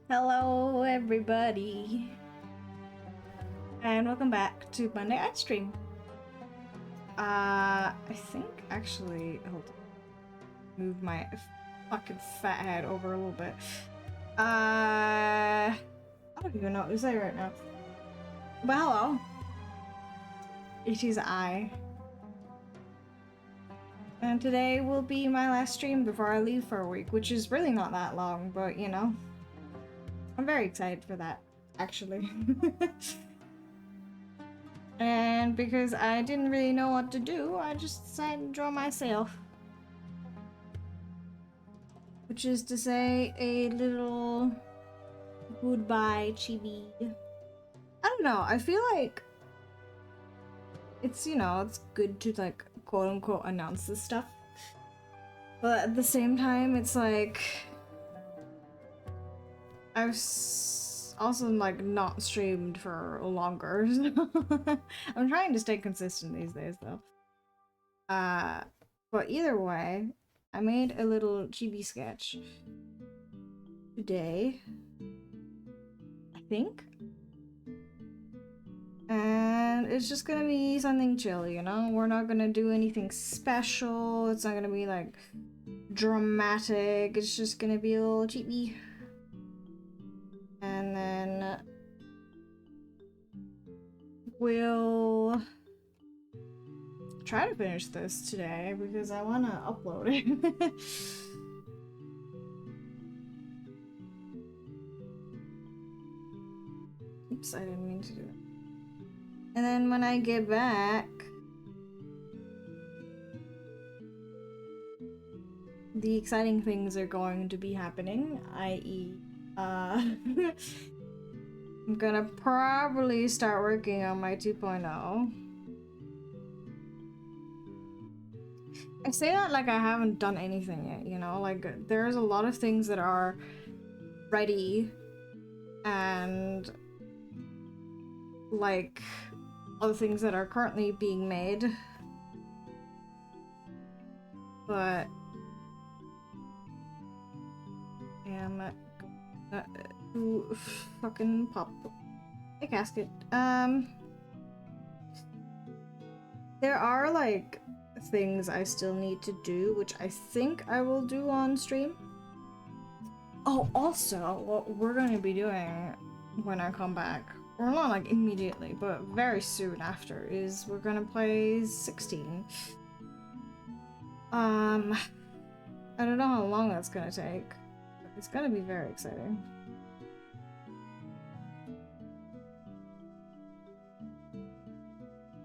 Hello, everybody, and welcome back to Monday Ice Stream. I think actually, hold on, move my fucking fat head over a little bit. I don't even know what to say right now. But hello, it is I, and today will be my last stream before I leave for a week, which is really not that long, but you know, I'm very excited for that, actually. And because I didn't really know what to do, I just decided to draw myself. Which is to say, a little goodbye chibi. I don't know, I feel like it's, you know, it's good to like quote unquote announce this stuff. But at the same time, it's like I've also like not streamed for longer. So I'm trying to stay consistent these days though. But either way, I made a little chibi sketch today, I think. And it's just gonna be something chill, you know? We're not gonna do anything special. It's not gonna be like dramatic. It's just gonna be a little chibi. And then we'll try to finish this today because I wanna upload it. Oops, I didn't mean to do that. And then when I get back, the exciting things are going to be happening, i.e., I'm gonna probably start working on my 2.0. I say that like I haven't done anything yet, you know? Like, there's a lot of things that are ready and like other things that are currently being made. But I'm to fucking pop a casket. There are like things I still need to do, which I think I will do on stream. Oh, also, what we're going to be doing when I come back, or not like immediately, but very soon after, is we're gonna play 16. I don't know how long that's gonna take, but it's gonna be very exciting.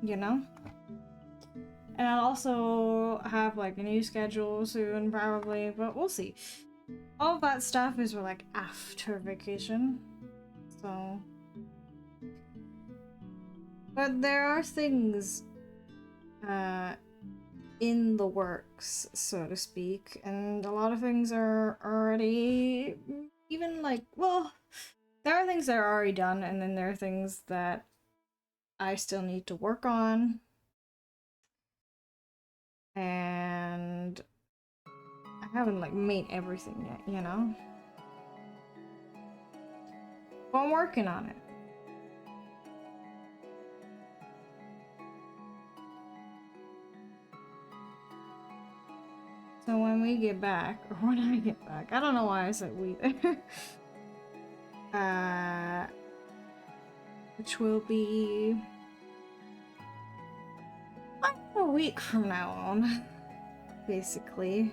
You know? And I'll also have like a new schedule soon, probably, but we'll see. All of that stuff is like after vacation, so. But there are things in the works, so to speak, and a lot of things are already even like, well, there are things that are already done, and then there are things that I still need to work on. And I haven't like made everything yet, you know? But I'm working on it. So when we get back, or when I get back, I don't know why I said we there. Which will be like a week from now on, basically.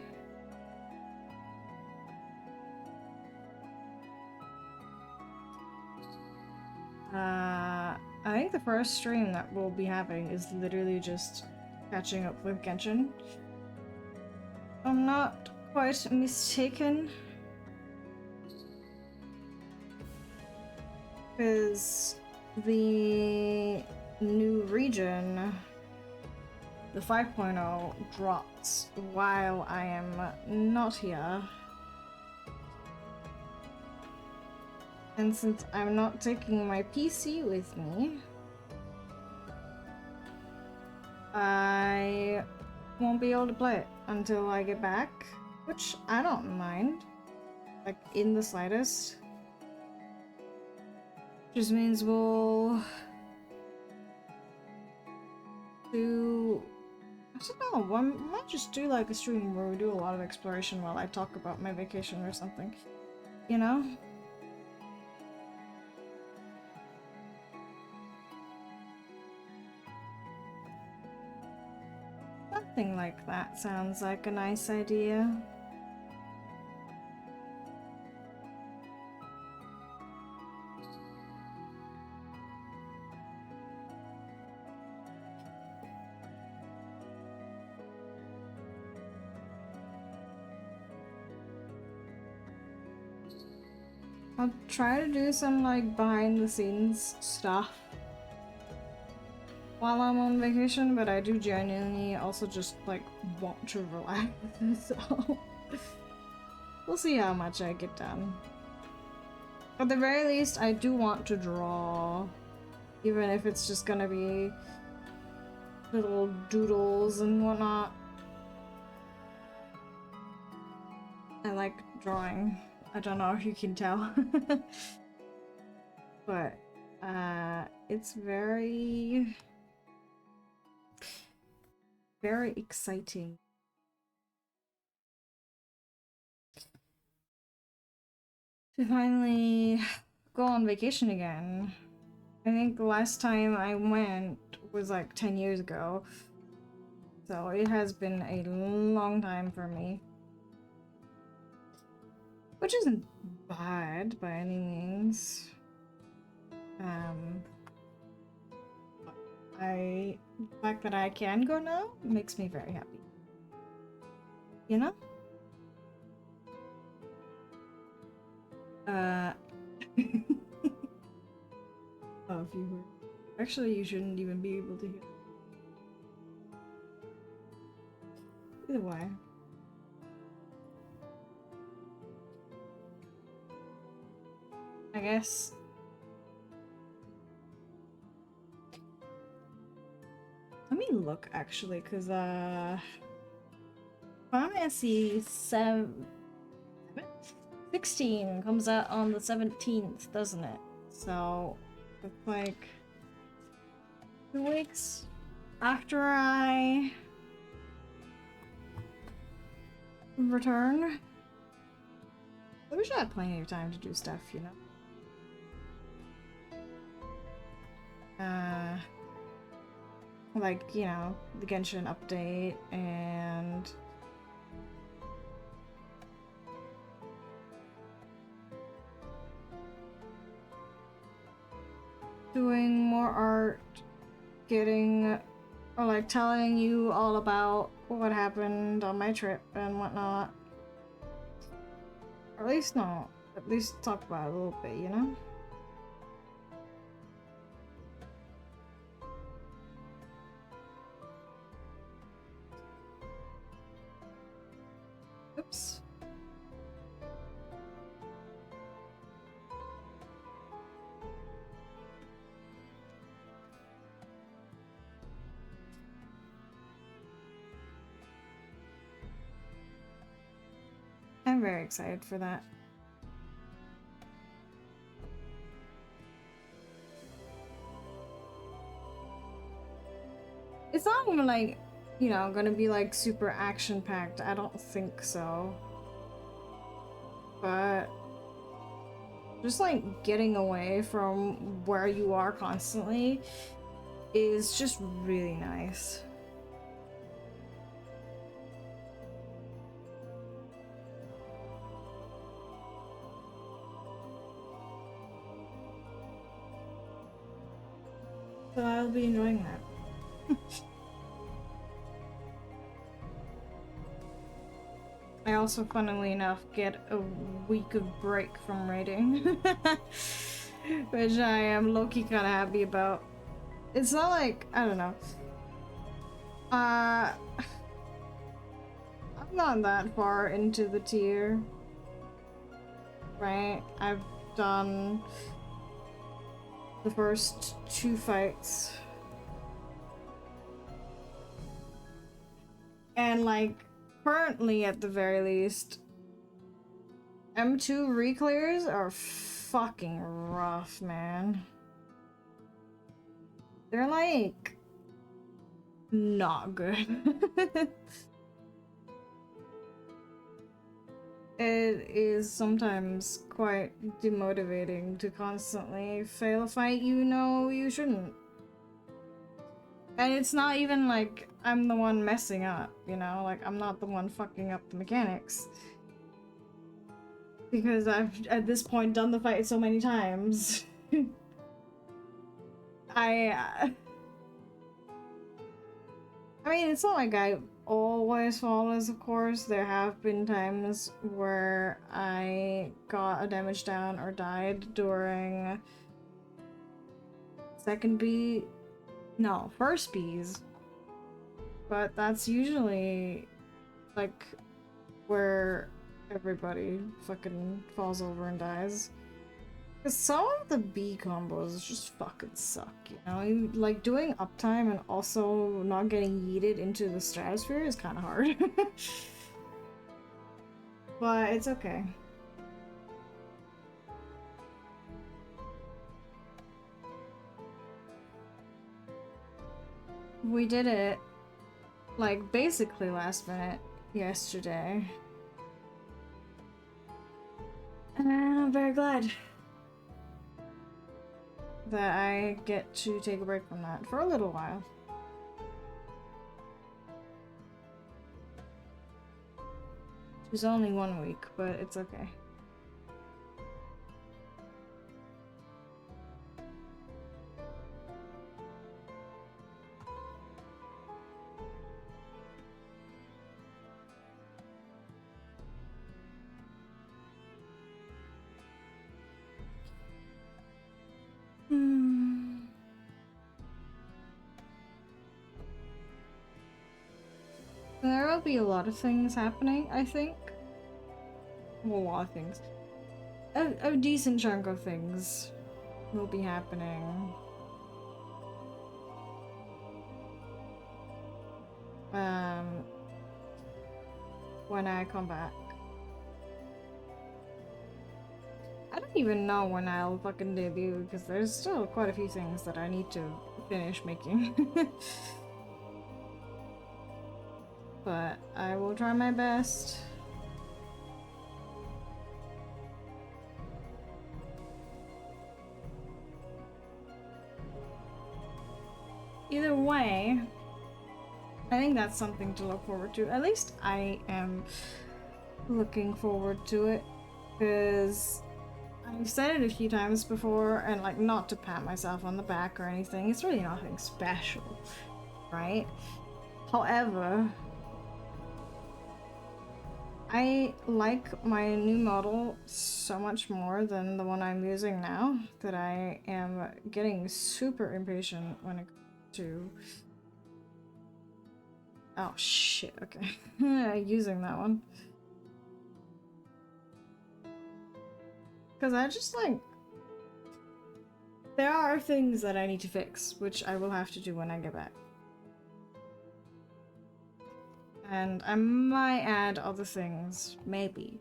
I think the first stream that we'll be having is literally just catching up with Genshin. I'm not quite mistaken. Because the new region, the 5.0, drops while I am not here. And since I'm not taking my PC with me, I won't be able to play it until I get back, which I don't mind. like in the slightest. Just means we'll do, I don't know, I might just do like a stream where we do a lot of exploration while I talk about my vacation or something, you know? Something like that sounds like a nice idea. I'll try to do some like behind the scenes stuff while I'm on vacation, but I do genuinely also just like want to relax, so we'll see how much I get done. At the very least, I do want to draw, even if it's just gonna be little doodles and whatnot. I like drawing. I don't know if you can tell. But it's very exciting. To finally go on vacation again. I think the last time I went was like 10 years ago. So it has been a long time for me. Which isn't bad by any means. The fact that I can go now makes me very happy. You know? Oh, if you were. Actually, you shouldn't even be able to hear. Either way. I guess. Let me look actually, because Final Fantasy 16 comes out on the 17th, doesn't it? So it's like 2 weeks after I return. I wish I had plenty of time to do stuff, you know? Like, you know, the Genshin update and doing more art, getting, or like telling you all about what happened on my trip and whatnot. Or at least not. At least talk about it a little bit, you know? Oops. I'm very excited for that. It's not even like, you know, gonna be like super action-packed. I don't think so. But just like getting away from where you are constantly is just really nice. So I'll be enjoying that. I also, funnily enough, get a week of break from raiding. Which I am low-key kinda happy about. It's not like, I don't know. I'm not that far into the tier. Right? I've done the first 2 fights. And like, currently at the very least, M2 reclears are fucking rough, man. They're like not good. It is sometimes quite demotivating to constantly fail a fight you know you shouldn't. And it's not even like I'm the one messing up, you know? Like, I'm not the one fucking up the mechanics. Because I've, at this point, done the fight so many times. I mean, it's not like I always flawless, of course. There have been times where I got a damage down or died during second B. No, first Bs. But that's usually like where everybody fucking falls over and dies. Cause some of the B combos just fucking suck, you know? Like, doing uptime and also not getting yeeted into the stratosphere is kind of hard. But it's okay. We did it, like, basically last minute yesterday. And I'm very glad that I get to take a break from that for a little while. It was only 1 week, but it's okay. There will be a lot of things happening, I think. Well, a lot of things. A decent chunk of things will be happening. When I come back. I don't even know when I'll fucking debut, because there's still quite a few things that I need to finish making. But I will try my best. Either way, I think that's something to look forward to. At least I am looking forward to it, because I've said it a few times before, and like, not to pat myself on the back or anything, it's really nothing special, right? However, I like my new model so much more than the one I'm using now that I am getting super impatient when it comes to... Oh shit, okay. Using that one. Because I just like... There are things that I need to fix, which I will have to do when I get back. And I might add other things, maybe.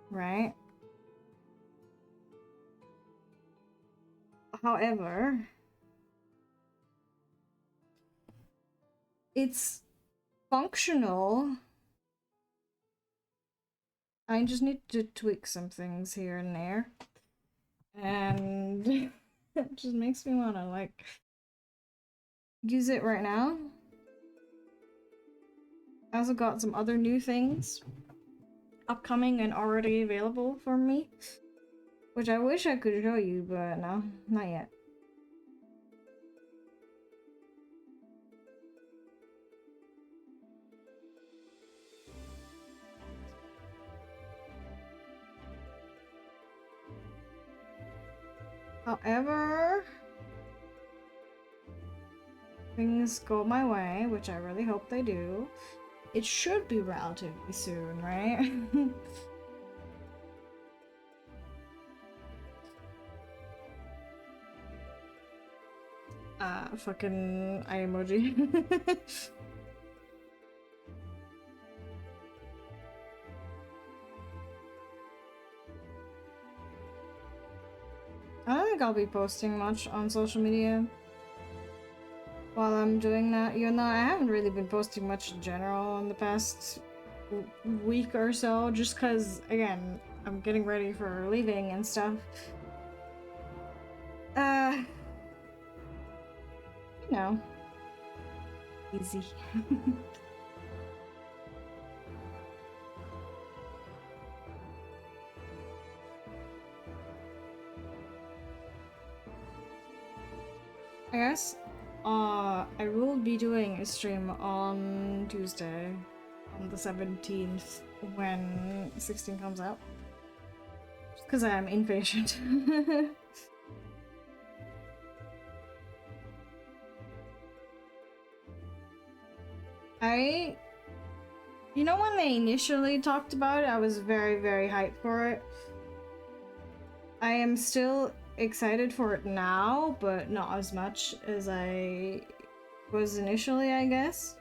Right? However, it's functional. I just need to tweak some things here and there. And it just makes me want to, like, use it right now. I also got some other new things upcoming and already available for me, which I wish I could show you, but no, not yet. However, things go my way, which I really hope they do. It should be relatively soon, right? Fucking eye emoji. I'll be posting much on social media while I'm doing that, even though I haven't really been posting much in general in the past week or so, just because, again, I'm getting ready for leaving and stuff. You know, easy. I guess I will be doing a stream on Tuesday, on the 17th, when 16 comes out. Because I am impatient. You know, when they initially talked about it, I was very, very hyped for it. I am still excited for it now, but not as much as I was initially, I guess.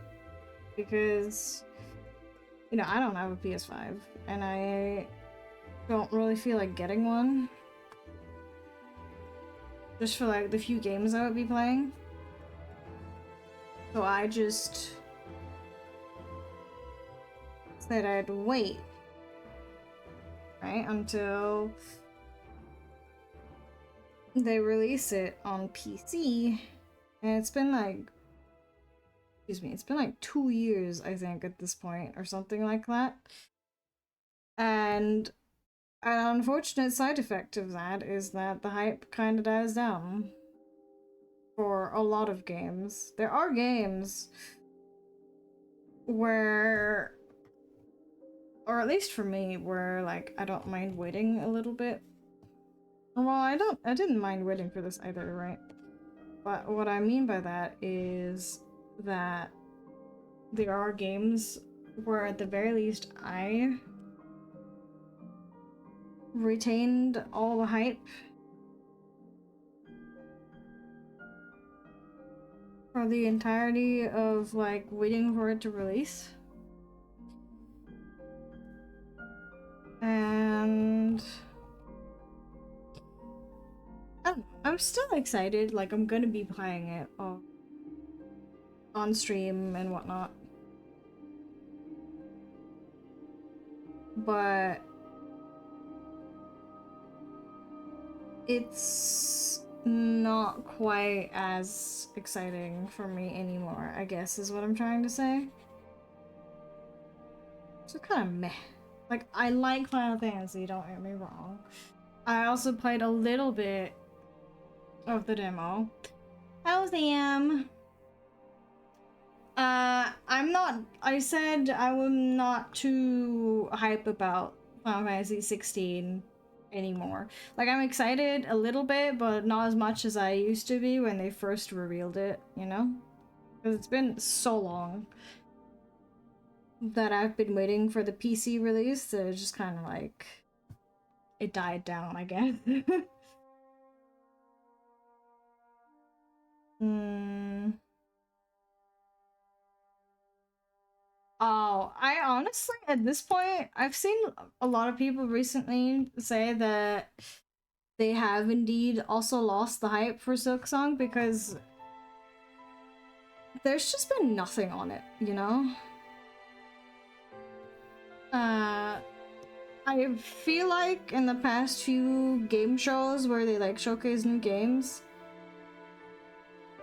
Because, you know, I don't have a PS5, and I don't really feel like getting one. Just for, like, the few games I would be playing. So I just said I'd wait, right, until they release it on PC, and it's been like, excuse me, it's been like 2 years, I think, at this point, or something like that. And an unfortunate side effect of that is that the hype kind of dies down for a lot of games. There are games where, or at least for me, where, like, I don't mind waiting a little bit. Well, I didn't mind waiting for this either, right? But what I mean by that is that there are games where, at the very least, I retained all the hype for the entirety of, like, waiting for it to release. And I'm still excited, like, I'm gonna be playing it on stream and whatnot. But it's not quite as exciting for me anymore, I guess, is what I'm trying to say. So kind of meh. Like, I like Final Fantasy, don't get me wrong. I also played a little bit of the demo. How's Am? I said I'm not too hype about Final Fantasy 16 anymore. Like, I'm excited a little bit, but not as much as I used to be when they first revealed it, you know? Because it's been so long that I've been waiting for the PC release, that it's just kind of like, it died down, I guess. Oh, I honestly, at this point, I've seen a lot of people recently say that they have indeed also lost the hype for Silksong, because there's just been nothing on it, you know? I feel like in the past few game shows where they, like, showcase new games,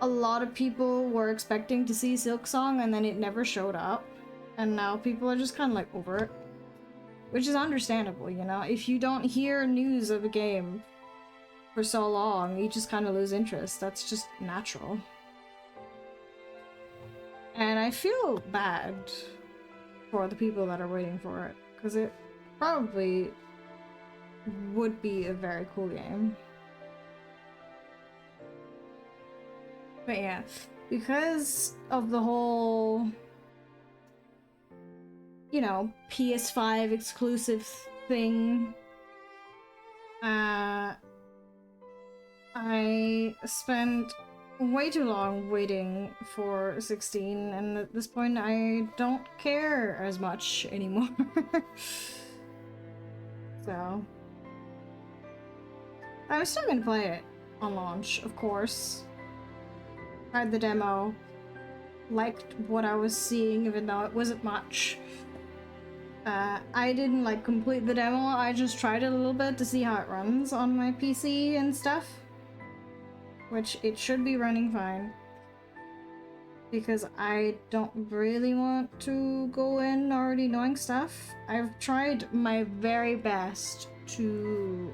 a lot of people were expecting to see Silksong and then it never showed up. And now people are just kind of, like, over it. Which is understandable, you know? If you don't hear news of a game for so long, you just kind of lose interest. That's just natural. And I feel bad for the people that are waiting for it, because it probably would be a very cool game. But yeah, because of the whole, you know, PS5 exclusive thing, I spent way too long waiting for 16, and at this point I don't care as much anymore. So I'm still gonna play it on launch, of course. Tried the demo. Liked what I was seeing, even though it wasn't much. I didn't like complete the demo, I just tried it a little bit to see how it runs on my PC and stuff. Which it should be running fine. Because I don't really want to go in already knowing stuff. I've tried my very best to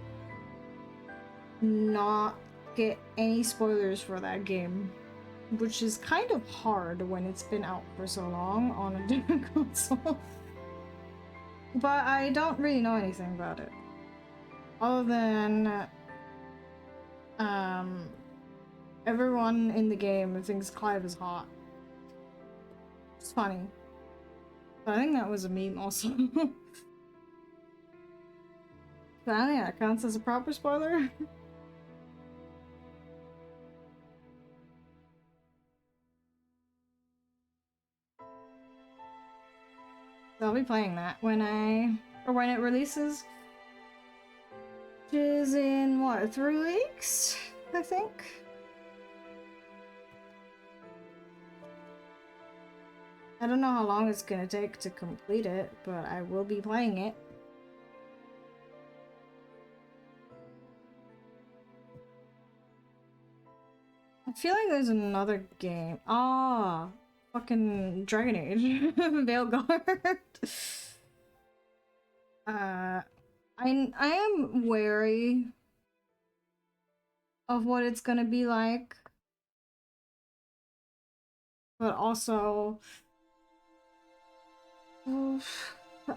not get any spoilers for that game. Which is kind of hard when it's been out for so long on a different console. But I don't really know anything about it. Other than everyone in the game thinks Clive is hot. It's funny. But I think that was a meme also. But I think that counts as a proper spoiler. I'll be playing that when it releases. Which is in, what, 3 weeks? I think? I don't know how long it's gonna take to complete it, but I will be playing it. I feel like there's another game. Ah! Fucking Dragon Age. Veilguard. I am wary of what it's gonna be like. But also...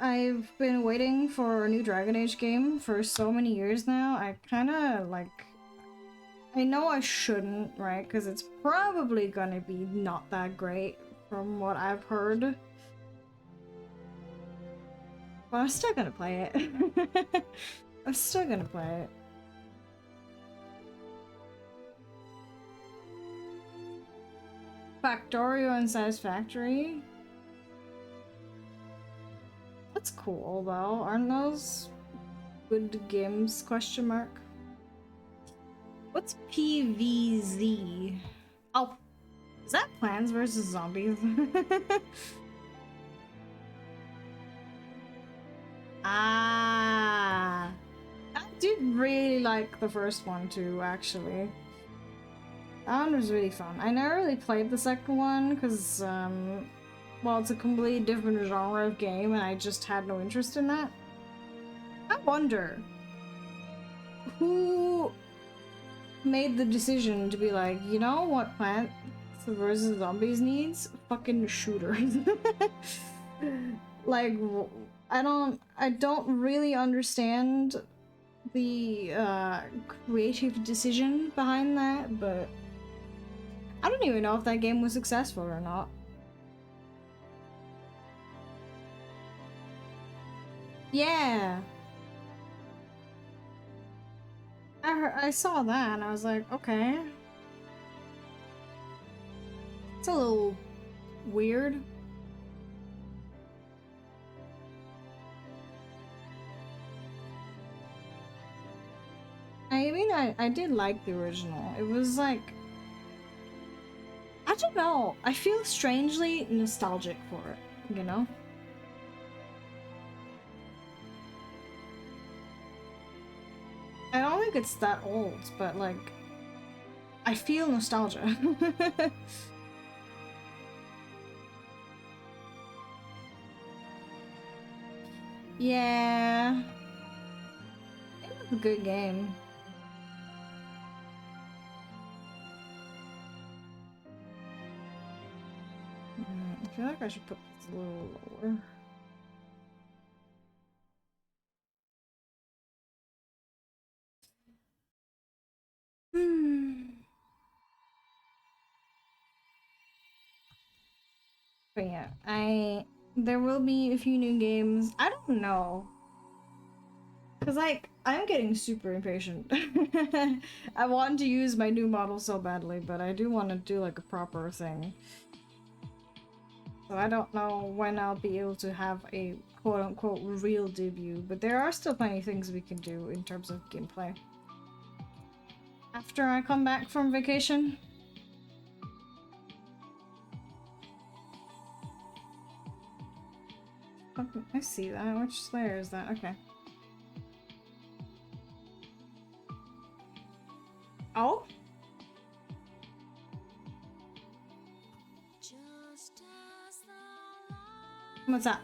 I've been waiting for a new Dragon Age game for so many years now. I kinda, like... I know I shouldn't, right? Because it's probably gonna be not that great from what I've heard. But I'm still gonna play it. I'm still gonna play it. Factorio and Satisfactory? That's cool though. Aren't those good games? Question mark. What's PVZ? Oh, is that Plants vs. Zombies? Ah, I did really like the first one too, actually. That one was really fun. I never really played the second one because, well, it's a completely different genre of game and I just had no interest in that. I wonder who made the decision to be like, you know what Plants vs. Zombies needs? Fucking shooters. Like, I don't really understand the creative decision behind that, but I don't even know if that game was successful or not. Yeah. I saw that and I was like, okay. It's a little weird. I mean, I did like the original. It was like... I don't know. I feel strangely nostalgic for it, you know? I don't think it's that old, but like... I feel nostalgia. Yeah. It was a good game. I feel like I should put this a little lower. But yeah, there will be a few new games. I don't know. Cause like, I'm getting super impatient. I want to use my new model so badly, but I do want to do like a proper thing. So I don't know when I'll be able to have a quote-unquote real debut, but there are still plenty of things we can do in terms of gameplay. after I come back from vacation. I see that. Which Slayer is that? Okay. Oh? What's up?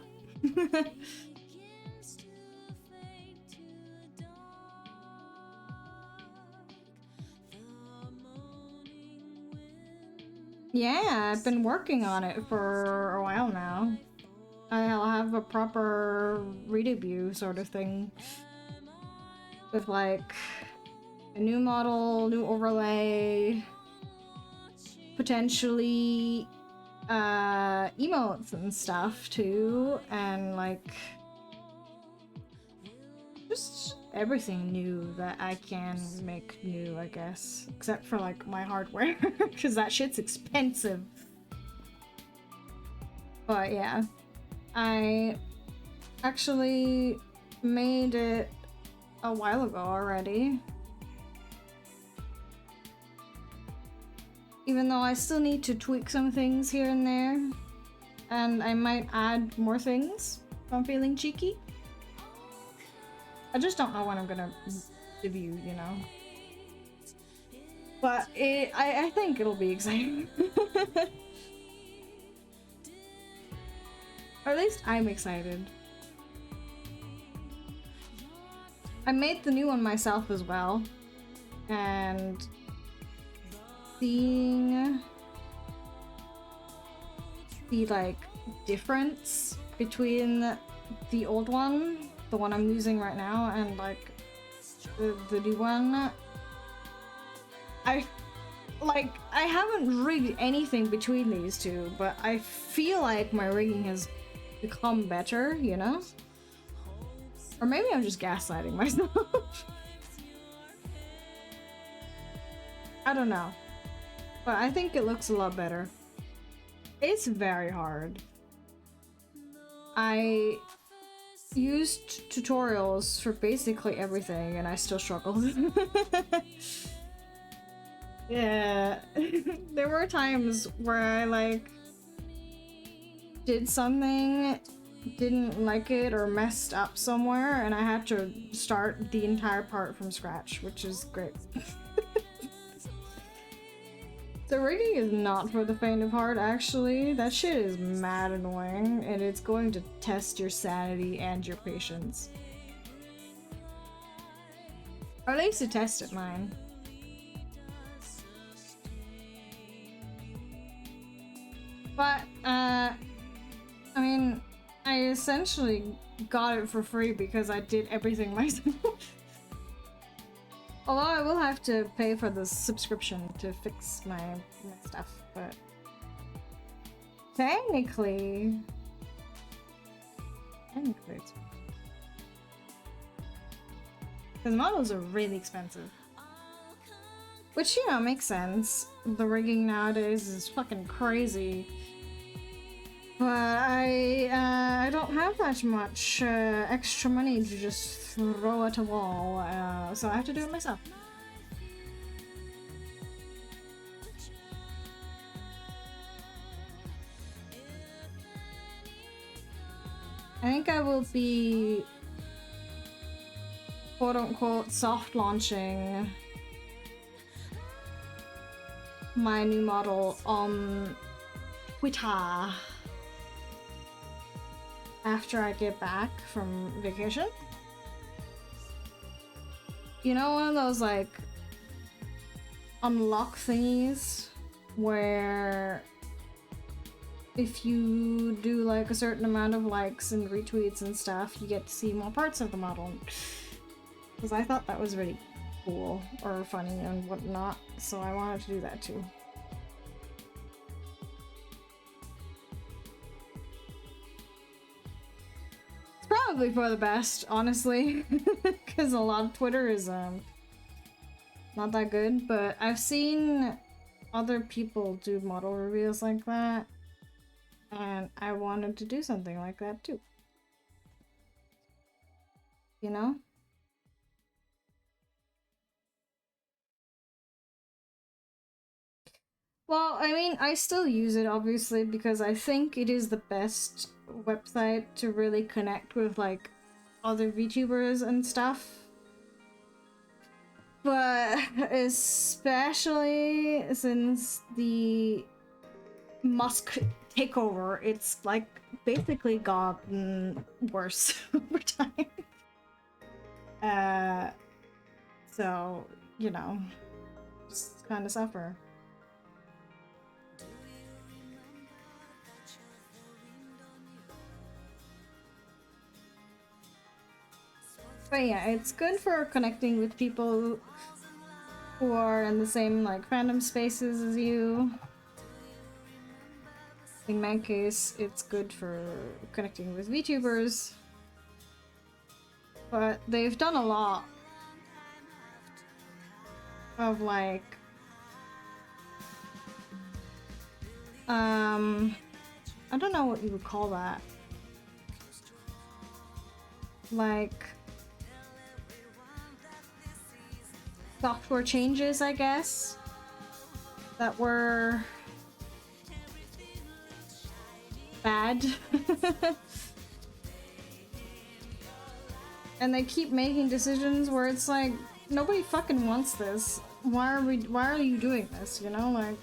Yeah, I've been working on it for a while now. I'll have a proper redebut sort of thing. With like a new model, new overlay, potentially emotes and stuff too, and like just everything new that I can make new, I guess. Except for like my hardware, because that shit's expensive. But yeah, I actually made it a while ago already. Even though I still need to tweak some things here and there. And I might add more things if I'm feeling cheeky. I just don't know when I'm gonna debut, you know. But I think it'll be exciting. Or at least I'm excited. I made the new one myself as well. And seeing the like difference between the old one, the one I'm using right now, and like the new one, I haven't rigged anything between these two, but I feel like my rigging has become better, you know? Or maybe I'm just gaslighting myself. I don't know. But I think it looks a lot better. It's very hard. I used tutorials for basically everything and I still struggled. Yeah. There were times where I like did something, didn't like it, or messed up somewhere, and I had to start the entire part from scratch, which is great. The rigging is not for the faint of heart, actually. That shit is mad annoying, and it's going to test your sanity and your patience. Or at least it tested mine. But, I mean, I essentially got it for free because I did everything myself. Although I will have to pay for the subscription to fix my stuff, but technically it's... Because models are really expensive. Which, you know, makes sense. The rigging nowadays is fucking crazy. But I don't have that much extra money to just throw at a wall, so I have to do it myself. I think I will be quote-unquote soft launching my new model on Twitter after I get back from vacation. You know, one of those like unlock thingies where if you do like a certain amount of likes and retweets and stuff, you get to see more parts of the model. Because I thought that was really cool or funny and whatnot, so I wanted to do that too. It's probably for the best, honestly, because a lot of Twitter is not that good, but I've seen other people do model reveals like that, and I wanted to do something like that too. You know? Well, I mean, I still use it obviously because I think it is the best website to really connect with like other VTubers and stuff. But especially since the Musk takeover, it's like basically gotten worse over time. So, you know, just kind of suffer. But yeah, it's good for connecting with people who are in the same like fandom spaces as you. In my case, it's good for connecting with VTubers. But they've done a lot of like I don't know what you would call that. Like software changes, I guess, that were bad. And they keep making decisions where it's like, nobody fucking wants this. Why are you doing this, you know? Like,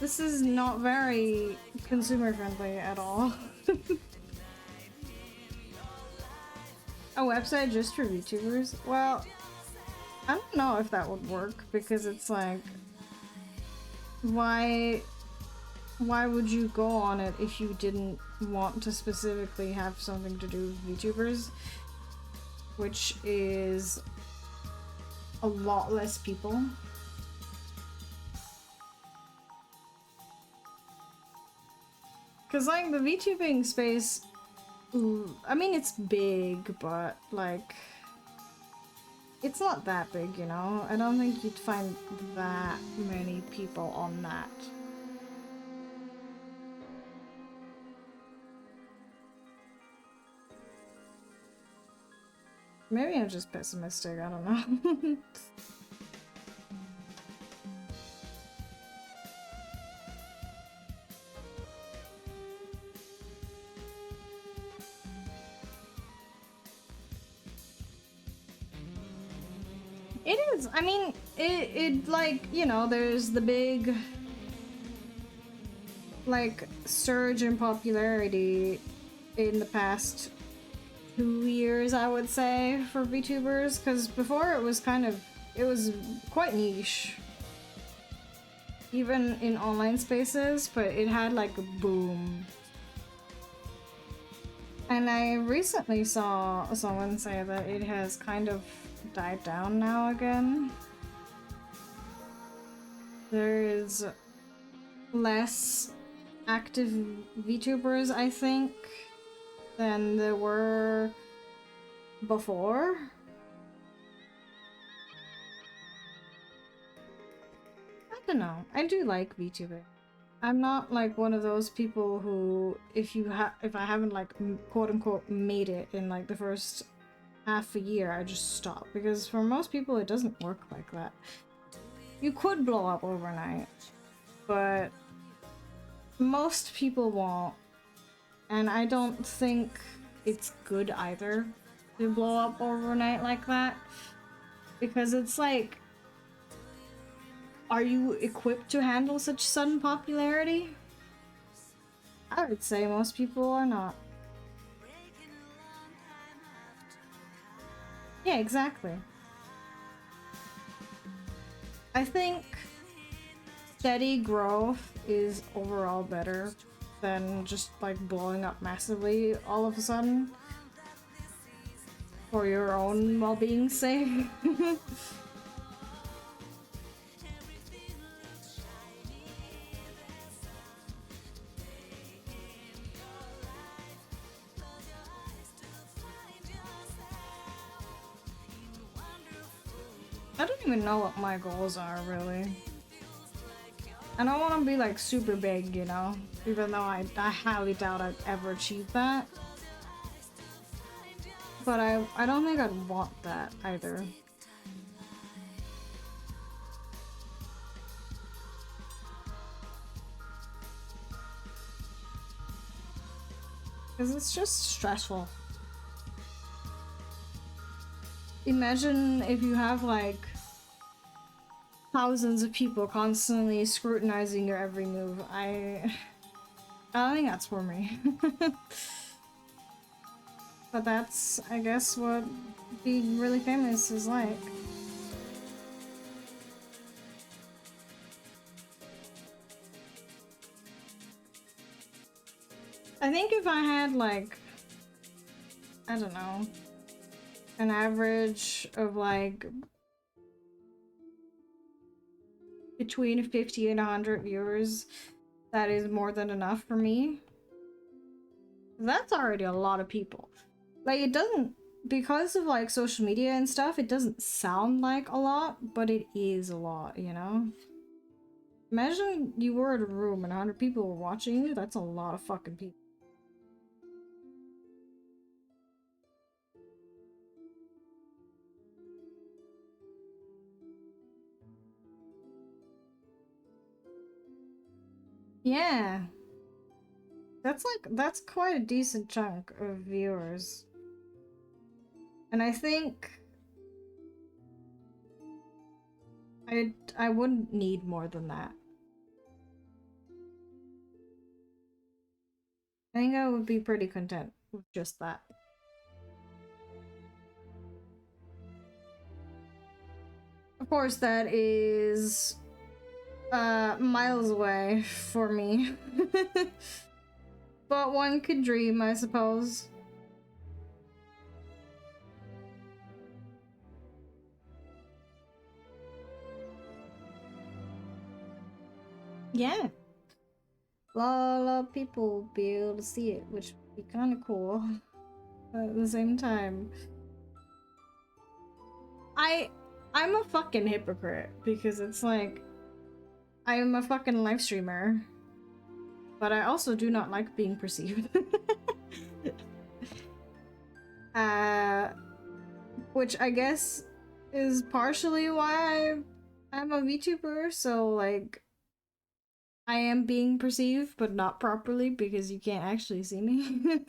this is not very consumer friendly at all. A website just for VTubers? Well, I don't know if that would work because it's like, why would you go on it if you didn't want to specifically have something to do with VTubers? Which is a lot less people. Cause like the VTubing space, I mean it's big, but like it's not that big, you know? I don't think you'd find that many people on that. Maybe I'm just pessimistic, I don't know. It is, I mean, it like, you know, there's the big like surge in popularity in the past 2 years, I would say, for VTubers, because before it was quite niche, even in online spaces, but it had like a boom. And I recently saw someone say that it has kind of died down now again. There is less active VTubers, I think, than there were before. I don't know. I do like VTubing. I'm not like one of those people who, if I haven't like quote unquote made it in like the first half a year, I just stop, because for most people it doesn't work like that. You could blow up overnight, but most people won't. And I don't think it's good either to blow up overnight like that. Because it's like, are you equipped to handle such sudden popularity? I would say most people are not. Yeah, exactly. I think steady growth is overall better than just like blowing up massively all of a sudden for your own well-being's sake. I don't even know what my goals are, really. I don't want to be like super big, you know, even though I highly doubt I'd ever achieve that. But I don't think I'd want that either. Because it's just stressful. Imagine if you have like thousands of people constantly scrutinizing your every move. I don't think that's for me. But that's, I guess, what being really famous is like. I think if I had like, I don't know, an average of like between 50 and 100 viewers, that is more than enough for me. That's already a lot of people. Like, it doesn't, because of like social media and stuff, it doesn't sound like a lot, but it is a lot, you know? Imagine you were in a room and 100 people were watching you. That's a lot of fucking people. Yeah. That's quite a decent chunk of viewers. And I think I wouldn't need more than that. I think I would be pretty content with just that. Of course, that is miles away for me. But one could dream, I suppose. Yeah. A lot of people be able to see it, which would be kind of cool. But at the same time, I'm a fucking hypocrite because it's like I am a fucking live streamer, but I also do not like being perceived. Which I guess is partially why I'm a VTuber, so like I am being perceived, but not properly because you can't actually see me.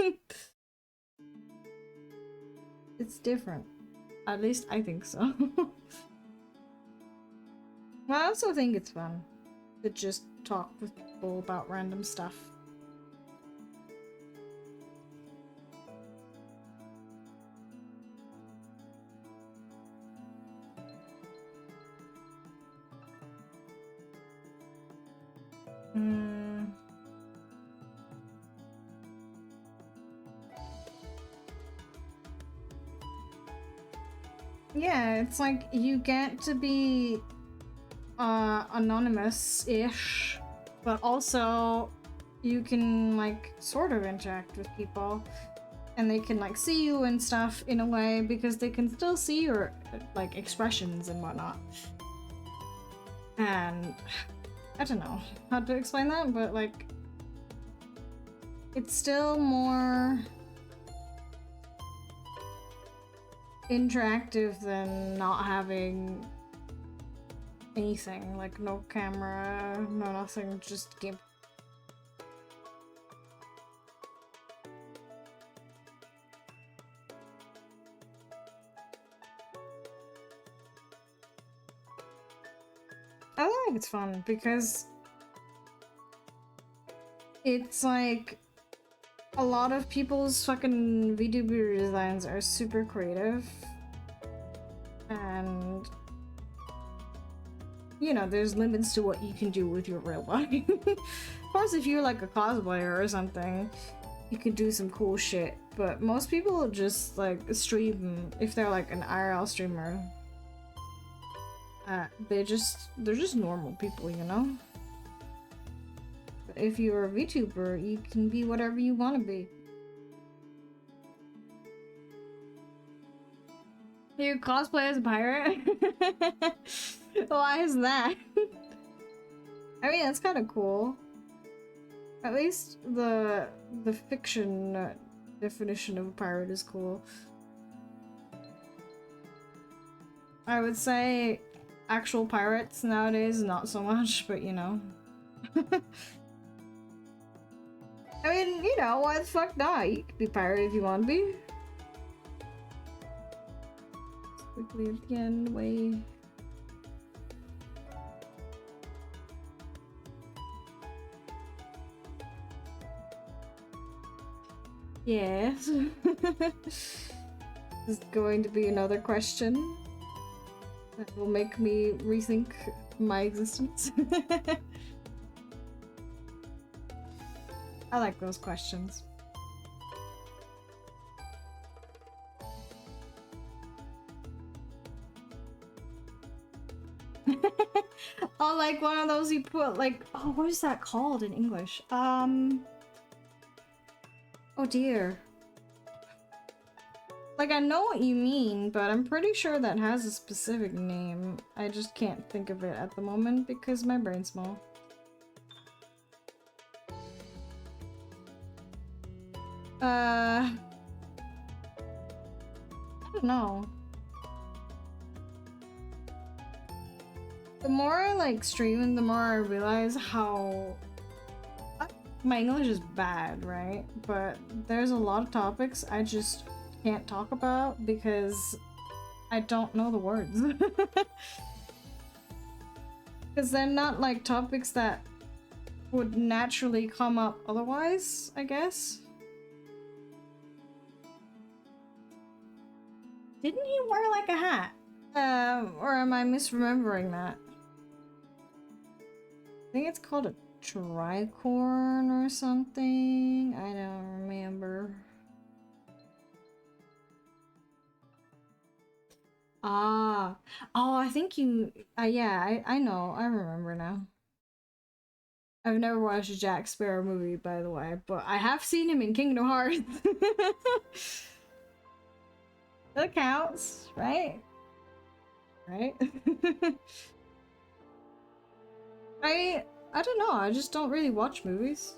It's different. At least I think so. Well, I also think it's fun to just talk with people about random stuff. Yeah, it's like you get to be anonymous-ish, but also you can like sort of interact with people and they can like see you and stuff in a way because they can still see your like expressions and whatnot. And I don't know how to explain that, but like it's still more interactive than not having anything, like no camera, no nothing, just game. I think it's fun because it's like a lot of people's fucking VTuber designs are super creative and you know, there's limits to what you can do with your real life. Of course, if you're like a cosplayer or something, you can do some cool shit, but most people just like stream if they're like an IRL streamer. They're just normal people, you know? But if you're a VTuber, you can be whatever you want to be. You cosplay as a pirate? Why is that? I mean, that's kind of cool. At least the fiction definition of a pirate is cool. I would say actual pirates nowadays, not so much, but you know. I mean, you know, why the fuck not? You can be pirate if you want to be. Quickly at the end, way. Yes. This is going to be another question that will make me rethink my existence. I like those questions. Oh, like one of those you put like, oh, what is that called in English? Oh dear. Like, I know what you mean, but I'm pretty sure that has a specific name. I just can't think of it at the moment because my brain's small. I don't know. The more I like stream, the more I realize how my English is bad, right? But there's a lot of topics I just can't talk about because I don't know the words. Because they're not like topics that would naturally come up otherwise, I guess. Didn't he wear like a hat? Or am I misremembering that? I think it's called a tricorn or something. I don't remember. Ah. Oh, I think you... yeah, I know. I remember now. I've never watched a Jack Sparrow movie, by the way, but I have seen him in Kingdom Hearts. That counts, right? Right? I don't know, I just don't really watch movies.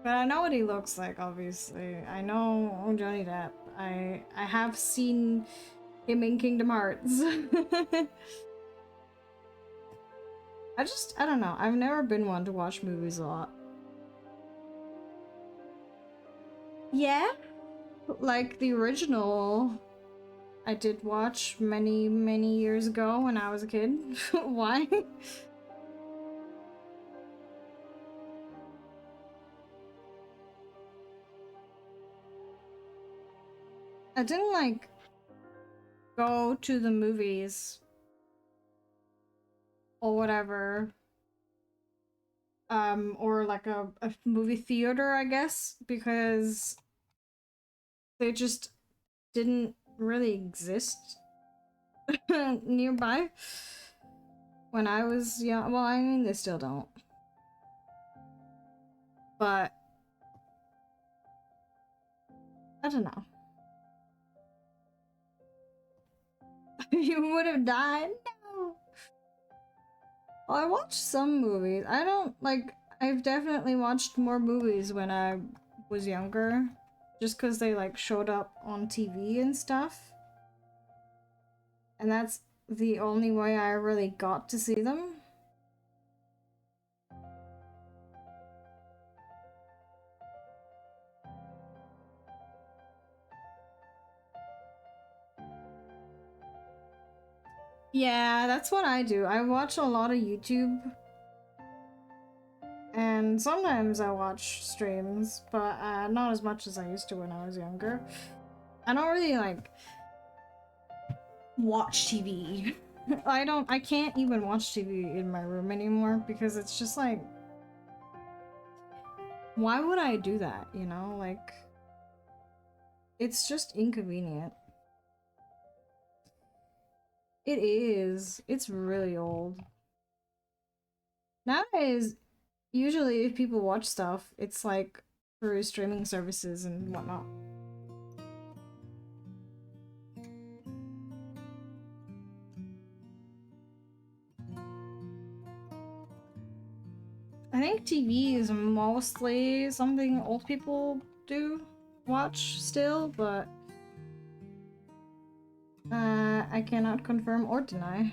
But I know what he looks like, obviously. I know Johnny Depp. I have seen him in Kingdom Hearts. I don't know. I've never been one to watch movies a lot. Yeah? Like the original I did watch many, many years ago when I was a kid. Why? I didn't like go to the movies or whatever. Or like a movie theater, I guess, because they just didn't really exist nearby when I was young. Well, I mean, they still don't. But I don't know. You would have died? No. Well, I watched some movies. I don't like. I've definitely watched more movies when I was younger, just because they like showed up on TV and stuff. And that's the only way I really got to see them. Yeah, that's what I do. I watch a lot of YouTube. And sometimes I watch streams, but not as much as I used to when I was younger. I don't really, like, watch TV. I can't even watch TV in my room anymore because it's just like, why would I do that, you know? Like, it's just inconvenient. It is. It's really old. Nowadays, usually if people watch stuff, it's like through streaming services and whatnot. I think TV is mostly something old people do watch still, but I cannot confirm or deny.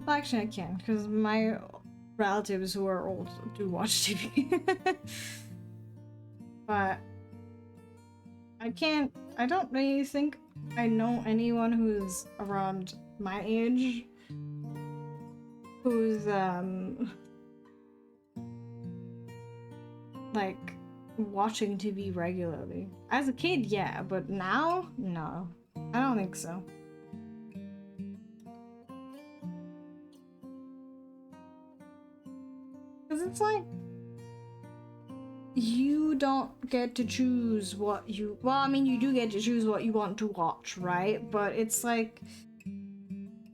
Well, actually, I can, because my relatives who are old do watch TV. But I don't really think I know anyone who's around my age who's, like, watching TV regularly. As a kid, yeah, but now? No. I don't think so. Because it's like, you don't get to choose what you... Well, I mean, you do get to choose what you want to watch, right? But it's like,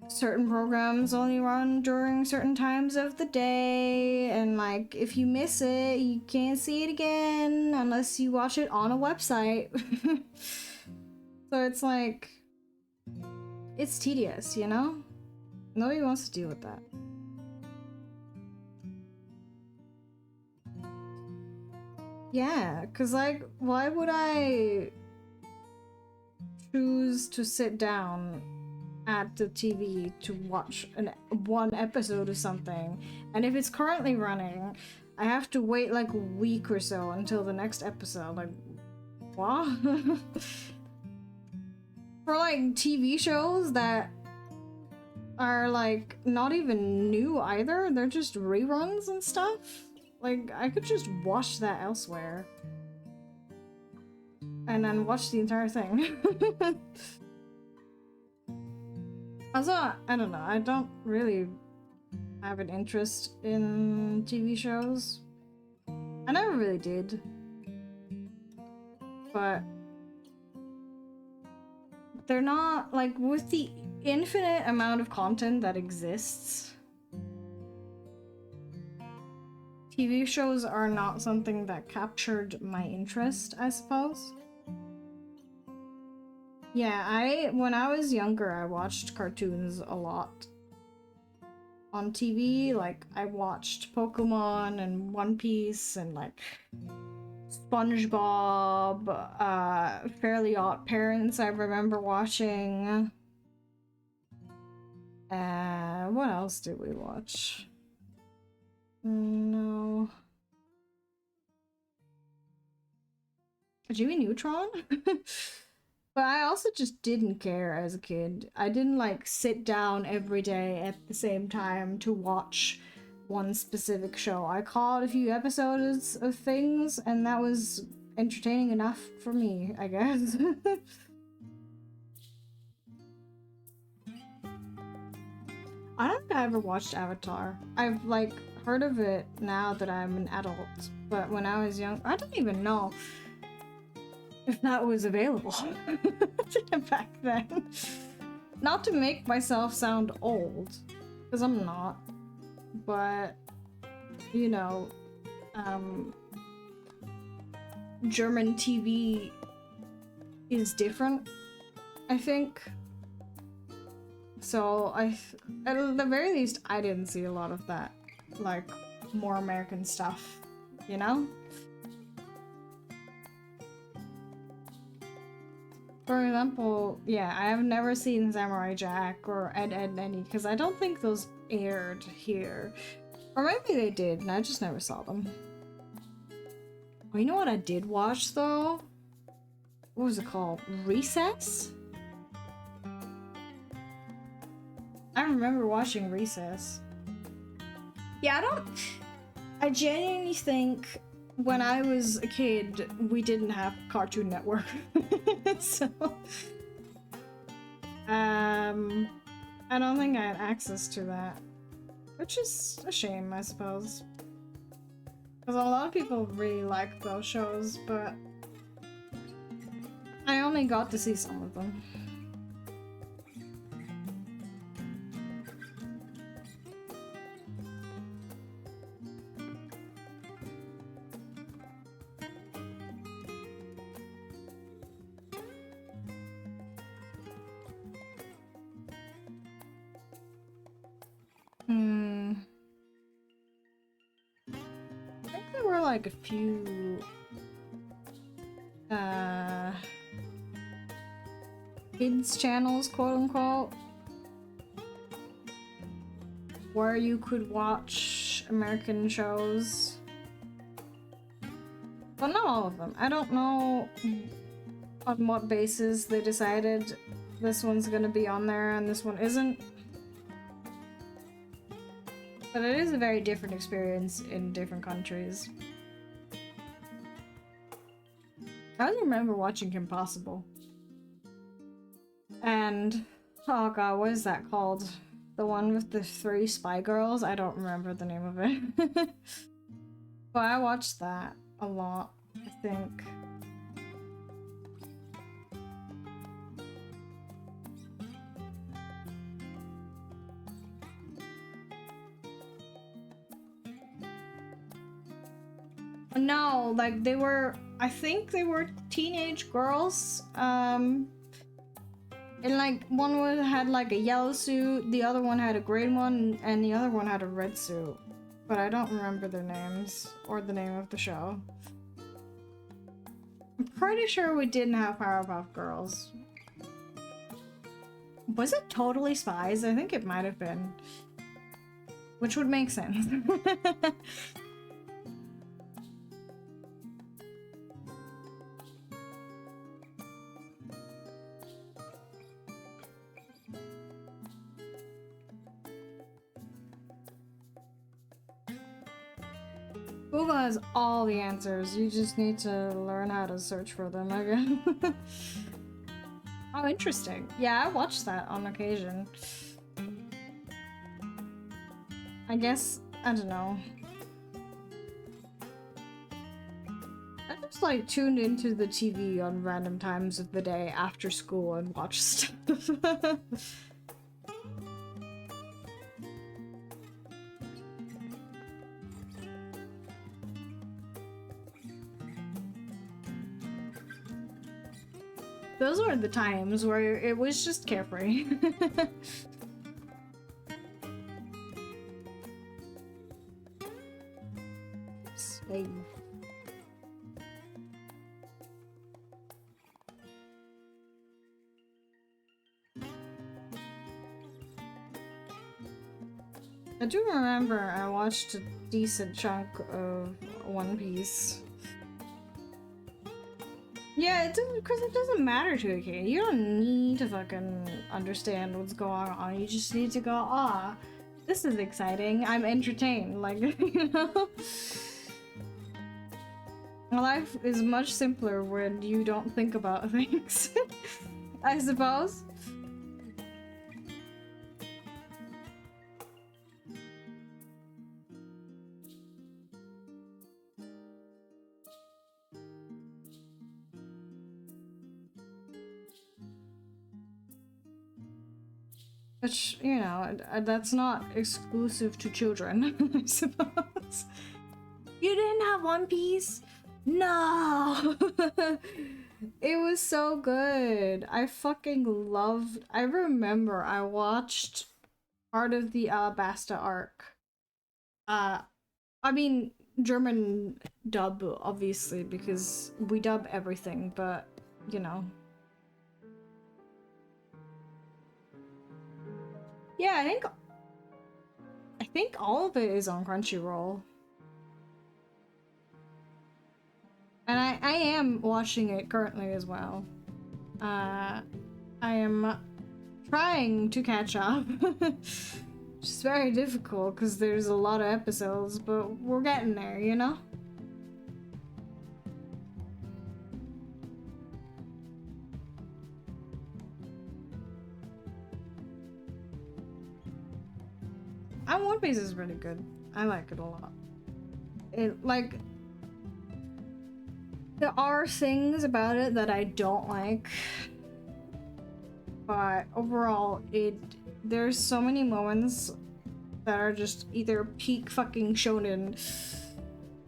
certain programs only run during certain times of the day, and like, if you miss it, you can't see it again unless you watch it on a website. So it's like, it's tedious, you know? Nobody wants to deal with that. Yeah, because, like, why would I choose to sit down at the TV to watch one episode of something, and if it's currently running, I have to wait like a week or so until the next episode? Like, what? For, like, TV shows that are, like, not even new either, they're just reruns and stuff. Like, I could just watch that elsewhere. And then watch the entire thing. Also, I don't know, I don't really have an interest in TV shows. I never really did. But they're not, like, with the infinite amount of content that exists, TV shows are not something that captured my interest, I suppose. Yeah, when I was younger, I watched cartoons a lot. On TV, like, I watched Pokemon and One Piece and, like, SpongeBob, Fairly Odd Parents I remember watching. What else did we watch? No. Jimmy Neutron? But I also just didn't care as a kid. I didn't, like, sit down every day at the same time to watch one specific show. I caught a few episodes of things, and that was entertaining enough for me, I guess. I don't think I ever watched Avatar. I've, like, heard of it now that I'm an adult, but when I was young, I don't even know if that was available back then. Not to make myself sound old, because I'm not, but, you know, German TV is different, I think. So at the very least, I didn't see a lot of that, like, more American stuff, you know? For example, yeah, I have never seen Samurai Jack or Ed, Edd n Eddy, because I don't think those aired here. Or maybe they did, and I just never saw them. Oh, you know what I did watch, though? What was it called? Recess? I remember watching Recess. Yeah, I genuinely think when I was a kid, we didn't have Cartoon Network. So, I don't think I had access to that. Which is a shame, I suppose. Because a lot of people really like those shows, but I only got to see some of them. I think there were like a few kids channels, quote unquote. where you could watch American shows. But not all of them. I don't know on what basis they decided this one's gonna be on there and this one isn't. But it is a very different experience in different countries. I only remember watching Kim Possible. And, oh god, what is that called? The one with the 3 spy girls? I don't remember the name of it. But I watched that a lot, I think. No, like they were, I think they were teenage girls. And like one had like a yellow suit, the other one had a green one, and the other one had a red suit. But I don't remember their names or the name of the show. I'm pretty sure we didn't have Powerpuff Girls. Was it Totally Spies? I think it might have been. Which would make sense. Google has all the answers. You just need to learn how to search for them, I guess. Oh, interesting. Yeah, I watched that on occasion. I guess, I don't know. I just like tuned into the TV on random times of the day after school and watched stuff. Those were the times where it was just carefree. Save. I do remember I watched a decent chunk of One Piece. Yeah, it doesn't, because it doesn't matter to a kid. You don't need to fucking understand what's going on. You just need to go, ah, this is exciting. I'm entertained. Like, you know? Life is much simpler when you don't think about things, I suppose. Which, you know, that's not exclusive to children, I suppose. You didn't have One Piece? No! It was so good. I fucking loved... I remember I watched part of the Alabasta arc. I mean, German dub, obviously, because we dub everything, but, you know... Yeah, I think all of it is on Crunchyroll. And I am watching it currently as well. I am trying to catch up. It's very difficult because there's a lot of episodes, but we're getting there, you know? And One Piece is really good. I like it a lot. It, like, there are things about it that I don't like, but overall, there's so many moments that are just either peak fucking shonen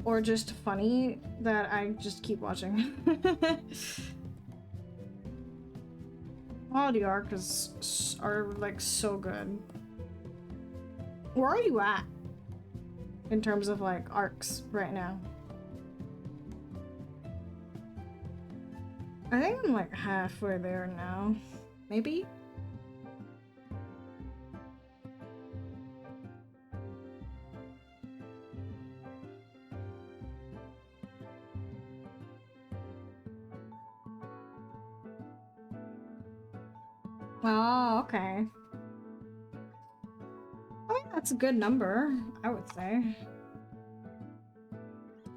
or just funny that I just keep watching. All the arcs are like so good. Where are you at in terms of like arcs right now? I think I'm like halfway there now. Maybe? Oh, okay. I mean, that's a good number, I would say.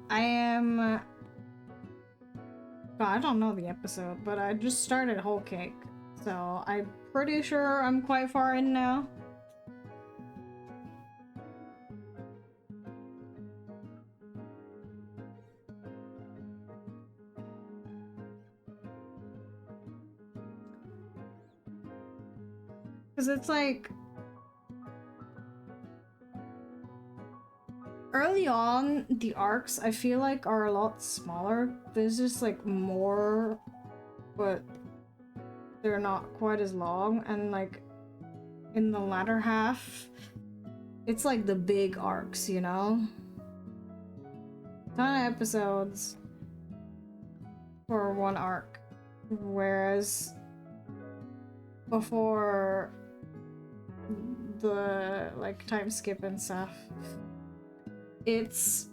I am... God, I don't know the episode, but I just started Whole Cake, so I'm pretty sure I'm quite far in now. Because it's like... Early on, the arcs, I feel like, are a lot smaller. There's just, like, more, but they're not quite as long. And, like, in the latter half, it's, like, the big arcs, you know? Ton of episodes for one arc. Whereas before the, like, time skip and stuff, it's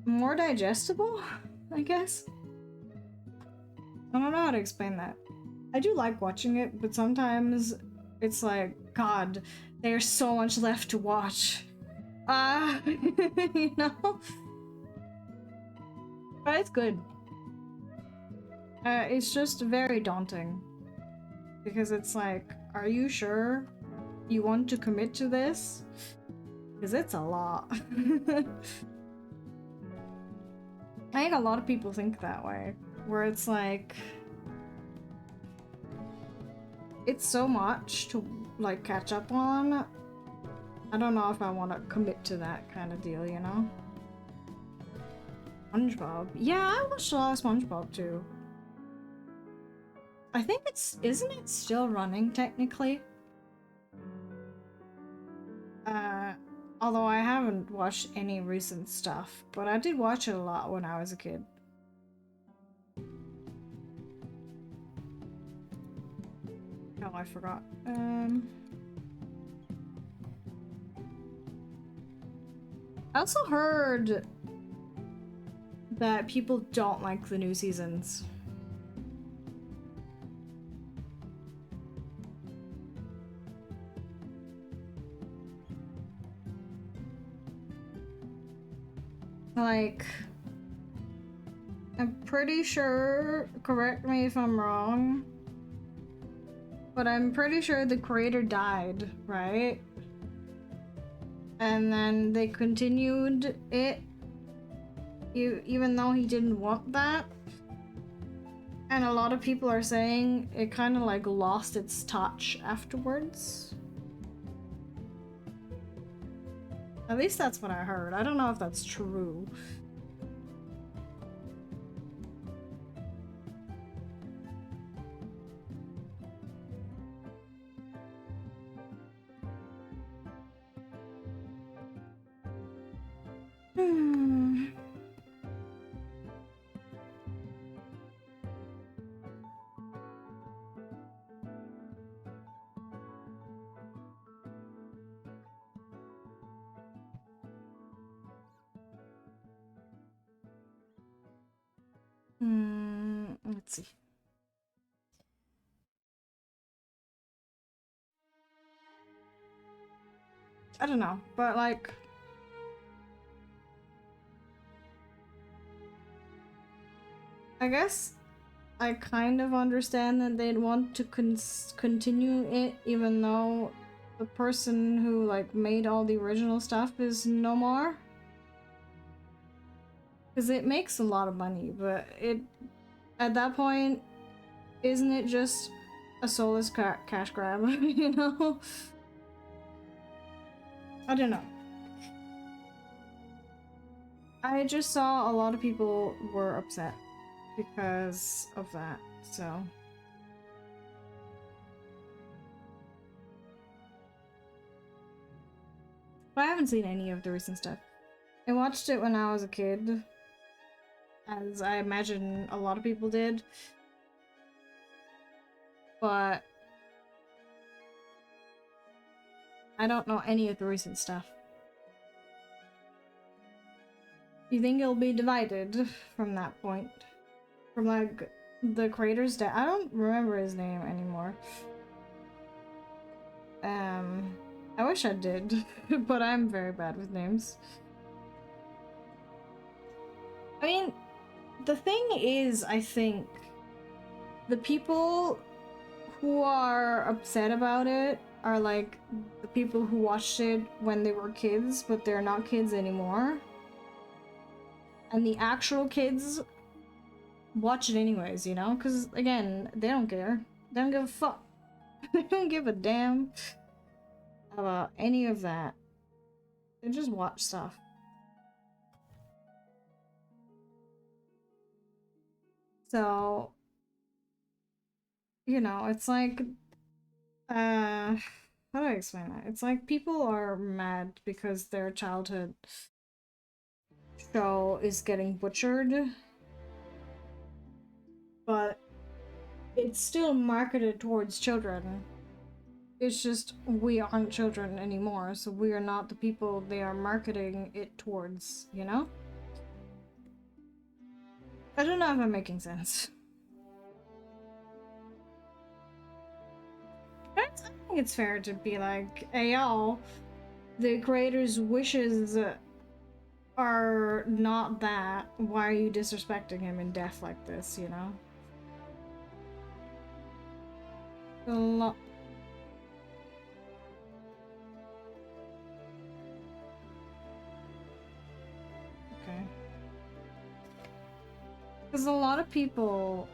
more digestible, I guess. I don't know how to explain that. I do like watching it, but sometimes it's like, God, there's so much left to watch. You know? But it's good. It's just very daunting. Because it's like, are you sure you want to commit to this? Because it's a lot. I think a lot of people think that way, where it's like, it's so much to like catch up on. I don't know if I want to commit to that kind of deal, you know? SpongeBob. Yeah, I watched a lot of SpongeBob too. I think isn't it still running technically? Although I haven't watched any recent stuff, but I did watch it a lot when I was a kid. Oh, I forgot. I also heard that people don't like the new seasons. Like, I'm pretty sure, correct me if I'm wrong, but I'm pretty sure the creator died, right? And then they continued it, even though he didn't want that. And a lot of people are saying it kind of like lost its touch afterwards. At least that's what I heard. I don't know if that's true. Let's see. I don't know, but like, I guess I kind of understand that they'd want to continue it, even though the person who like made all the original stuff is no more. Because it makes a lot of money, but it at that point, isn't it just a soulless cash grab? You know? I don't know. I just saw a lot of people were upset because of that, so. But I haven't seen any of the recent stuff. I watched it when I was a kid, as I imagine a lot of people did. But I don't know any of the recent stuff. You think it'll be divided from that point? From like the creator's death? I don't remember his name anymore. I wish I did, but I'm very bad with names. I mean, the thing is, I think the people who are upset about it are like the people who watched it when they were kids, but they're not kids anymore. And the actual kids watch it anyways, you know? Because, again, they don't care. They don't give a fuck. They don't give a damn about any of that. They just watch stuff. So, you know, it's like, how do I explain that? It's like people are mad because their childhood show is getting butchered, but it's still marketed towards children. It's just we aren't children anymore, so we are not the people they are marketing it towards, you know? I don't know if I'm making sense. I think it's fair to be like, hey y'all, the creator's wishes are not that. Why are you disrespecting him in death like this, you know? Okay. Because a lot of people...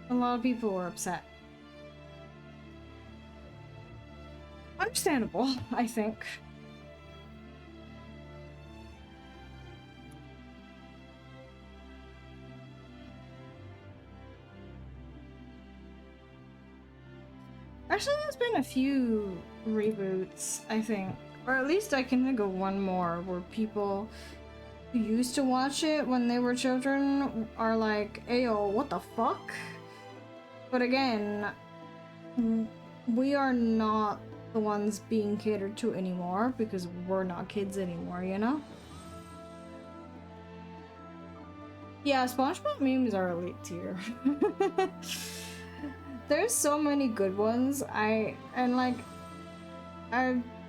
A lot of people were upset. Understandable, I think. Actually, there's been a few reboots, I think. Or at least I can think of one more where people who used to watch it when they were children are like, ayo, what the fuck? But again, we are not the ones being catered to anymore because we're not kids anymore, you know? Yeah, SpongeBob memes are elite tier. There's so many good ones. I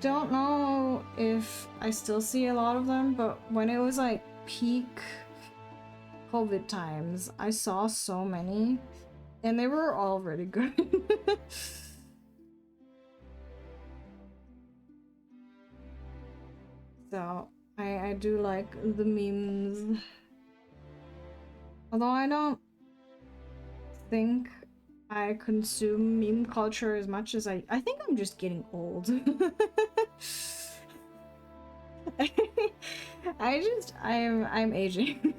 don't know if I still see a lot of them, but when it was like peak COVID times, I saw so many, and they were all really good. So, I do like the memes. Although I don't think I consume meme culture as much as I think I'm just getting old. I'm aging.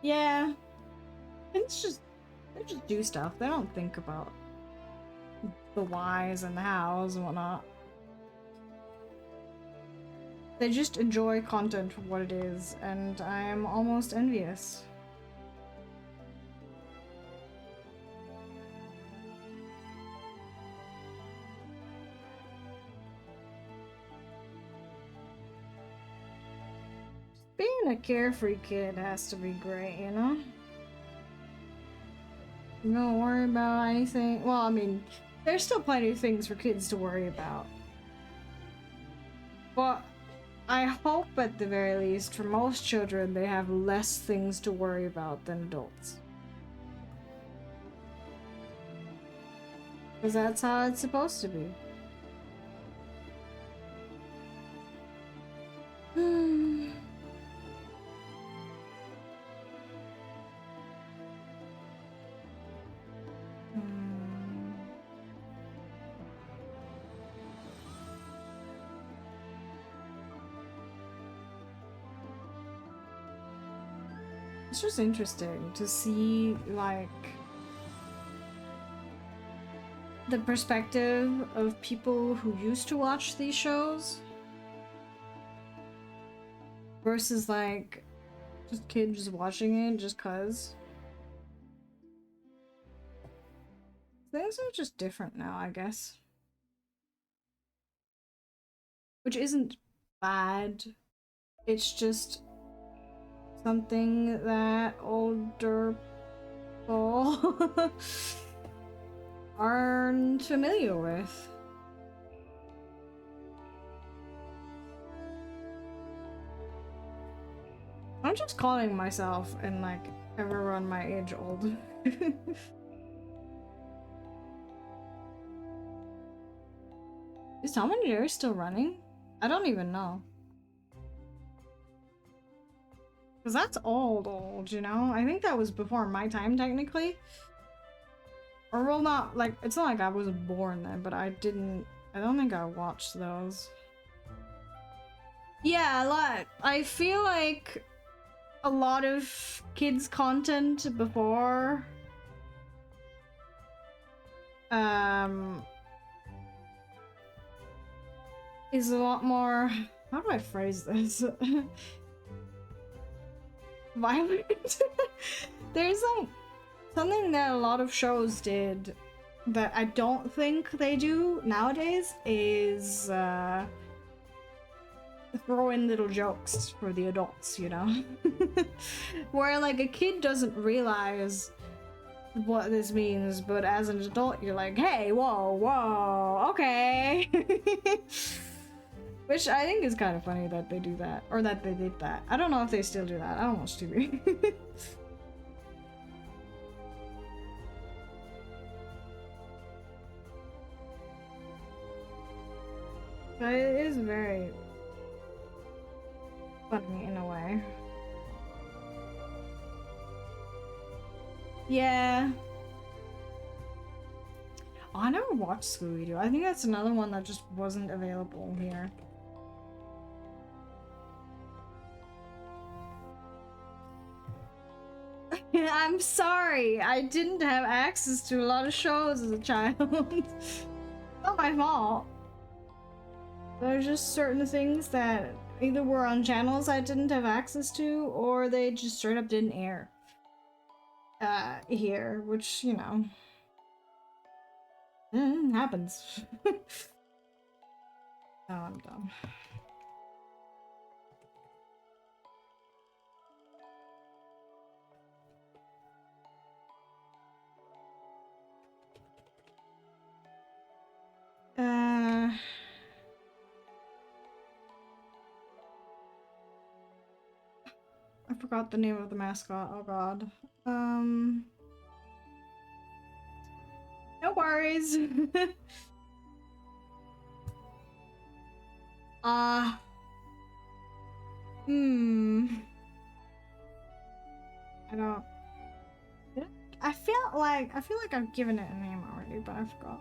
Yeah. It's just they just do stuff. They don't think about the whys and the hows and whatnot. They just enjoy content for what it is, and I am almost envious. Being a carefree kid has to be great, you know? You don't worry about anything. Well, I mean, there's still plenty of things for kids to worry about. But I hope at the very least, for most children, they have less things to worry about than adults. Because that's how it's supposed to be. It's just interesting to see, like, the perspective of people who used to watch these shows versus, like, just kids watching it just cuz. Things are just different now, I guess. which isn't bad. It's just something that older people aren't familiar with. I'm just calling myself and like everyone my age old. Is Tom and Jerry still running? I don't even know. Because that's old, you know? I think that was before my time, technically. Or, well, not, like, it's not like I was born then, but I don't think I watched those. Yeah, I feel like a lot of kids' content before, is a lot more, how do I phrase this? Violent. There's like something that a lot of shows did that I don't think they do nowadays is throw in little jokes for the adults, you know? Where like a kid doesn't realize what this means, but as an adult you're like, hey, whoa, okay. Which I think is kind of funny that they do that, or that they did that. I don't know if they still do that. I don't watch TV. But it is very funny in a way. Yeah. Oh, I never watched Scooby-Doo. I think that's another one that just wasn't available here. I'm sorry. I didn't have access to a lot of shows as a child. Not my fault. There's just certain things that either were on channels I didn't have access to, or they just straight up didn't air. Here, which, you know, happens. Oh, I'm dumb. I forgot the name of the mascot. Oh god. No worries. uh I don't. I feel like I've given it a name already, but I forgot.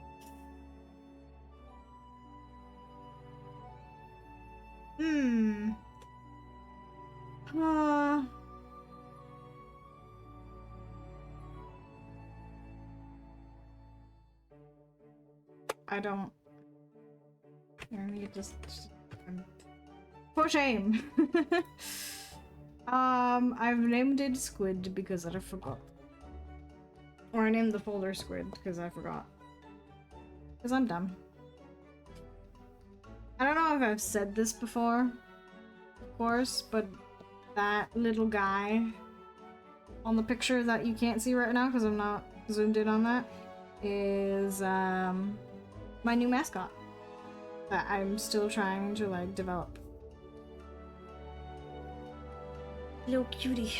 I don't. You just for shame. I've named it Squid because I forgot. Or I named the folder Squid because I forgot. Because I'm dumb. I don't know if I've said this before, of course, but that little guy on the picture that you can't see right now because I'm not zoomed in on that is my new mascot that I'm still trying to like develop. Little cutie.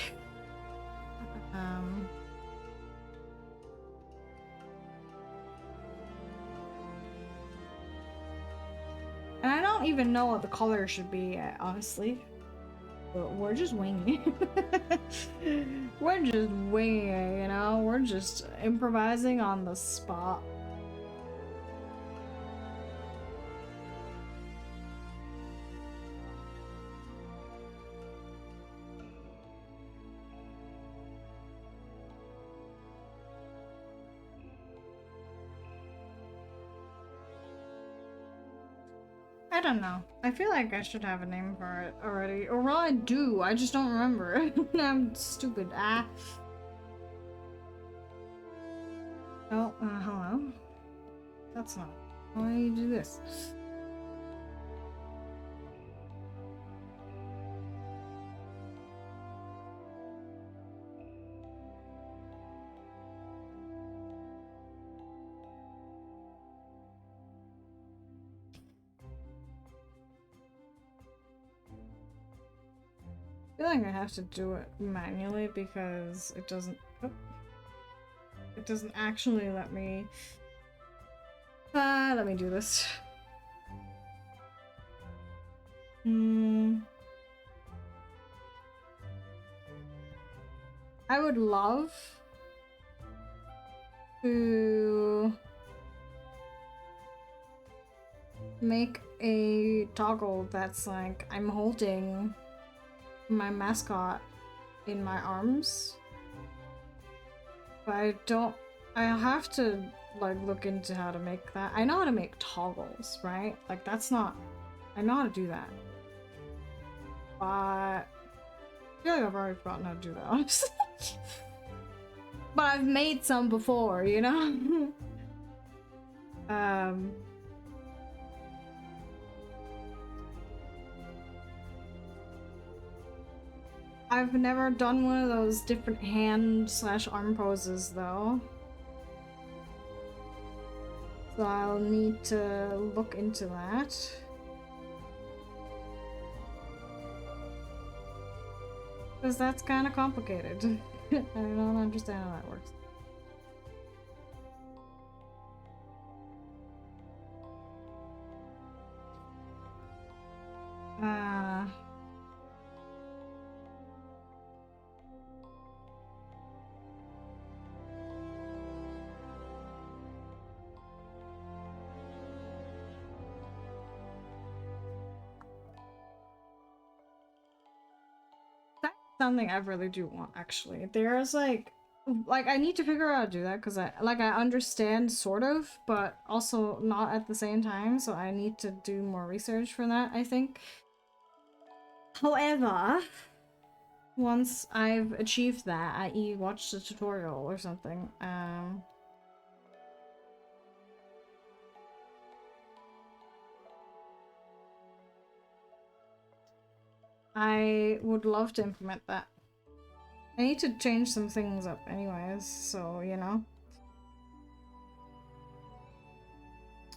And I don't even know what the color should be yet, honestly. But we're just winging it. We're just winging it, you know? We're just improvising on the spot. I don't know. I feel like I should have a name for it already. Or well, I do. I just don't remember. I'm stupid. Ah. Oh, hello? That's not. Why do you do this? feel like I have to do it manually because it doesn't actually let me do this. I would love to make a toggle that's like I'm holding my mascot in my arms, but I have to like look into how to make that. I know how to make toggles, right? Like that's not, I know how to do that, but I feel like I've already forgotten how to do that, honestly. But I've made some before, you know? I've never done one of those different hand/arm poses though. So I'll need to look into that. Because that's kind of complicated. I don't understand how that works. That's something I really do want, actually. There's like I need to figure out how to do that because I understand sort of, but also not at the same time, so I need to do more research for that, I think. However, once I've achieved that, i.e. watched a tutorial or something, I would love to implement that. I need to change some things up anyways, so, you know.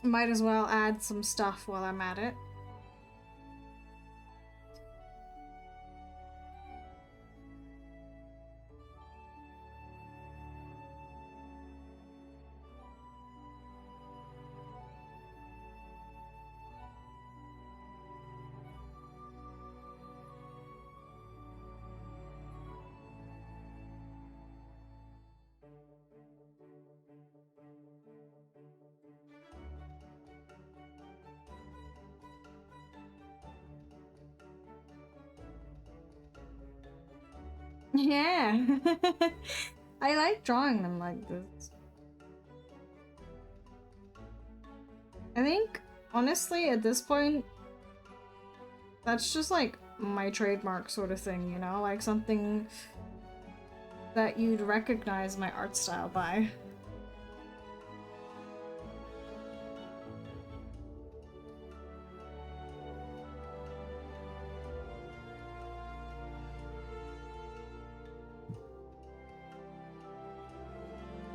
Might as well add some stuff while I'm at it. Yeah. I like drawing them like this. I think, honestly, at this point, that's just like my trademark sort of thing, you know? Like something that you'd recognize my art style by.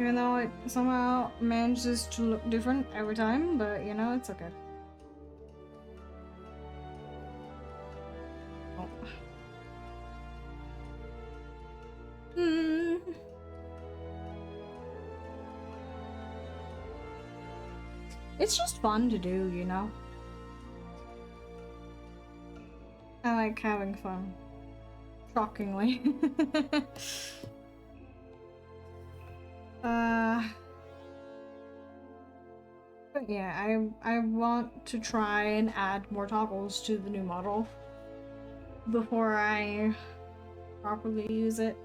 Even though it somehow manages to look different every time, but you know, it's okay. Oh. It's just fun to do, you know? I like having fun. Shockingly. But yeah, I want to try and add more toggles to the new model before I properly use it.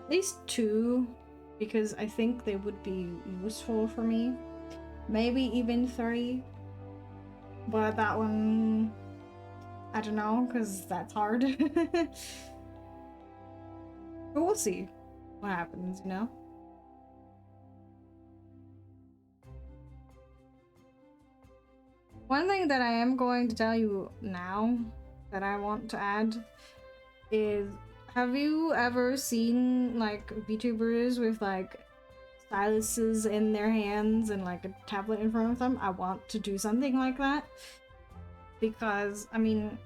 At least 2, because I think they would be useful for me. Maybe even 3. But that one, I don't know, because that's hard. But we'll see what happens, you know? One thing that I am going to tell you now that I want to add is, have you ever seen like VTubers with like styluses in their hands and like a tablet in front of them? I want to do something like that because, I mean,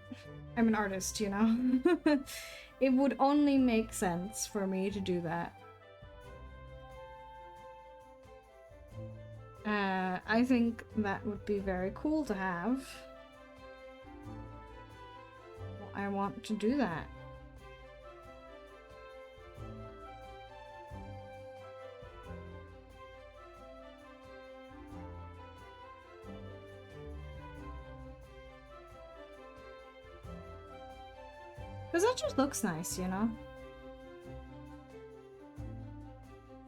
I'm an artist, you know? It would only make sense for me to do that. I think that would be very cool to have. I want to do that. Because that just looks nice, you know?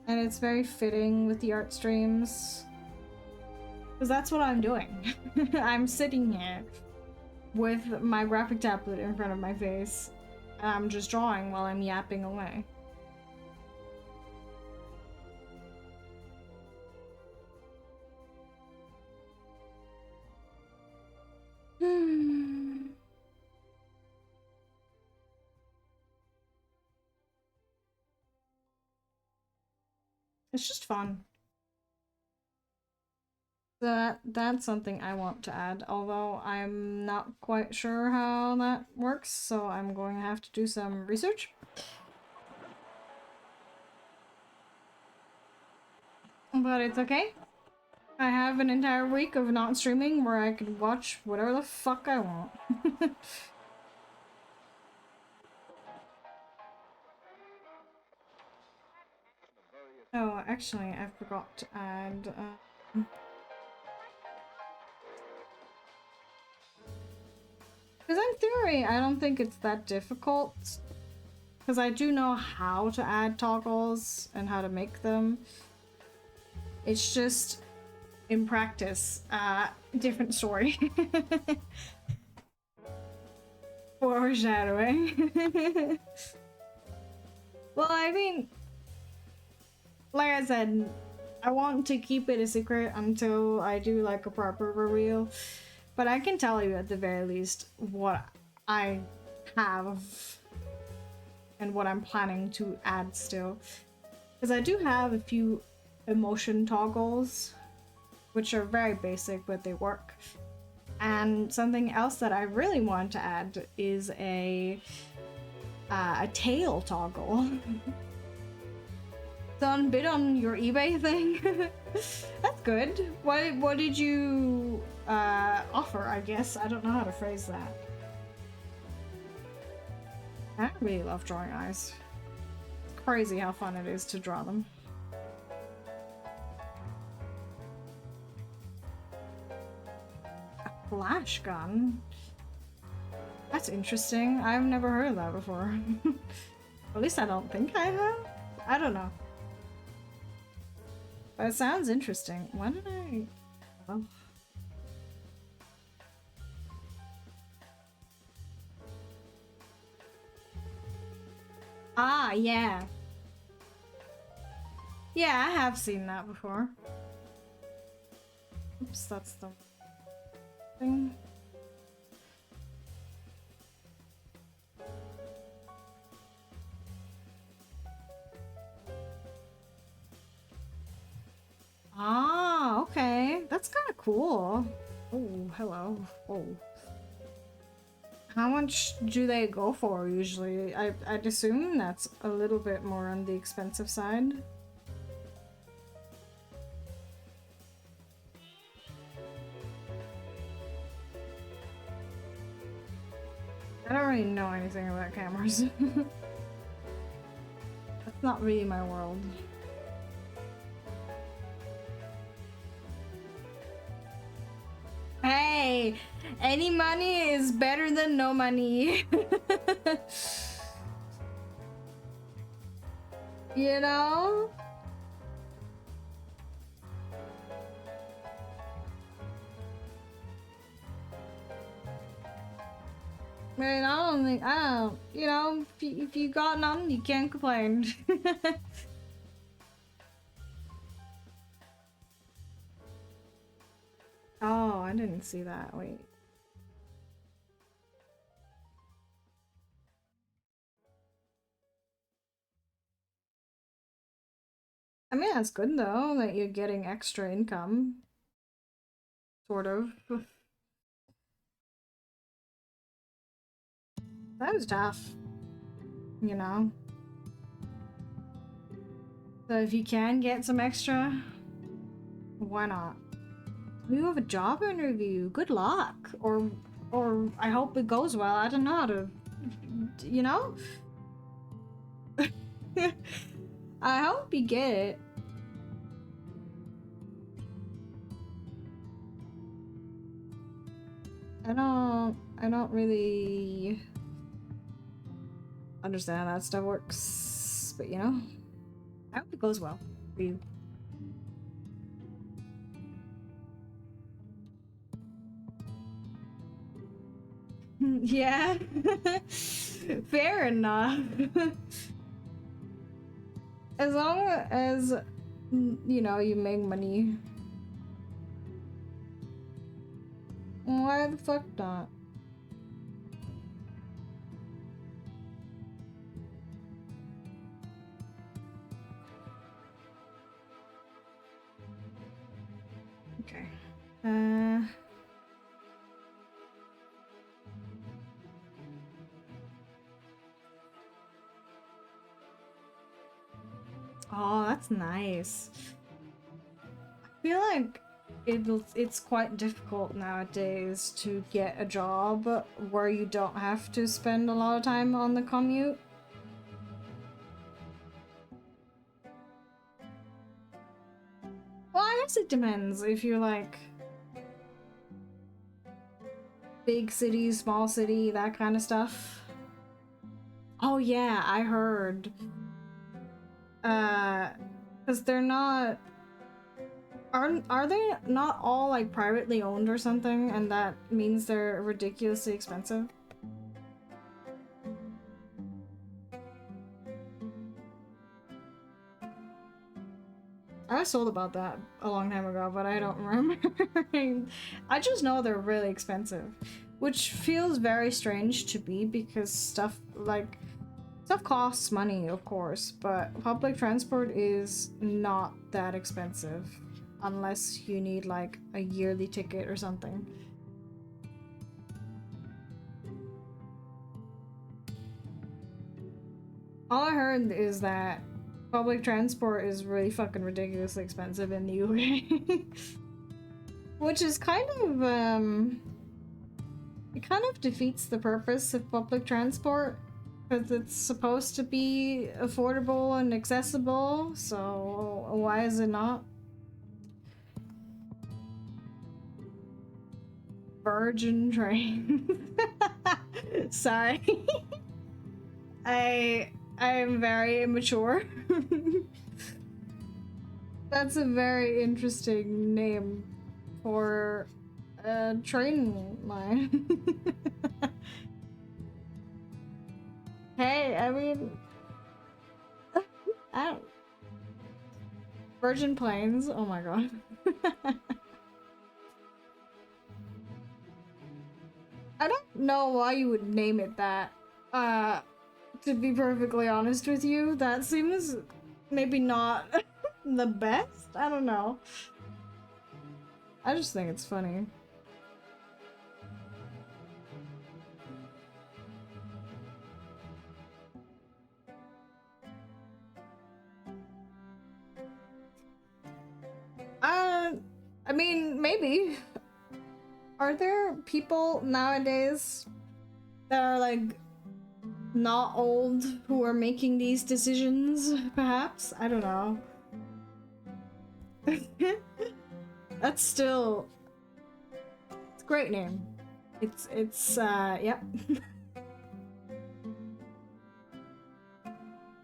And it's very fitting with the art streams. Because that's what I'm doing. I'm sitting here with my graphic tablet in front of my face. And I'm just drawing while I'm yapping away. It's just fun. That's something I want to add, although I'm not quite sure how that works, so I'm going to have to do some research. But it's okay. I have an entire week of not streaming where I can watch whatever the fuck I want. Oh, actually, I forgot to add... Because in theory, I don't think it's that difficult. Because I do know how to add toggles and how to make them. It's just, in practice, different story. Foreshadowing. Well, I mean, like I said, I want to keep it a secret until I do like a proper reveal. But I can tell you at the very least what I have and what I'm planning to add still. Because I do have a few emotion toggles, which are very basic, but they work. And something else that I really want to add is a tail toggle. Done bid on your eBay thing. That's good. What did you offer? I guess I don't know how to phrase that. I really love drawing eyes. It's crazy how fun it is to draw them. A flash gun? That's interesting. I've never heard of that before. At least I don't think I have. I don't know. But it sounds interesting. When did I... Oh. Ah, yeah. Yeah, I have seen that before. Oops, that's the thing. Ah, okay. That's kind of cool. Oh, hello. Oh. How much do they go for usually? I'd assume that's a little bit more on the expensive side. I don't really know anything about cameras. That's not really my world. Hey, any money is better than no money. You know? I mean, I don't, you know, if you got none, you can't complain. Oh, I didn't see that. Wait. I mean, that's good though, that you're getting extra income. Sort of. That was tough. You know? So if you can get some extra, why not? You have a job interview. Good luck. Or I hope it goes well. I don't know how to, you know? I hope you get it. I don't really understand how that stuff works, but you know, I hope it goes well for you. Yeah, fair enough. As long as, you know, you make money. Why the fuck not? Okay. Oh, that's nice. I feel like it's quite difficult nowadays to get a job where you don't have to spend a lot of time on the commute. Well, I guess it depends if you're like big city, small city, that kind of stuff. Oh yeah, I heard. Because they're not... Are they not all like privately owned or something, and that means they're ridiculously expensive? I was told about that a long time ago, but I don't remember. I just know they're really expensive, which feels very strange to me because stuff costs money, of course, but public transport is not that expensive unless you need like a yearly ticket or something. All I heard is that public transport is really fucking ridiculously expensive in the UK. Which is kind of, it kind of defeats the purpose of public transport, because it's supposed to be affordable and accessible, so why is it not? Virgin train. Sorry. I am very immature. That's a very interesting name for a train line. Hey, I mean, I don't... Virgin Plains, oh my god. I don't know why you would name it that. To be perfectly honest with you, that seems maybe not the best. I don't know. I just think it's funny. I mean, maybe. Are there people nowadays that are like not old who are making these decisions, perhaps? I don't know. That's still... It's a great name. Yep.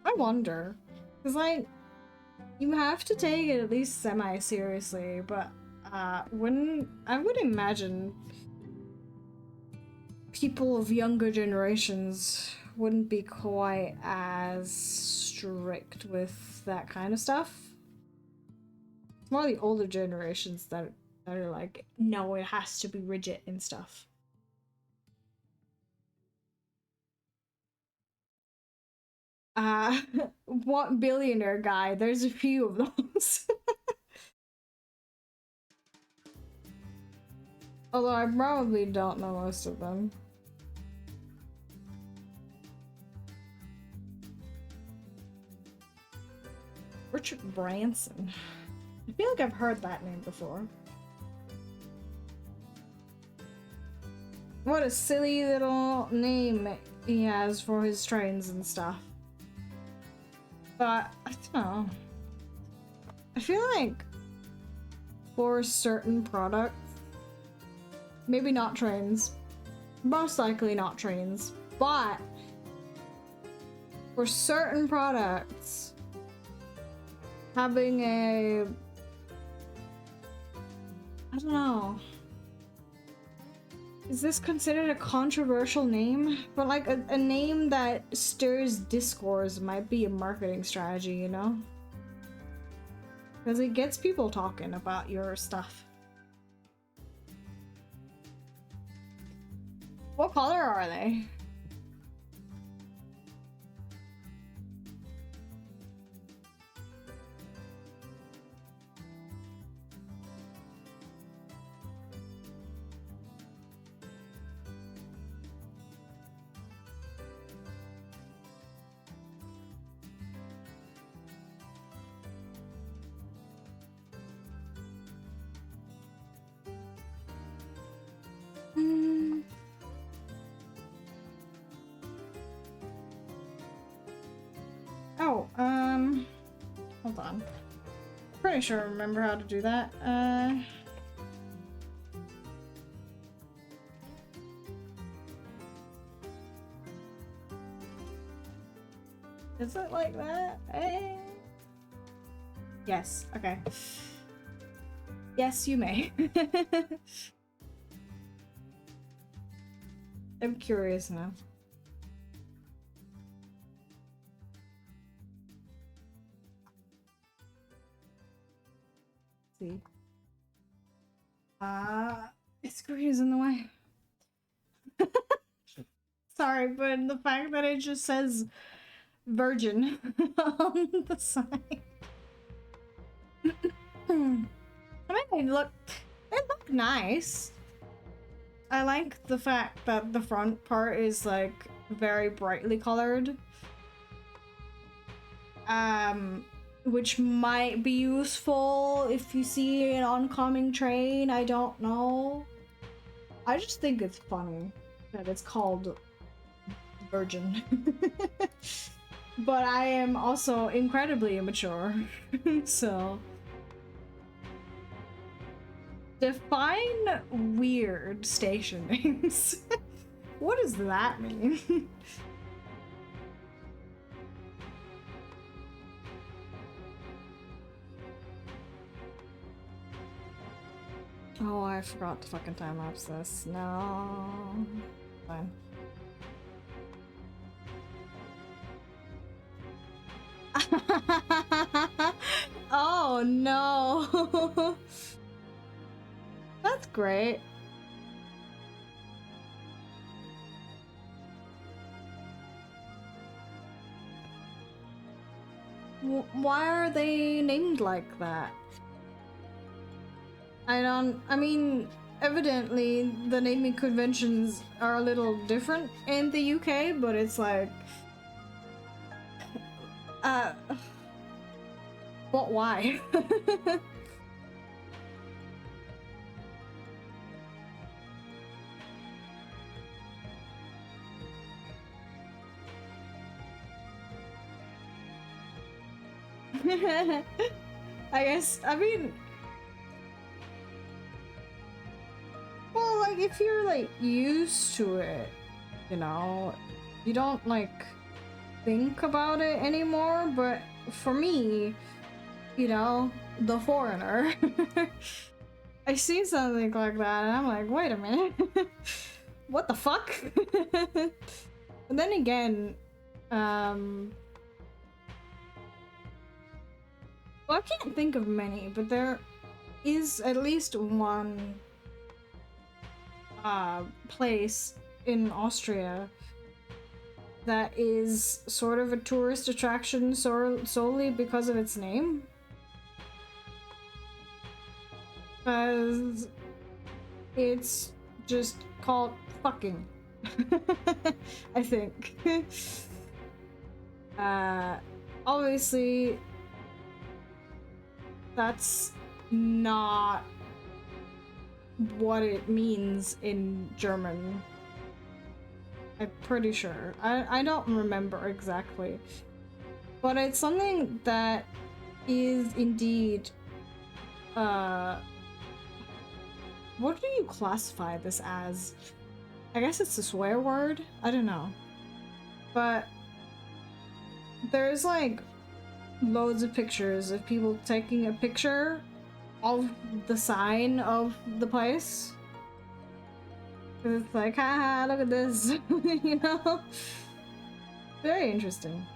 I wonder. Because, like, you have to take it at least semi-seriously, but, I would imagine people of younger generations wouldn't be quite as strict with that kind of stuff. It's more the older generations that are like, no, it has to be rigid and stuff. What billionaire guy? There's a few of those. Although I probably don't know most of them. Richard Branson. I feel like I've heard that name before. What a silly little name he has for his trains and stuff. But, I don't know. I feel like for certain products, maybe not trains, most likely not trains, but for certain products, having a, I don't know, is this considered a controversial name? But like a name that stirs discourse might be a marketing strategy, you know? Because it gets people talking about your stuff. What color are they? Oh, hold on. Pretty sure I remember how to do that. Is it like that? Yes, okay. Yes, you may. I'm curious now. See. Screen is in the way. Sorry, but the fact that it just says virgin on the side. I mean, they look nice. I like the fact that the front part is like very brightly colored. Which might be useful if you see an oncoming train, I don't know. I just think it's funny that it's called Virgin. But I am also incredibly immature, so... Define weird stationings. What does that mean? Oh, I forgot to fucking time-lapse this. No. Fine. Oh, no. That's great. Why are they named like that? I mean, evidently the naming conventions are a little different in the UK, but it's like... But why? I guess, I mean... Well, like, if you're, like, used to it, you know, you don't, like, think about it anymore, but for me, you know, the foreigner, I see something like that and I'm like, wait a minute, what the fuck? And then again, well, I can't think of many, but there is at least one place in Austria that is sort of a tourist attraction solely because of its name. Because it's just called fucking. I think. Obviously, that's not what it means in German. I'm pretty sure. I don't remember exactly. But it's something that is indeed, what do you classify this as? I guess it's a swear word? I don't know. But there's like loads of pictures of people taking a picture of the sign of the place. It's like, haha, look at this, you know? Very interesting.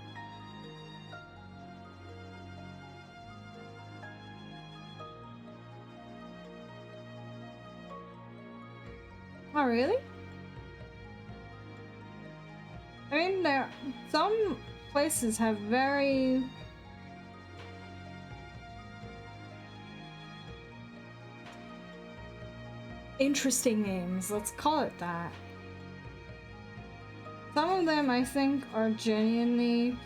Oh, really? I mean, some places have very interesting names, let's call it that. Some of them I think are genuinely,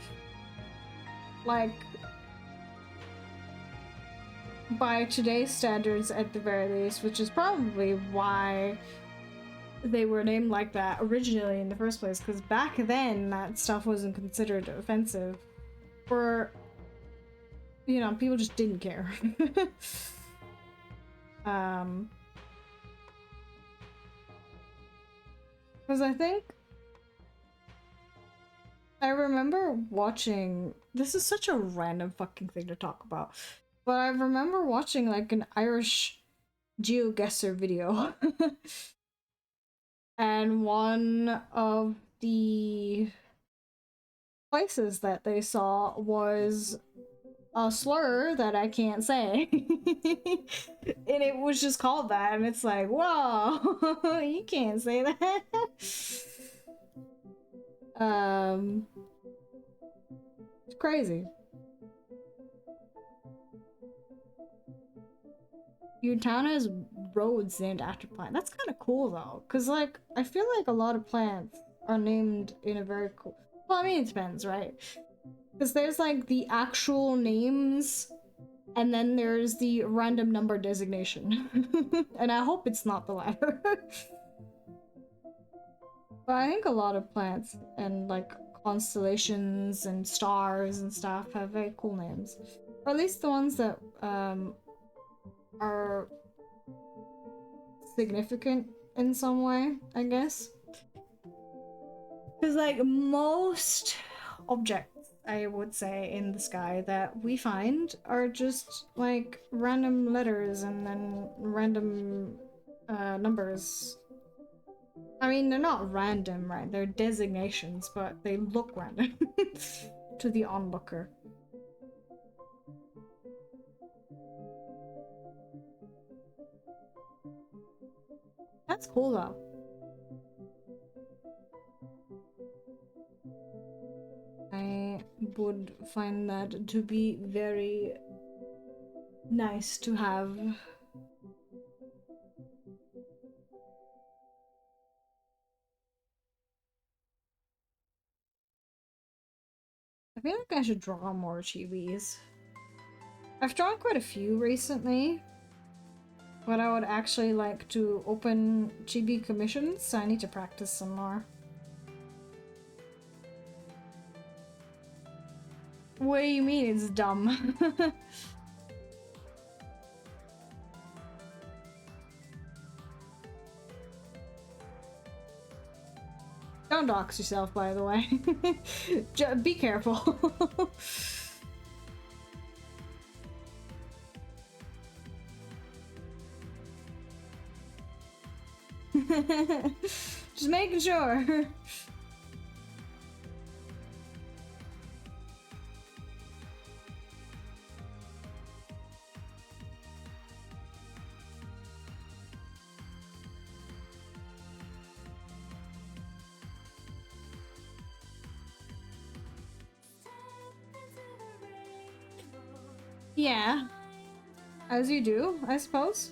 like, by today's standards at the very least, which is probably why they were named like that originally in the first place, because back then that stuff wasn't considered offensive, or, you know, people just didn't care. Because I think I remember watching, this is such a random fucking thing to talk about, but I remember watching like an Irish GeoGuessr video. And one of the places that they saw was a slur that I can't say. And it was just called that, and it's like, whoa, you can't say that. It's crazy. Your town has roads named after plants. That's kind of cool though, because like I feel like a lot of plants are named in a very cool. Well, I mean it depends, right? Because there's like the actual names, and then there's the random number designation, and I hope it's not the latter. But I think a lot of plants and like constellations and stars and stuff have very cool names, or at least the ones that are significant in some way, I guess. Because like most objects, I would say, in the sky that we find are just like random letters and then random numbers. I mean, they're not random, right? They're designations, but they look random to the onlooker. That's cool though. I would find that to be very nice to have. I feel like I should draw more chibis. I've drawn quite a few recently, but I would actually like to open chibi commissions, so I need to practice some more. What do you mean it's dumb? Don't dox yourself, by the way. Be careful. Just making sure. Yeah, as you do, I suppose.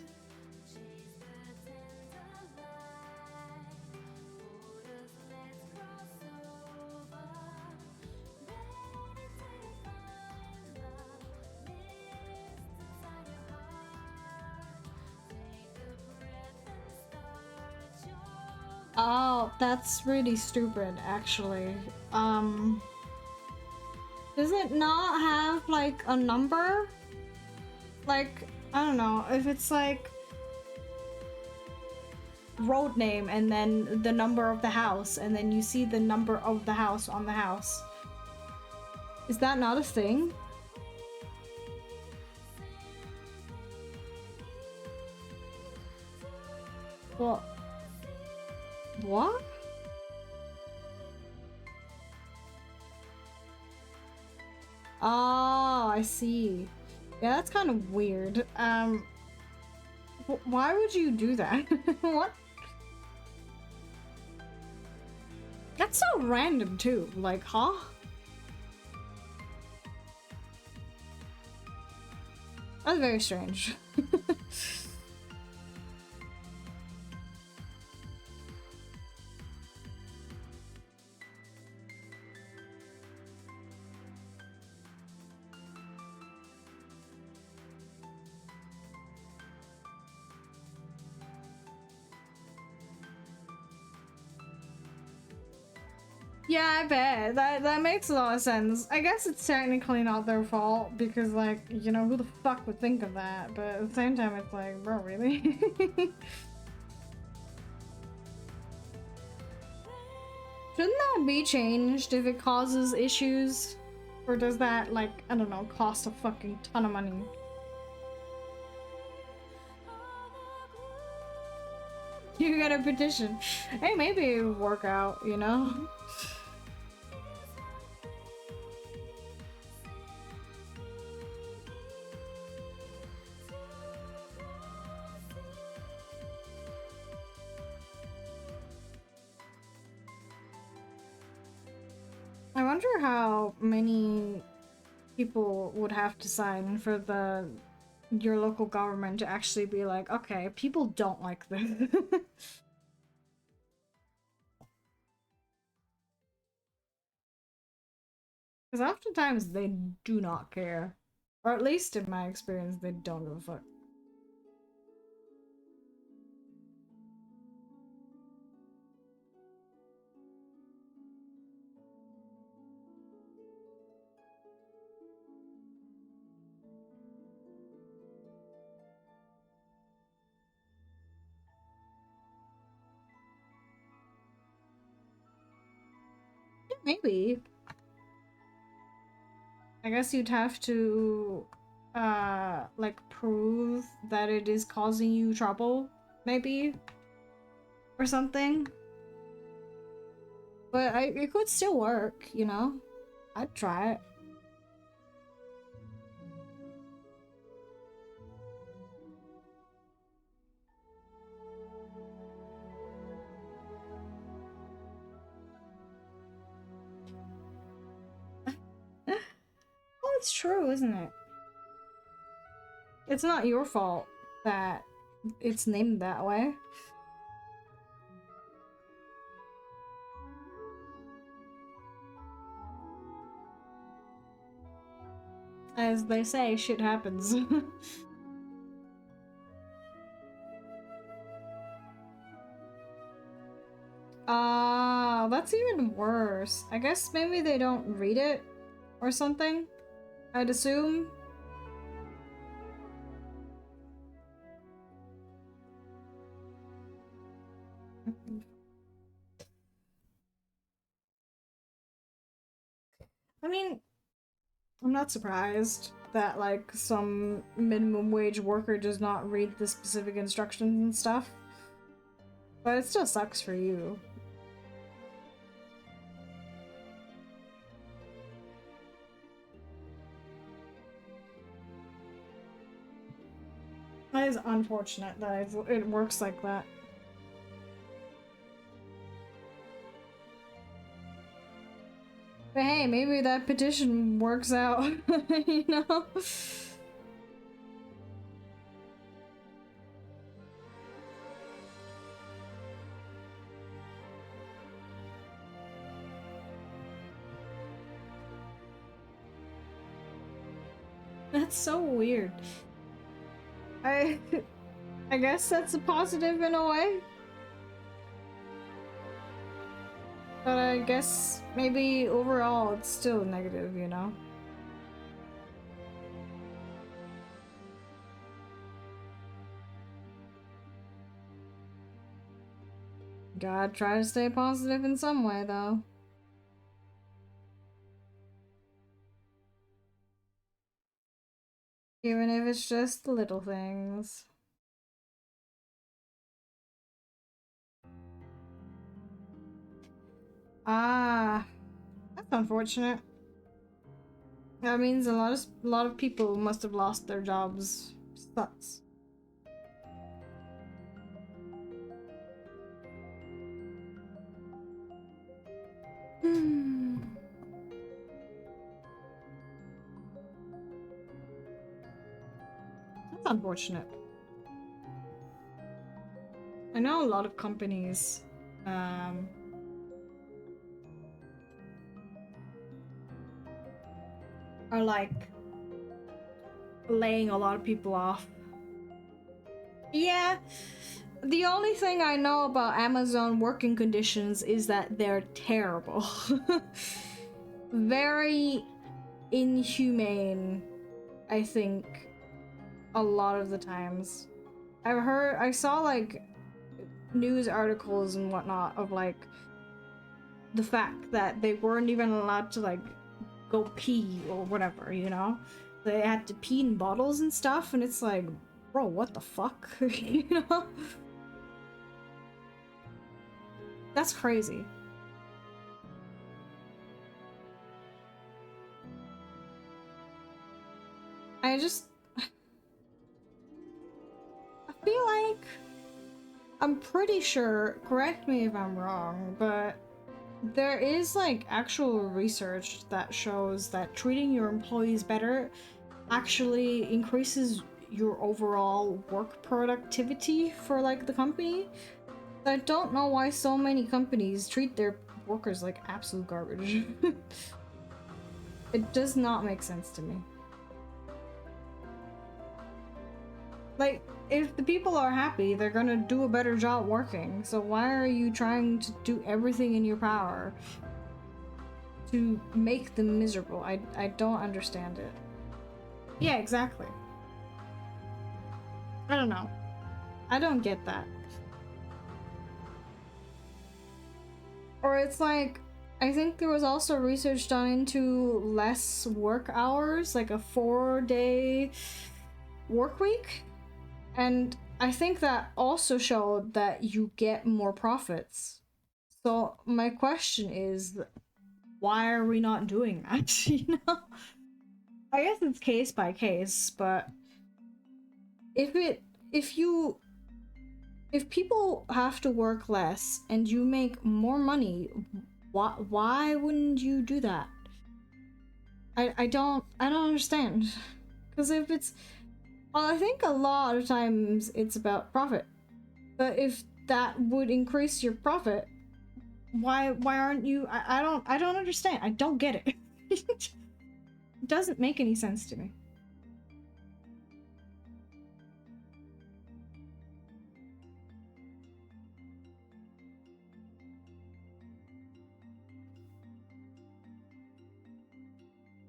Well, that's really stupid, actually. Does it not have, like, a number? Like, I don't know, if it's like road name and then the number of the house and then you see the number of the house on the house. Is that not a thing? Well, what? Oh, I see. Yeah, that's kind of weird. Why would you do that? What? That's so random too. Like, huh? That's very strange. Yeah, I bet. That makes a lot of sense. I guess it's technically not their fault because, like, you know, who the fuck would think of that? But at the same time, it's like, bro, really? Shouldn't that be changed if it causes issues? Or does that, like, I don't know, cost a fucking ton of money? You got a petition. Hey, maybe it would work out, you know? I wonder how many people would have to sign for your local government to actually be like, okay, people don't like this. Because oftentimes they do not care. Or at least in my experience, they don't give a fuck. Yeah, maybe. I guess you'd have to, like, prove that it is causing you trouble, maybe? Or something? But it could still work, you know? I'd try it. Well, it's true, isn't it? It's not your fault that it's named that way. As they say, shit happens. That's even worse. I guess maybe they don't read it or something, I'd assume. I mean, I'm not surprised that, like, some minimum wage worker does not read the specific instructions and stuff. But it still sucks for you. That is unfortunate that it works like that. But hey, maybe that petition works out, you know? That's so weird. I guess that's a positive in a way. But I guess maybe overall it's still negative, you know? Gotta try to stay positive in some way, though. Even if it's just the little things. Ah, that's unfortunate. That means a lot of people must have lost their jobs. Sucks. That's unfortunate. I know a lot of companies are like laying a lot of people off. Yeah, the only thing I know about Amazon working conditions is that they're terrible. Very inhumane, I think, a lot of the times. I saw like news articles and whatnot of like the fact that they weren't even allowed to like go pee or whatever, you know? They had to pee in bottles and stuff, and it's like, bro, what the fuck? You know? That's crazy. I feel like I'm pretty sure, correct me if I'm wrong, but there is like actual research that shows that treating your employees better actually increases your overall work productivity for like the company. I don't know why so many companies treat their workers like absolute garbage. It does not make sense to me. Like, if the people are happy, they're gonna do a better job working. So why are you trying to do everything in your power to make them miserable? I don't understand it. Yeah, exactly. I don't know. I don't get that. Or it's like, I think there was also research done into less work hours, like a 4-day work week. And I think that also showed that you get more profits. So my question is, why are we not doing that? You know? I guess it's case by case, but if people have to work less and you make more money, why wouldn't you do that? I don't understand. Because if it's, well, I think a lot of times it's about profit. But if that would increase your profit, why aren't you? I don't understand. I don't get it. It doesn't make any sense to me.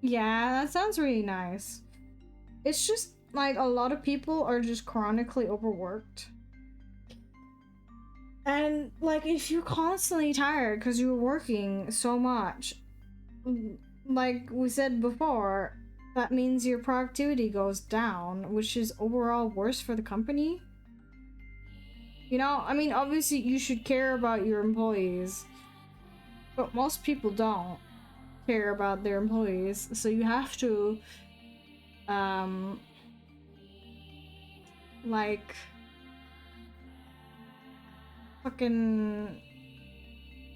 Yeah, that sounds really nice. It's just like a lot of people are just chronically overworked. And like if you're constantly tired because you're working so much, like we said before, that means your productivity goes down, which is overall worse for the company. You know, I mean, obviously you should care about your employees, but most people don't care about their employees, so you have to, um, like, fucking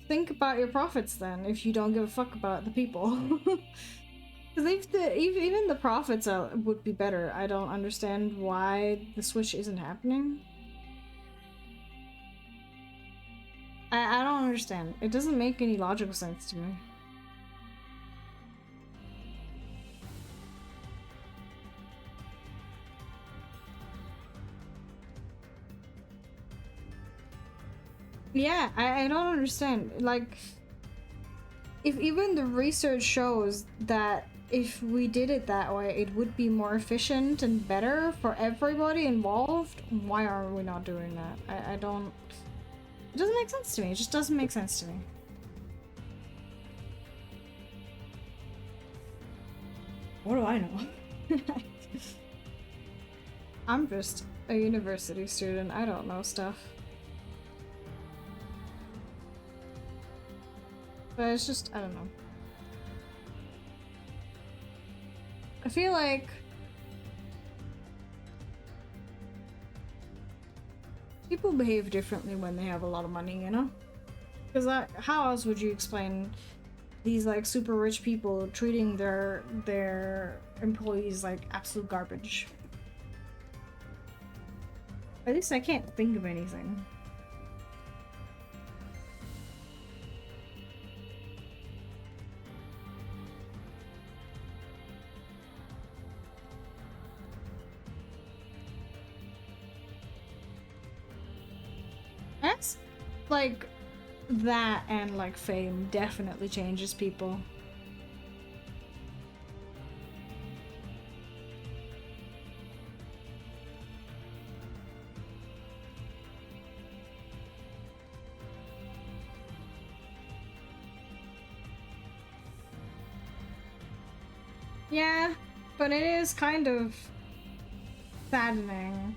think about your profits then if you don't give a fuck about the people. Because even the profits would be better. I don't understand why the switch isn't happening. I don't understand. It doesn't make any logical sense to me. Yeah, I don't understand. Like, if even the research shows that if we did it that way, it would be more efficient and better for everybody involved, why are we not doing that? I don't... It doesn't make sense to me. It just doesn't make sense to me. What do I know? I'm just a university student. I don't know stuff. But it's just, I don't know. I feel like people behave differently when they have a lot of money, you know? Because how else would you explain these like super rich people treating their employees like absolute garbage? At least I can't think of anything. That's like that, and like fame definitely changes people. Yeah, but it is kind of saddening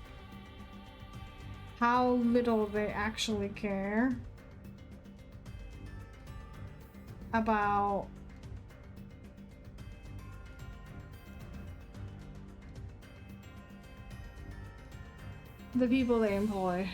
how little they actually care about the people they employ.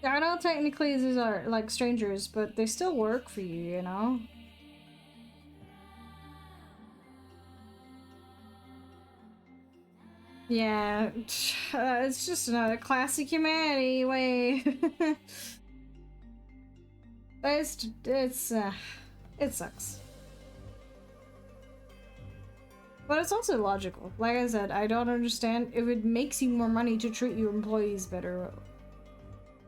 I know technically these are like strangers, but they still work for you, you know? Yeah, it's just another classic humanity way. It sucks. But it's also logical. Like I said, I don't understand if it makes you more money to treat your employees better.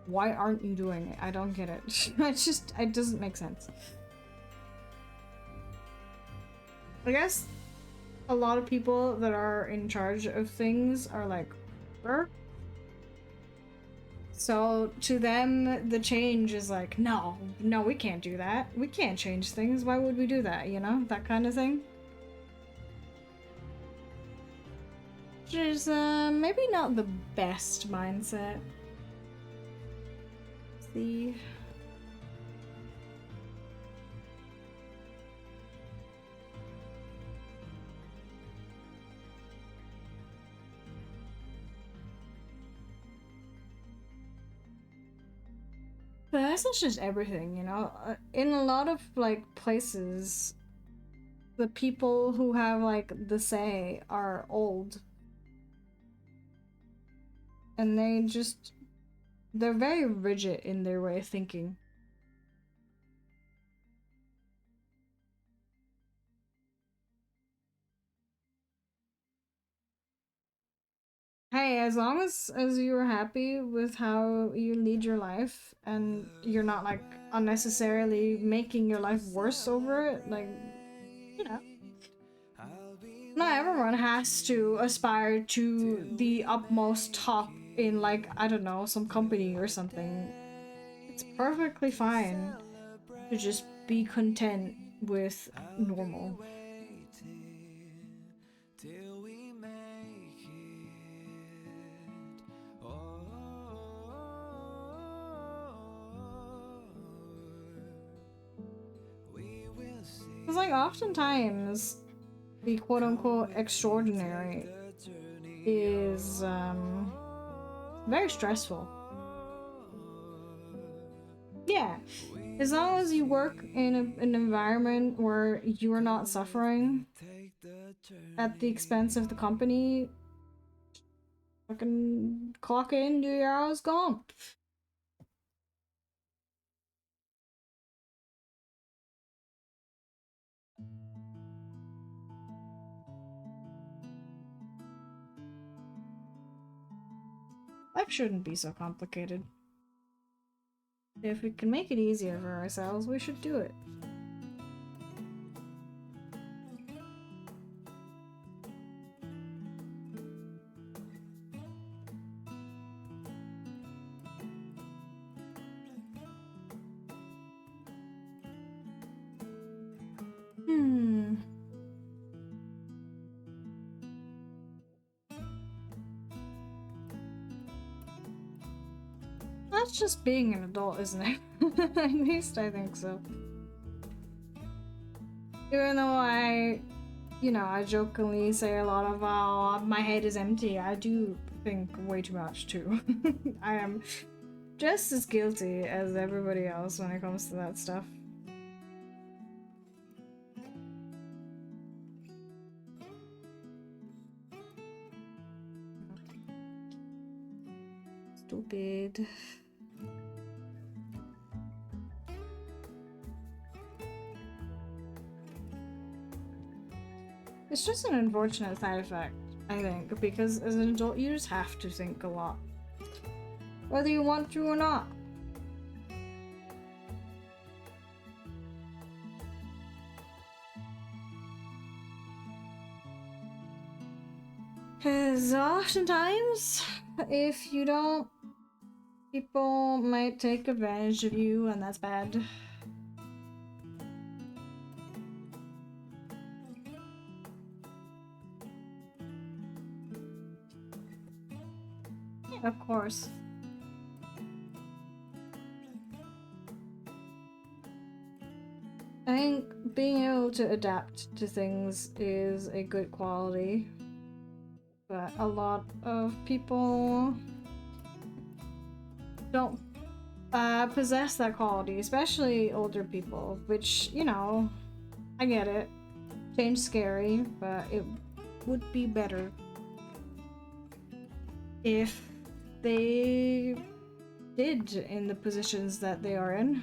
Why aren't you doing it? I don't get it. It doesn't make sense. I guess a lot of people that are in charge of things are like, "Er?" So to them, the change is like, no, we can't do that. We can't change things. Why would we do that? You know, that kind of thing. Which is maybe not the best mindset. Let's see. But that's just everything, you know? In a lot of, like, places, the people who have, like, the say are old. And they're very rigid in their way of thinking. Hey, as long as you're happy with how you lead your life and you're not like unnecessarily making your life worse over it, like, you know, not everyone has to aspire to the utmost top in, like, I don't know, some company or something. It's perfectly fine to just be content with normal. Because, like, oftentimes the quote-unquote extraordinary is very stressful. Yeah, as long as you work in an environment where you are not suffering at the expense of the company, fucking clock in, do your hours, go home. Life shouldn't be so complicated. If we can make it easier for ourselves, we should do it. That's just being an adult, isn't it? At least I think so. Even though I jokingly say a lot of, oh, my head is empty, I do think way too much too. I am just as guilty as everybody else when it comes to that stuff. Stupid. It's just an unfortunate side effect, I think, because as an adult you just have to think a lot. Whether you want to or not. Because oftentimes, if you don't, people might take advantage of you, and that's bad. Yeah, of course. I think being able to adapt to things is a good quality, but a lot of people don't possess that quality, especially older people, which, you know, I get it. Change's scary, but it would be better if they did in the positions that they are in.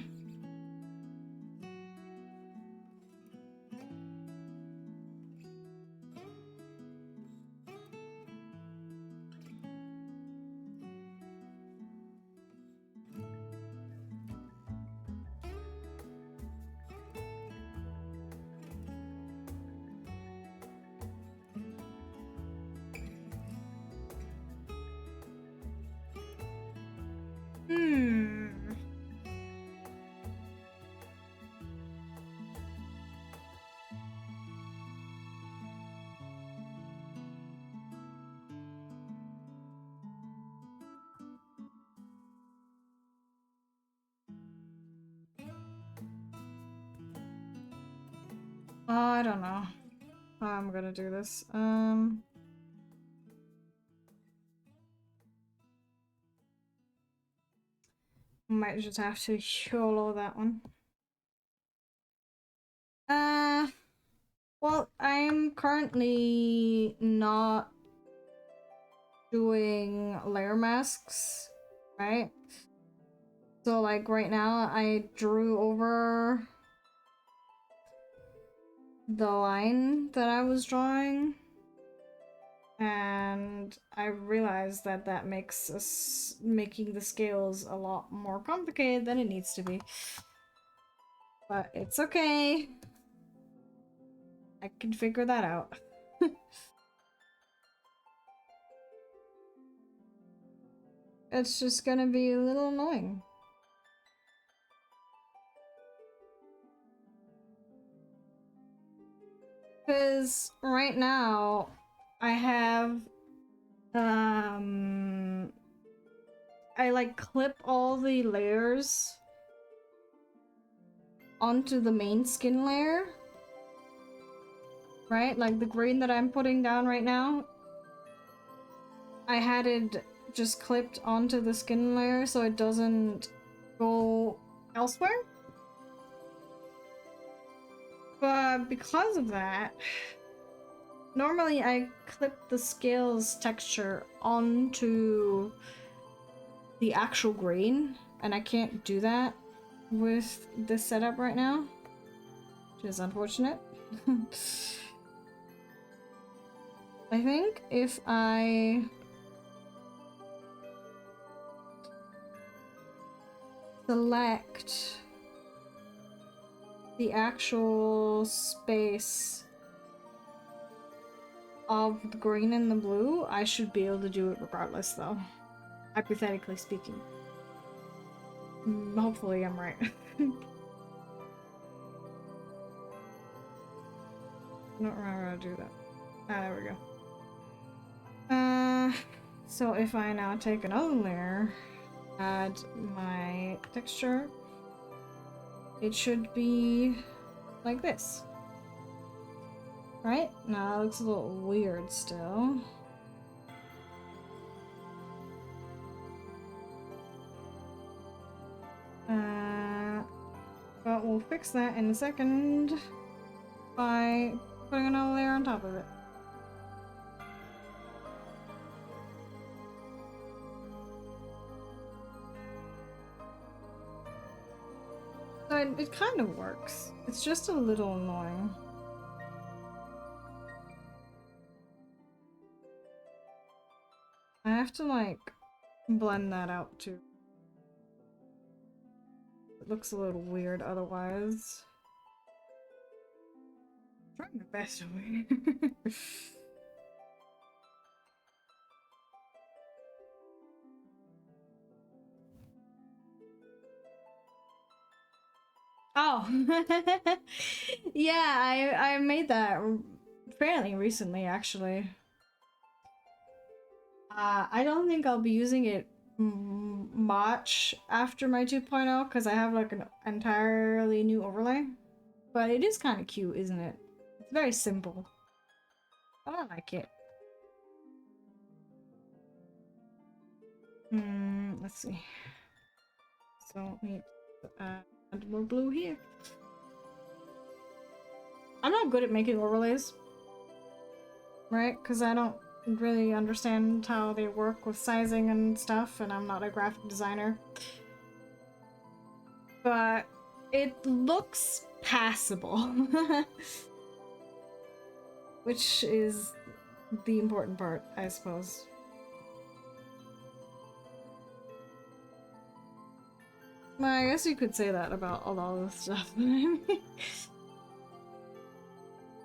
I don't know how I'm gonna do this. Might just have to YOLO that one. Well, I'm currently not doing layer masks, right? So, like, right now, I drew over the line that I was drawing, and I realized that that makes making the scales a lot more complicated than it needs to be. But it's okay. I can figure that out. It's just gonna be a little annoying. Because right now, I have, I like clip all the layers onto the main skin layer. Right? Like the green that I'm putting down right now, I had it just clipped onto the skin layer so it doesn't go elsewhere. But because of that, normally I clip the scales texture onto the actual green, and I can't do that with this setup right now, which is unfortunate. I think if I select the actual space of the green and the blue, I should be able to do it regardless, though. Hypothetically speaking. Hopefully I'm right. I don't remember how to do that. Ah, there we go. So if I now take another layer, add my texture, it should be like this. Right? Now that looks a little weird still. But we'll fix that in a second by putting another layer on top of it. So it kind of works. It's just a little annoying. I have to, like, blend that out too. It looks a little weird otherwise. I'm trying my best over here. Oh, yeah, I made that fairly recently, actually. I don't think I'll be using it much after my 2.0 because I have like an entirely new overlay. But it is kind of cute, isn't it? It's very simple. But I like it. Let's see. So we need to add more blue here. I'm not good at making overlays, right? Because I don't really understand how they work with sizing and stuff, and I'm not a graphic designer. But it looks passable. Which is the important part, I suppose. Well, I guess you could say that about a lot of the stuff that I make.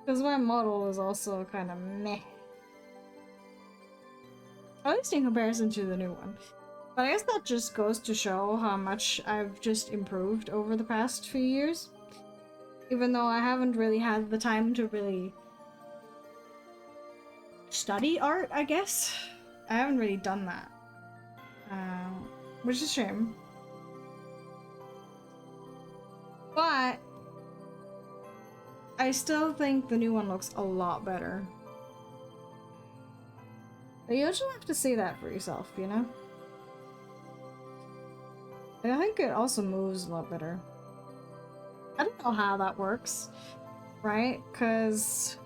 Because my model is also kind of meh. At least in comparison to the new one. But I guess that just goes to show how much I've just improved over the past few years. Even though I haven't really had the time to really study art, I guess. I haven't really done that. Which is a shame. But I still think the new one looks a lot better. But you just have to see that for yourself, you know? And I think it also moves a lot better. I don't know how that works, right? Because,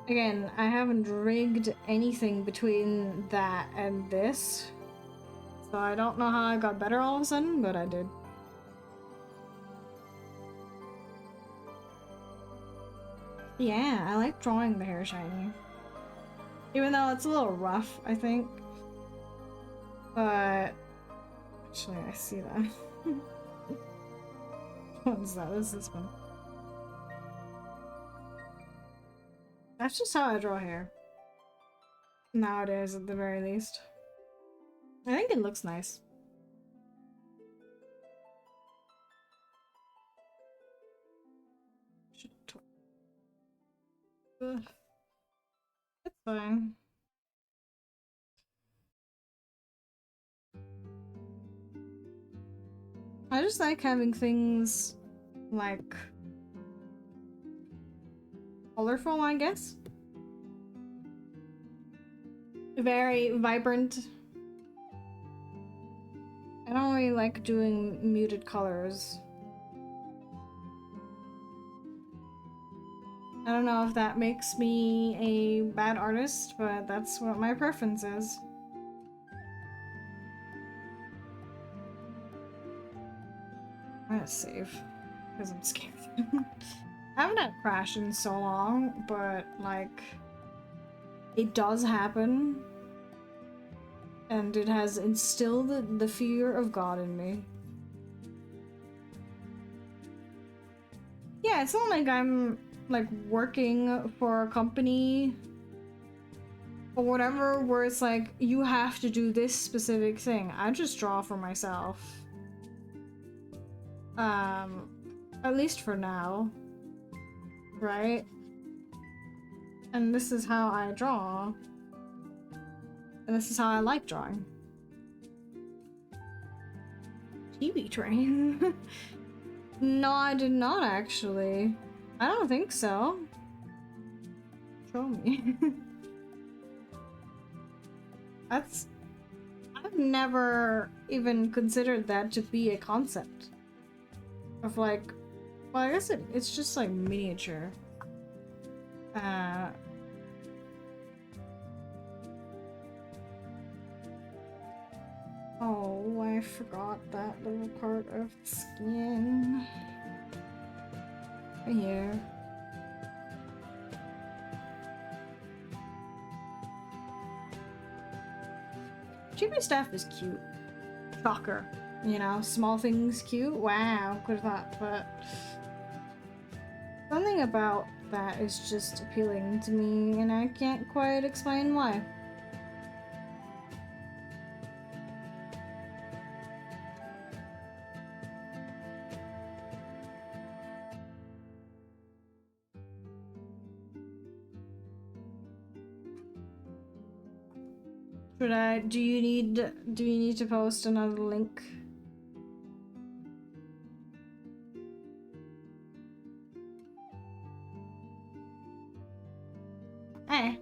again, I haven't rigged anything between that and this. So I don't know how I got better all of a sudden, but I did. Yeah, I like drawing the hair shiny. Even though it's a little rough, I think. But actually, I see that. What is that? What is this one? That's just how I draw hair. Nowadays, at the very least. I think it looks nice. It's fine. I just like having things like colorful, I guess. Very vibrant. I don't really like doing muted colors. I don't know if that makes me a bad artist, but that's what my preference is. I'm gonna save, because I'm scared. I haven't had a crash in so long, but, like, it does happen. and it has instilled the fear of God in me. Yeah, it's not like I'm like working for a company or whatever where it's like you have to do this specific thing. I just draw for myself. At least for now. Right? And this is how I draw. And this is how I like drawing. TV train. No, I did not actually. I don't think so. Show me. I've never even considered that to be a concept. Of like, well, I guess it's just like miniature. Oh, I forgot that little part of the skin. Right here. Chibi staff is cute. Shocker. You know, small things cute. Wow, could have thought, but something about that is just appealing to me, and I can't quite explain why. Should I? Do you need to post another link? Hey.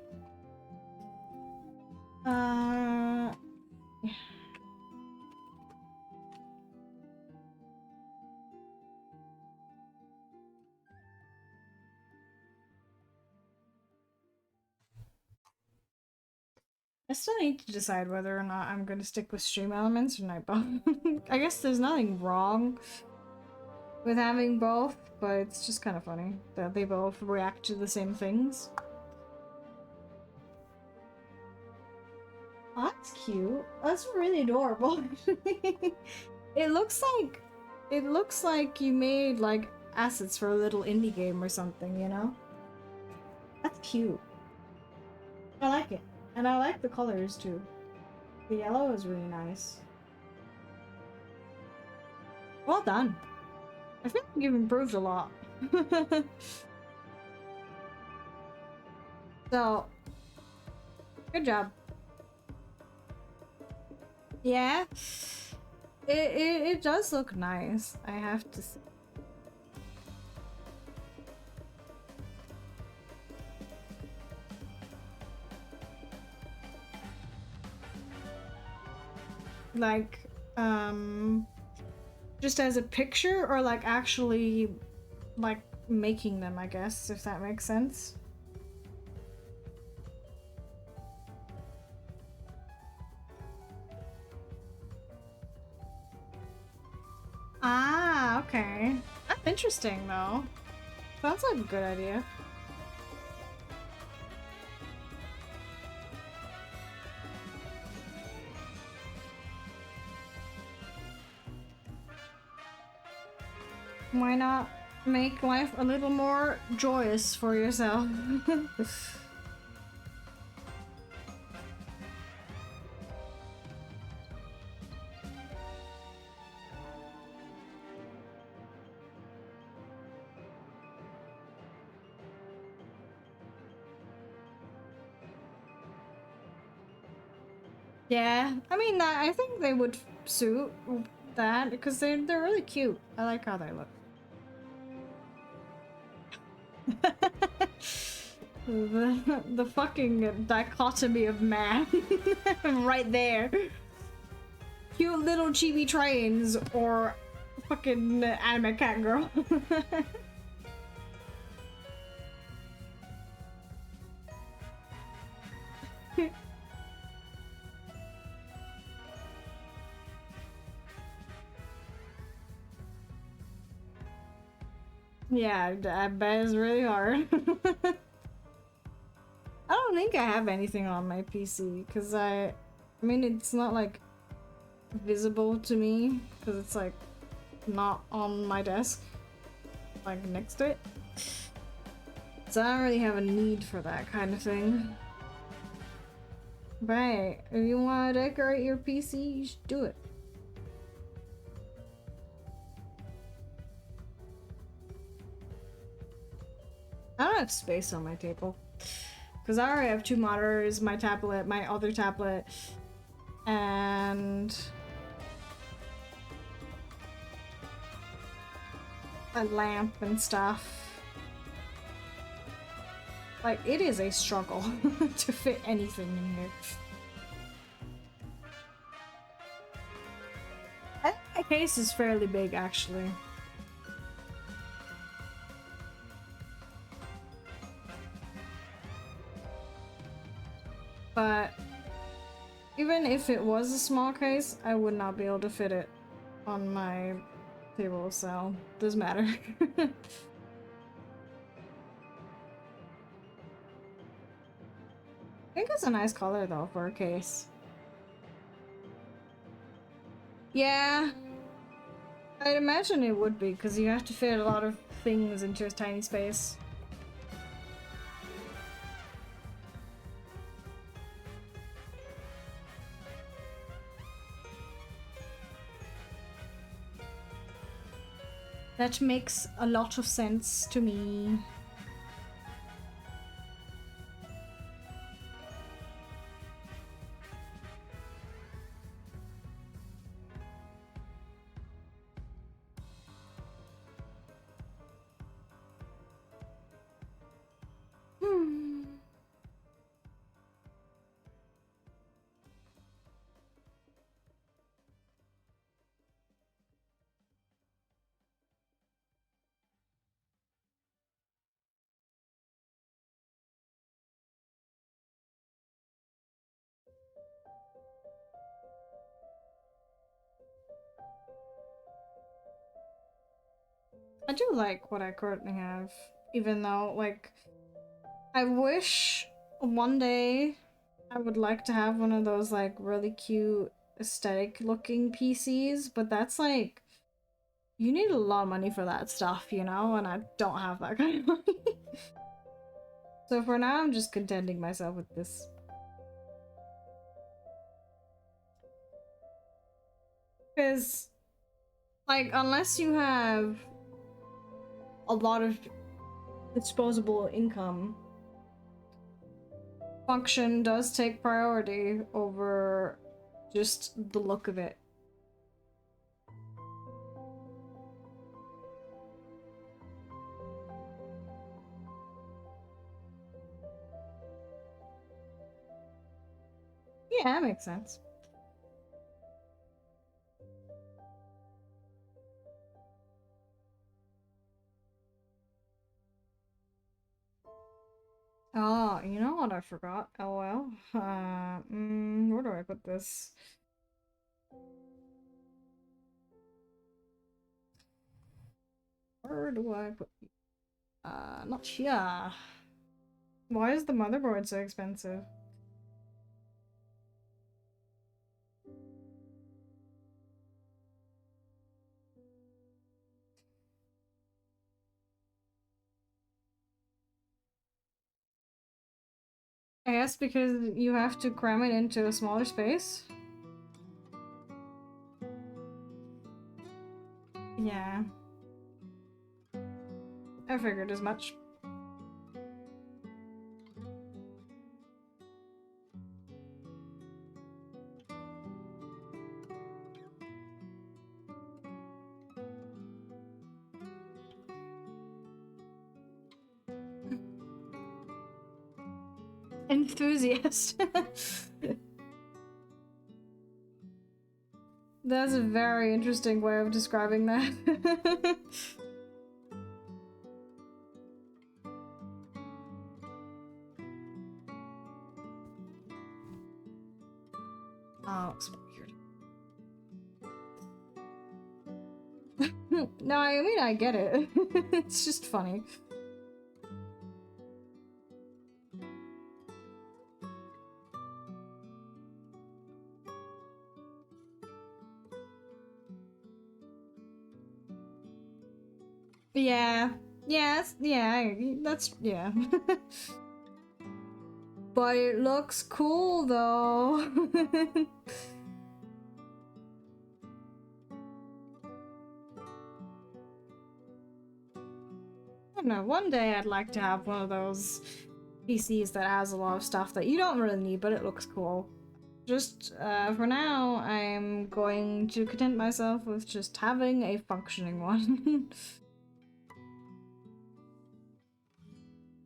I still need to decide whether or not I'm going to stick with stream elements or Nightbot. I guess there's nothing wrong with having both, but it's just kind of funny that they both react to the same things. Oh, that's cute. That's really adorable. It looks like you made like assets for a little indie game or something, you know? That's cute. I like it. And I like the colors too. The yellow is really nice. Well done. I feel like you've improved a lot. So, good job. Yeah, it does look nice, I have to say. Like, just as a picture or like actually like making them, I guess, if that makes sense. Ah, okay. That's interesting though. Sounds like a good idea. Why not make life a little more joyous for yourself? Yeah, I mean, I think they would suit that because they're really cute. I like how they look. the fucking dichotomy of man right there. Cute little chibi trains or fucking anime cat girl. Yeah, I bet it's really hard. I don't think I have anything on my PC because I I mean, it's not like visible to me because it's like not on my desk, like next to it. So I don't really have a need for that kind of thing. But hey, if you want to decorate your PC, you should do it. I don't have space on my table. Because I already have 2 monitors, my tablet, my other tablet, and a lamp and stuff. Like, it is a struggle to fit anything in here. I think my case is fairly big, actually. But even if it was a small case, I would not be able to fit it on my table, so doesn't matter. I think it's a nice color though for a case. Yeah, I'd imagine it would be because you have to fit a lot of things into a tiny space. That makes a lot of sense to me. I do like what I currently have, even though, like, I wish one day I would like to have one of those, like, really cute, aesthetic looking PCs, but that's like, you need a lot of money for that stuff, you know, and I don't have that kind of money. So for now, I'm just contenting myself with this. Because, like, unless you have a lot of disposable income, function does take priority over just the look of it. Yeah, that makes sense. Oh, you know what I forgot? LOL. Where do I put this? Where do I put? Not here. Why is the motherboard so expensive? I guess because you have to cram it into a smaller space. Yeah. I figured as much. Enthusiast. That's a very interesting way of describing that. Oh, it's weird. No, I mean, I get it. It's just funny. Yeah. Yes, yeah, that's, yeah. But it looks cool though. I don't know, one day I'd like to have one of those PCs that has a lot of stuff that you don't really need, but it looks cool. Just, for now, I'm going to content myself with just having a functioning one.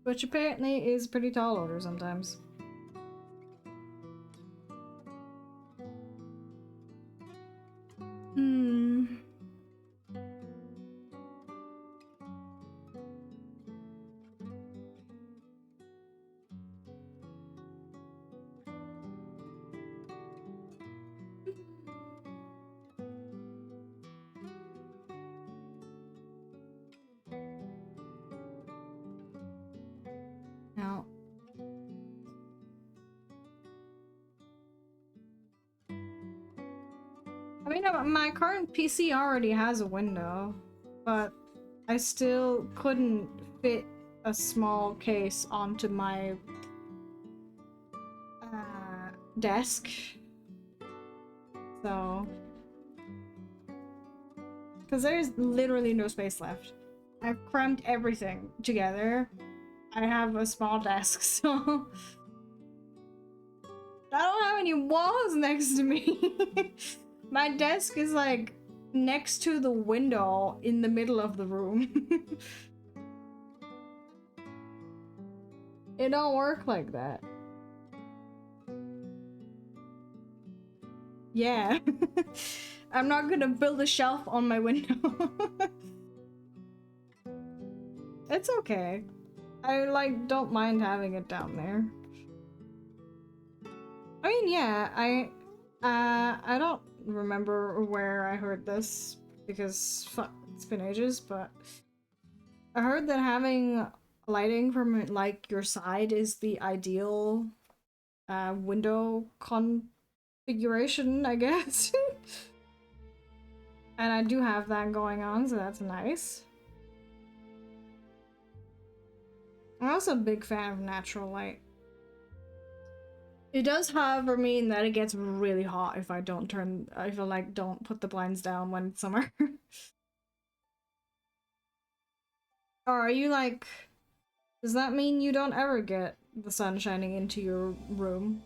Which apparently is pretty tall order sometimes. Hmm. Now, I mean, my current PC already has a window, but I still couldn't fit a small case onto my desk. So, because there's literally no space left. I've crammed everything together. I have a small desk, so I don't have any walls next to me. My desk is like next to the window in the middle of the room. It don't work like that. Yeah. I'm not gonna build a shelf on my window. It's okay. I like don't mind having it down there. I mean, yeah, I don't remember where I heard this because fuck, it's been ages, but I heard that having lighting from like your side is the ideal window configuration, I guess. And I do have that going on, so that's nice. I'm also a big fan of natural light. It does, however, mean that it gets really hot if I don't don't put the blinds down when it's summer. Or are you like, does that mean you don't ever get the sun shining into your room?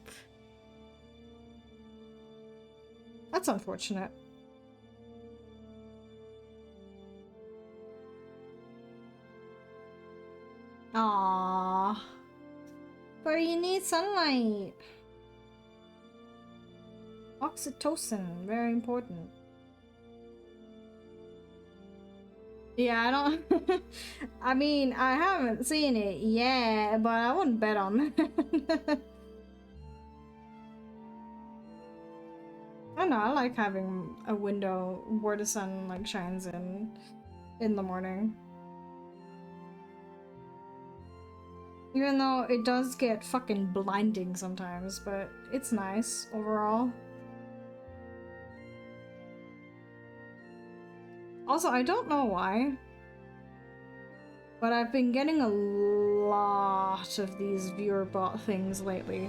That's unfortunate. Aww. But you need sunlight. Oxytocin, very important. Yeah, I don't. I mean, I haven't seen it yet, but I wouldn't bet on that. I don't know, I like having a window where the sun like shines in the morning. Even though it does get fucking blinding sometimes, but it's nice overall. Also, I don't know why, but I've been getting a lot of these viewer bot things lately.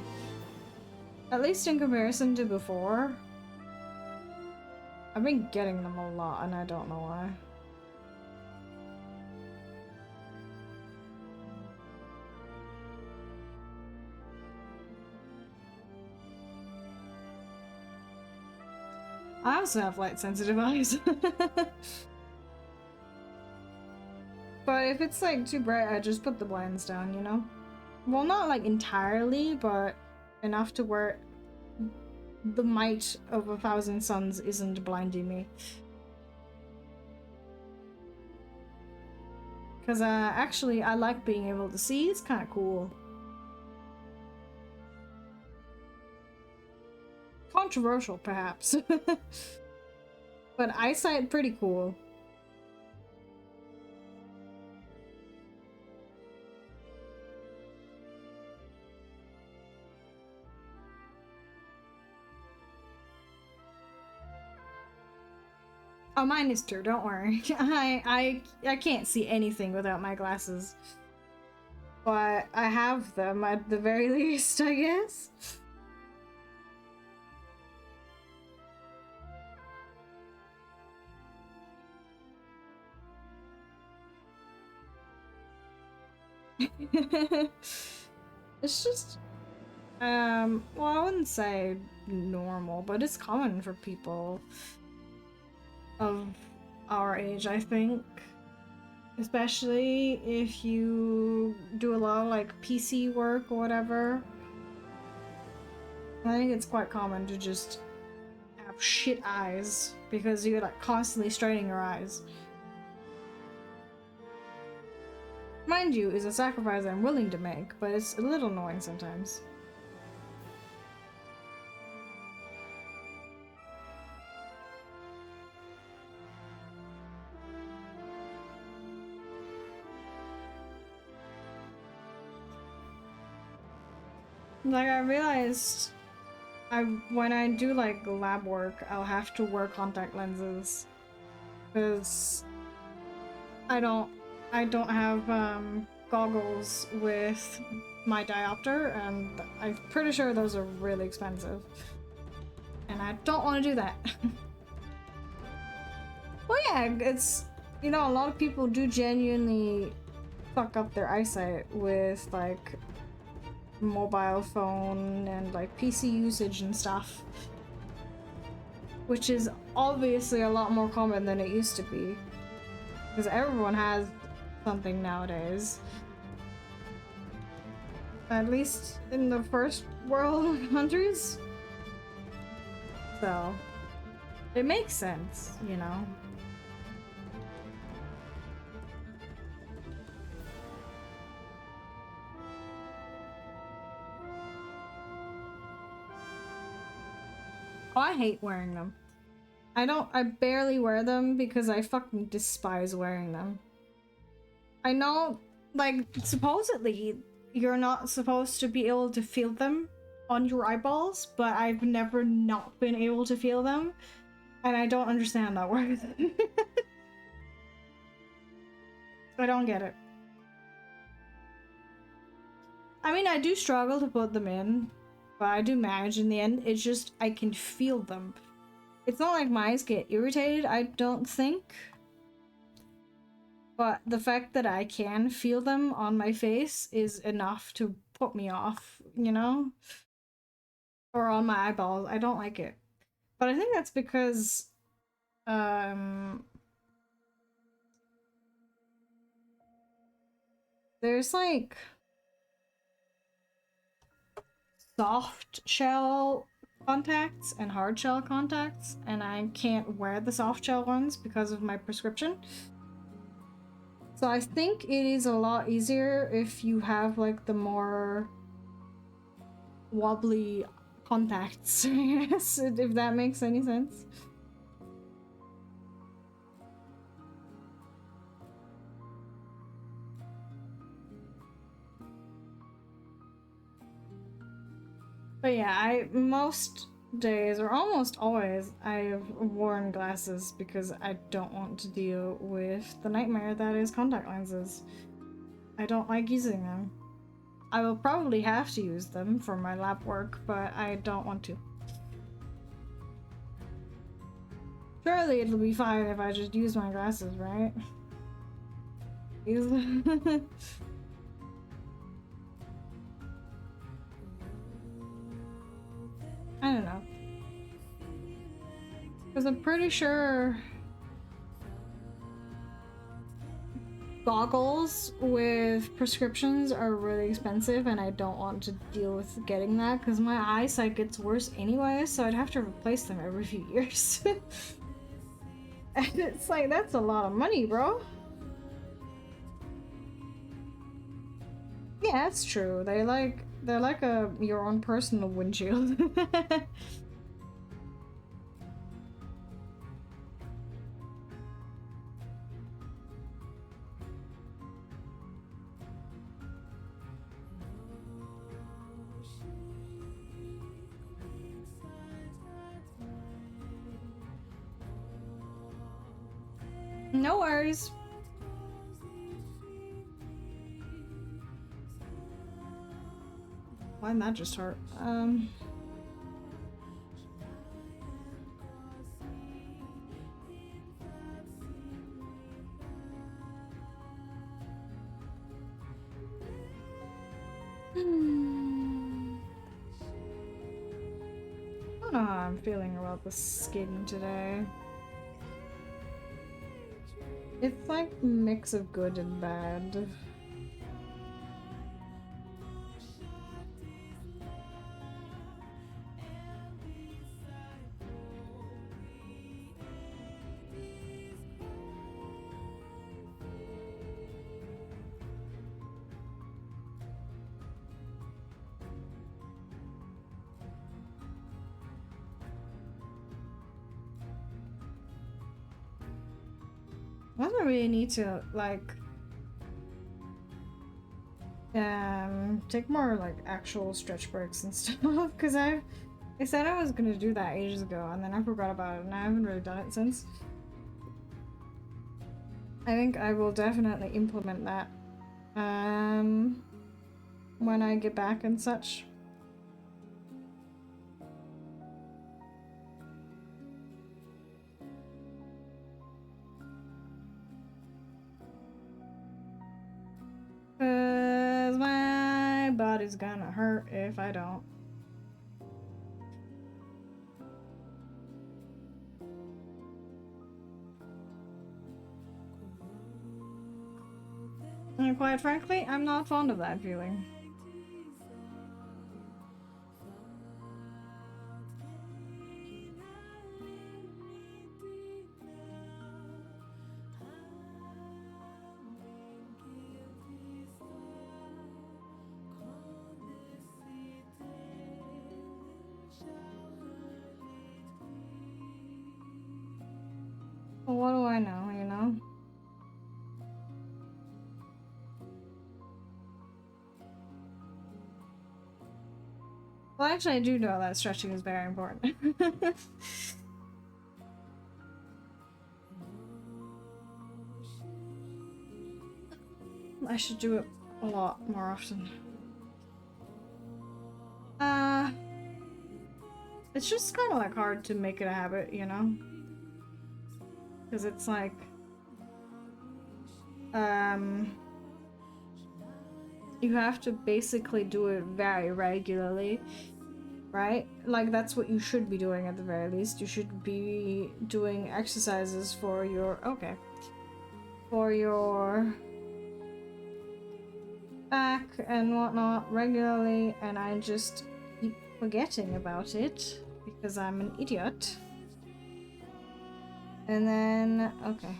At least in comparison to before. I've been getting them a lot and I don't know why. I also have light sensitive eyes. But if it's like too bright, I just put the blinds down, you know? Well, not like entirely, but enough to where the might of 1,000 suns isn't blinding me. Because actually, I like being able to see. It's kind of cool. Controversial, perhaps. But eyesight, pretty cool. Oh, mine is too, don't worry. I can't see anything without my glasses. But I have them at the very least, I guess. It's just, well, I wouldn't say normal, but it's common for people of our age, I think. Especially if you do a lot of like PC work or whatever. I think it's quite common to just have shit eyes because you're like constantly straining your eyes. Mind you, is a sacrifice I'm willing to make, but it's a little annoying sometimes. Like, I realized when I do like lab work, I'll have to wear contact lenses because I don't have goggles with my diopter, and I'm pretty sure those are really expensive, and I don't want to do that. Well, yeah, it's, you know, a lot of people do genuinely fuck up their eyesight with like mobile phone and like PC usage and stuff, which is obviously a lot more common than it used to be because everyone has something nowadays, at least in the first world countries, so it makes sense, you know. Oh, I hate wearing them. I barely wear them because I fucking despise wearing them. I know, like, supposedly you're not supposed to be able to feel them on your eyeballs, but I've never not been able to feel them, and I don't understand that word. I don't get it. I mean, I do struggle to put them in, but I do manage in the end. It's just, I can feel them. It's not like my eyes get irritated, I don't think. But the fact that I can feel them on my face is enough to put me off, you know? Or on my eyeballs. I don't like it. But I think that's because, there's like soft shell contacts and hard shell contacts, and I can't wear the soft shell ones because of my prescription. So I think it is a lot easier if you have like the more wobbly contacts, I guess, if that makes any sense. But yeah, most days, or almost always, I've worn glasses because I don't want to deal with the nightmare that is contact lenses. I don't like using them. I will probably have to use them for my lab work, but I don't want to. Surely it'll be fine if I just use my glasses, right? I don't know. Because I'm pretty sure goggles with prescriptions are really expensive, and I don't want to deal with getting that because my eyesight gets worse anyway, so I'd have to replace them every few years. And it's like, that's a lot of money, bro. Yeah, that's true. They're like your own personal windshield. No worries. Why did that just hurt? I don't know how I'm feeling about the skin today. It's like a mix of good and bad. I don't really need to like take more like actual stretch breaks and stuff because I said I was gonna do that ages ago and then I forgot about it and I haven't really done it since. I think I will definitely implement that when I get back and such. Cause my body's gonna hurt if I don't. And quite frankly, I'm not fond of that feeling. Well, what do I know, you know? Well, actually, I do know that stretching is very important. I should do it a lot more often. It's just kind of like hard to make it a habit, you know? Because it's like, you have to basically do it very regularly, right? Like, that's what you should be doing at the very least. You should be doing exercises for your, okay, for your back and whatnot regularly, and I just keep forgetting about it because I'm an idiot. And then, okay.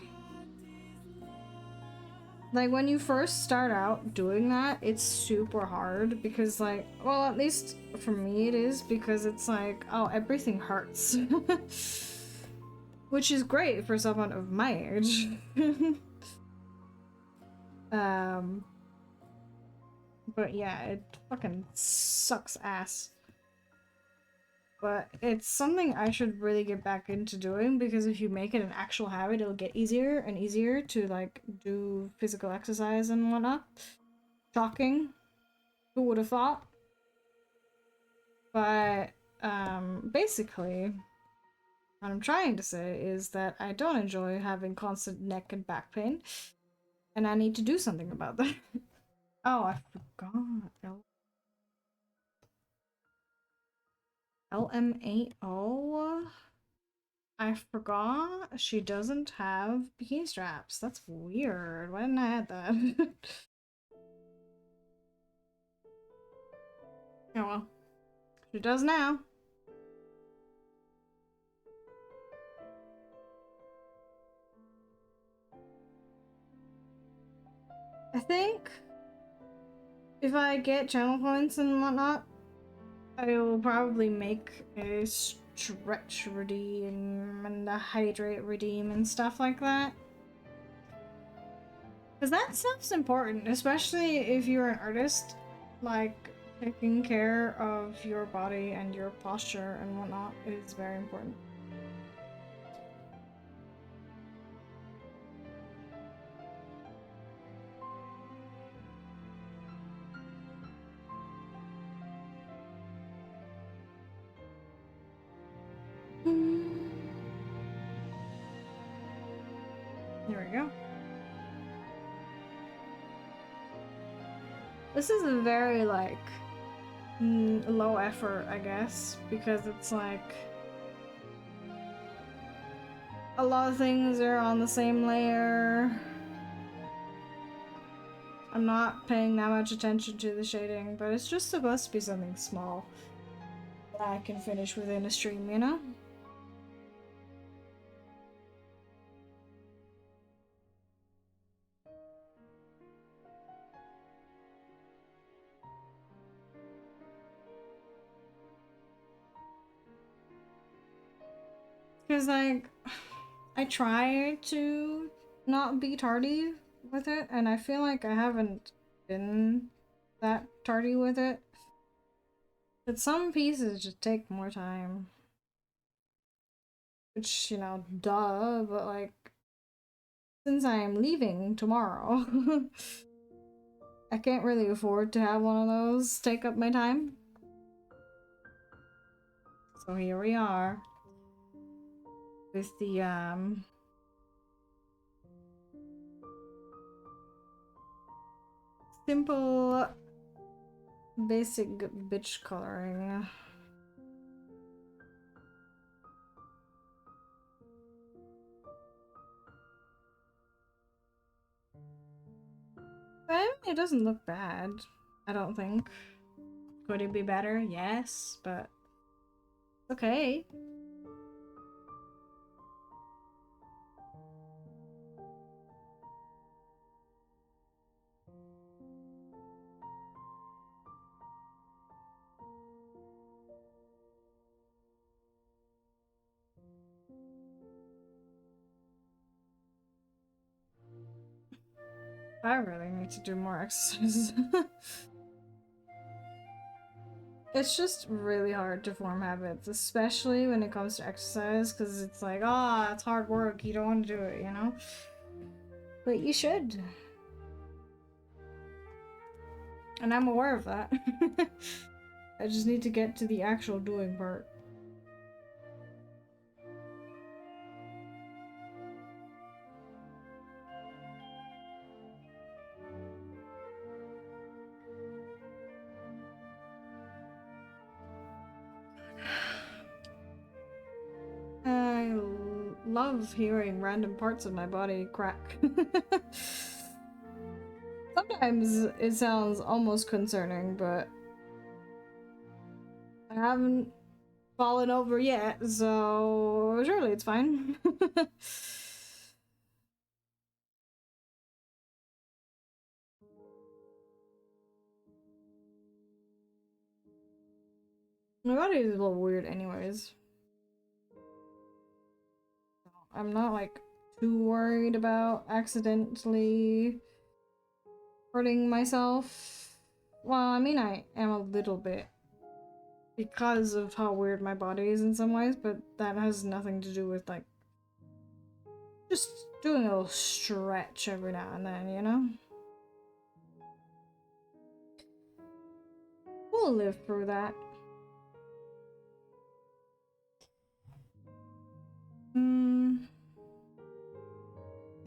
Like, when you first start out doing that, it's super hard because, like, well, at least for me it is, because it's like, oh, everything hurts. Which is great for someone of my age. But yeah, it fucking sucks ass. But it's something I should really get back into doing, because if you make it an actual habit, it'll get easier and easier to like do physical exercise and whatnot. Shocking. Who would have thought? But basically what I'm trying to say is that I don't enjoy having constant neck and back pain, and I need to do something about that. Oh, I forgot. LMAO? I forgot she doesn't have bikini straps. That's weird. Why didn't I add that? Oh well. She does now. I think if I get channel points and whatnot, I will probably make a stretch redeem and a hydrate redeem and stuff like that. Because that stuff's important, especially if you're an artist. Like, taking care of your body and your posture and whatnot is very important. There we go. This is a very, like, low effort, I guess, because it's like a lot of things are on the same layer. I'm not paying that much attention to the shading, but it's just supposed to be something small that I can finish within a stream, you know? Because, like, I try to not be tardy with it, and I feel like I haven't been that tardy with it. But some pieces just take more time. Which, you know, duh, but like, since I am leaving tomorrow, I can't really afford to have one of those take up my time. So here we are. With the, simple, basic bitch coloring. It doesn't look bad, I don't think. Could it be better? Yes, but okay. I really need to do more exercises. It's just really hard to form habits, especially when it comes to exercise, because it's like, ah, it's hard work, you don't want to do it, you know? But you should. And I'm aware of that. I just need to get to the actual doing part. I love hearing random parts of my body crack. Sometimes it sounds almost concerning, but I haven't fallen over yet, so surely it's fine. My body is a little weird anyways. I'm not like too worried about accidentally hurting myself. Well, I mean, I am a little bit because of how weird my body is in some ways, but that has nothing to do with like just doing a little stretch every now and then, you know? We'll live through that.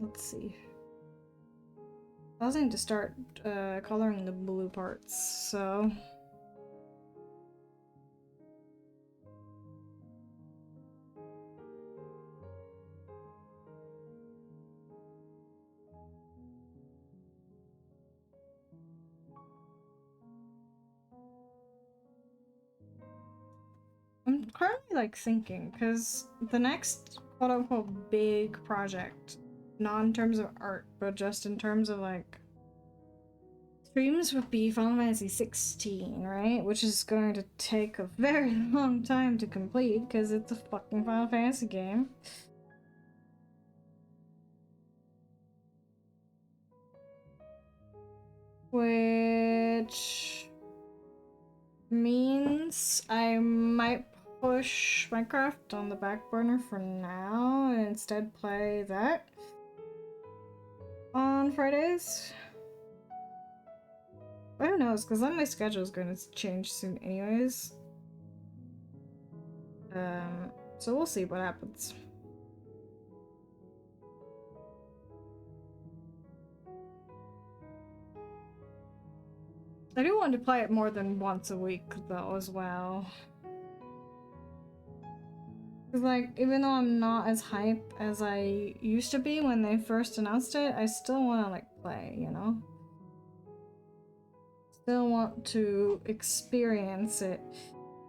Let's see. I was going to start coloring the blue parts, so... I'm currently like thinking, because the next quote-unquote big project, not in terms of art, but just in terms of like streams, would be Final Fantasy 16, right? Which is going to take a very long time to complete because it's a fucking Final Fantasy game. Which means I might push Minecraft on the back burner for now and instead play that on Fridays. But who knows, because then my schedule is going to change soon anyways. So we'll see what happens. I do want to play it more than once a week though as well. Cause like, even though I'm not as hype as I used to be when they first announced it, I still want to like play, you know? Still want to experience it.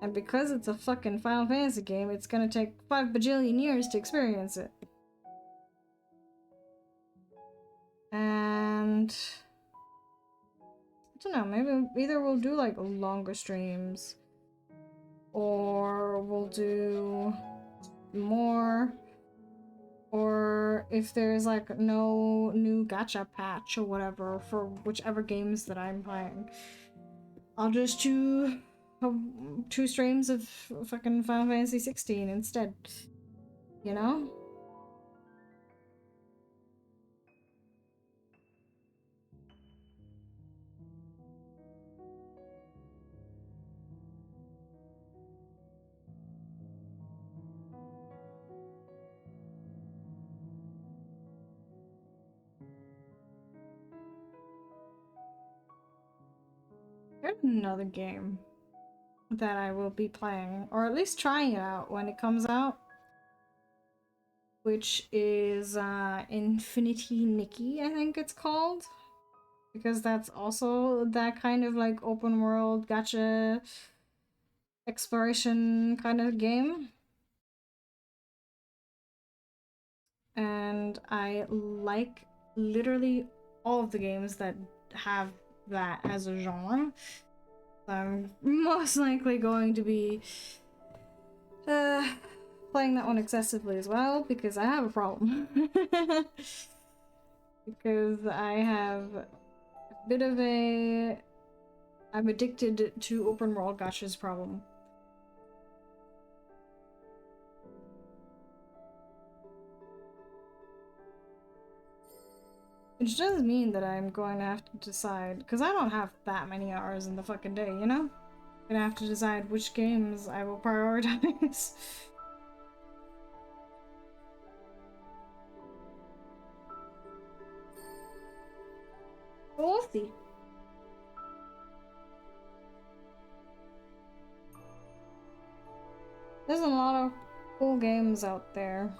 And because it's a fucking Final Fantasy game, it's gonna take 5 bajillion years to experience it. And I don't know, maybe either we'll do like longer streams or we'll do more, or if there's like no new gacha patch or whatever for whichever games that I'm playing, I'll just do 2 streams of fucking Final Fantasy 16 instead, you know? There's another game that I will be playing, or at least trying it out when it comes out, which is Infinity Nikki, I think it's called, because that's also that kind of like open world gacha exploration kind of game. And I like literally all of the games that have that as a genre. I'm most likely going to be playing that one excessively as well, because I have a problem. Because I have a bit of a... I'm addicted to open world gachas problem. Which does mean that I'm going to have to decide, because I don't have that many hours in the fucking day, you know? I'm gonna have to decide which games I will prioritize. We'll see. There's a lot of cool games out there.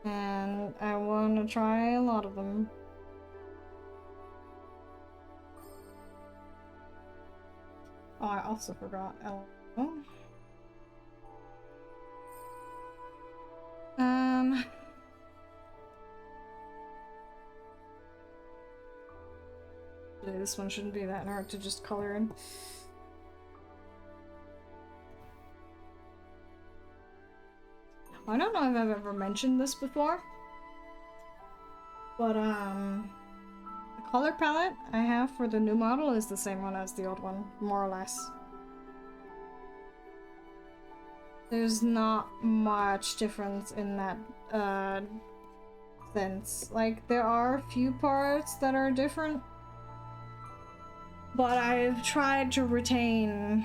And I want to try a lot of them. Oh, I also forgot LOL. This one shouldn't be that hard to just color in. I don't know if I've ever mentioned this before, but the color palette I have for the new model is the same one as the old one, more or less. There's not much difference in that sense. Like, there are a few parts that are different, but I've tried to retain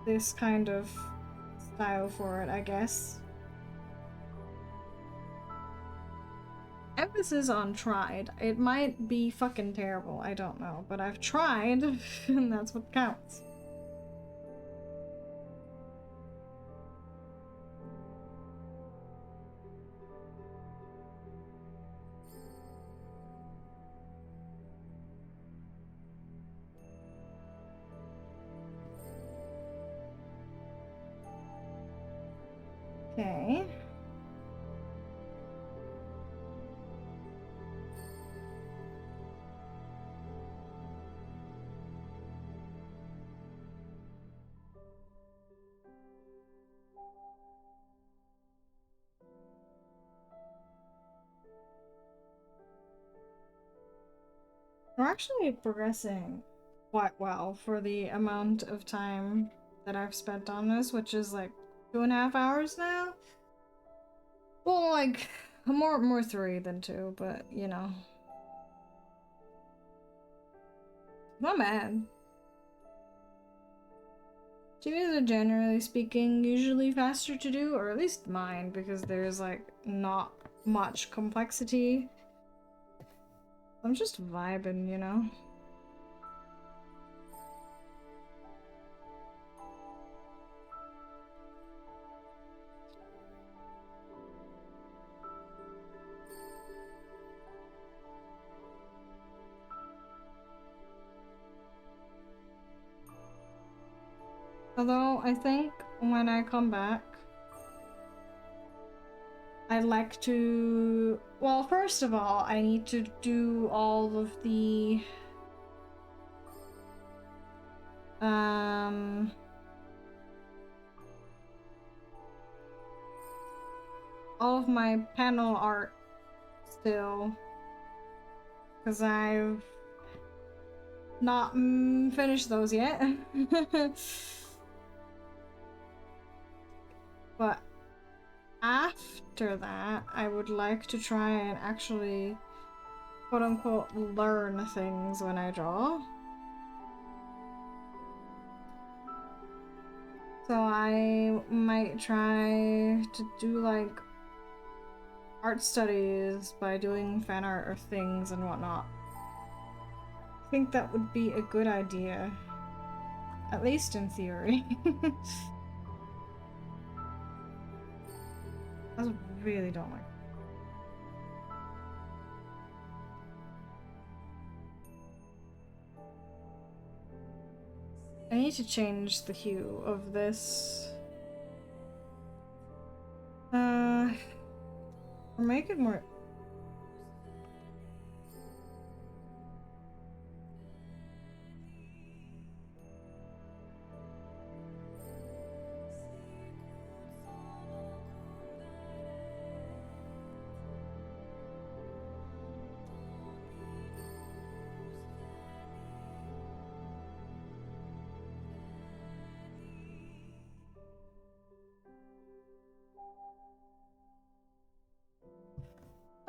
this kind of style for it, I guess. Emphasis on tried. It might be fucking terrible, I don't know, but I've tried, and that's what counts. Okay. We're actually progressing quite well for the amount of time that I've spent on this, which is like 2.5 hours now. Well, like more 3 than 2, but you know, not bad. TVs are generally speaking usually faster to do, or at least mine, because there's like not much complexity I'm just vibing, you know? Although, I think when I come back, I'd like to... Well, first of all, I need to do all of the... all of my panel art still. Because I've not finished those yet. But after that, I would like to try and actually, quote-unquote, learn things when I draw. So I might try to do, like, art studies by doing fan art or things and whatnot. I think that would be a good idea. At least in theory. I really don't like. I need to change the hue of this. Or make it more...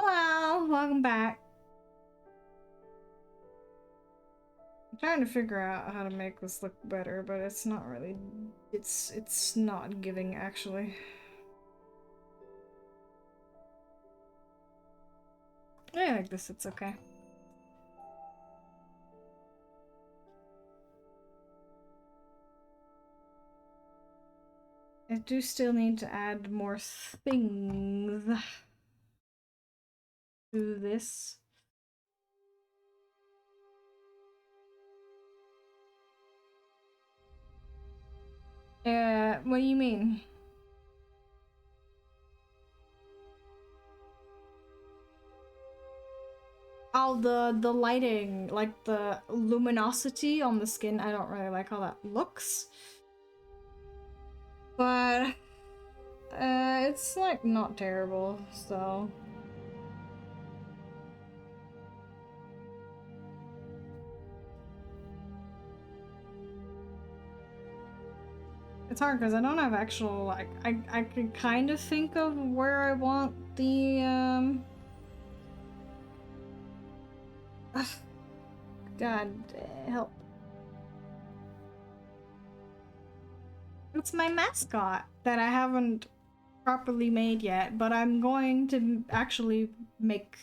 Hello, welcome back. I'm trying to figure out how to make this look better, but it's not really... It's not giving, actually. I like this, it's okay. I do still need to add more things to this. What do you mean? Oh, the lighting, like the luminosity on the skin, I don't really like how that looks. But, it's like not terrible, so... It's hard because I don't have actual, like, I could kind of think of where I want the, God, help. It's my mascot that I haven't properly made yet, but I'm going to actually make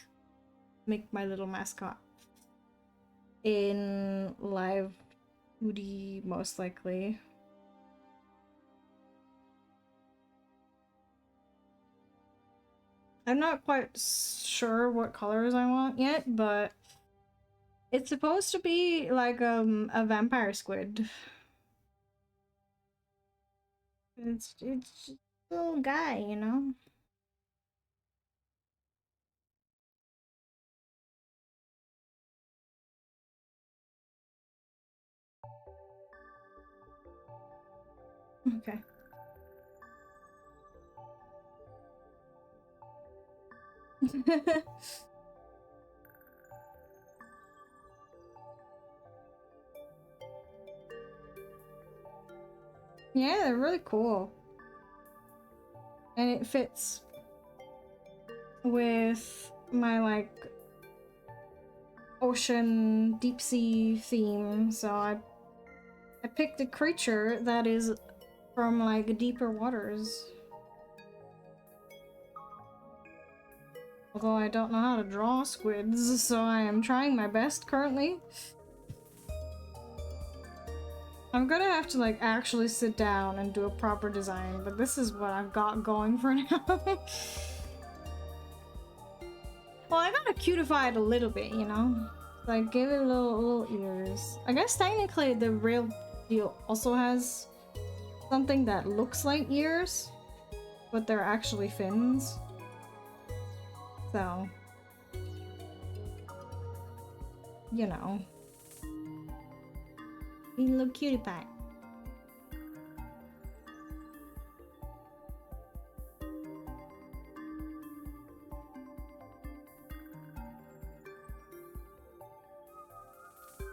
my little mascot in live 2D, most likely. I'm not quite sure what colors I want yet, but it's supposed to be like a vampire squid. It's just a little guy, you know? Okay. Yeah, they're really cool. And it fits with my, like, ocean, deep sea theme, so I picked a creature that is from, like, deeper waters. Although I don't know how to draw squids, so I am trying my best currently. I'm gonna have to like actually sit down and do a proper design, but this is what I've got going for now. Well, I gotta cutify it a little bit, you know? Like, give it little ears. I guess technically the real deal also has something that looks like ears, but they're actually fins. So, you know. You little cutie pie.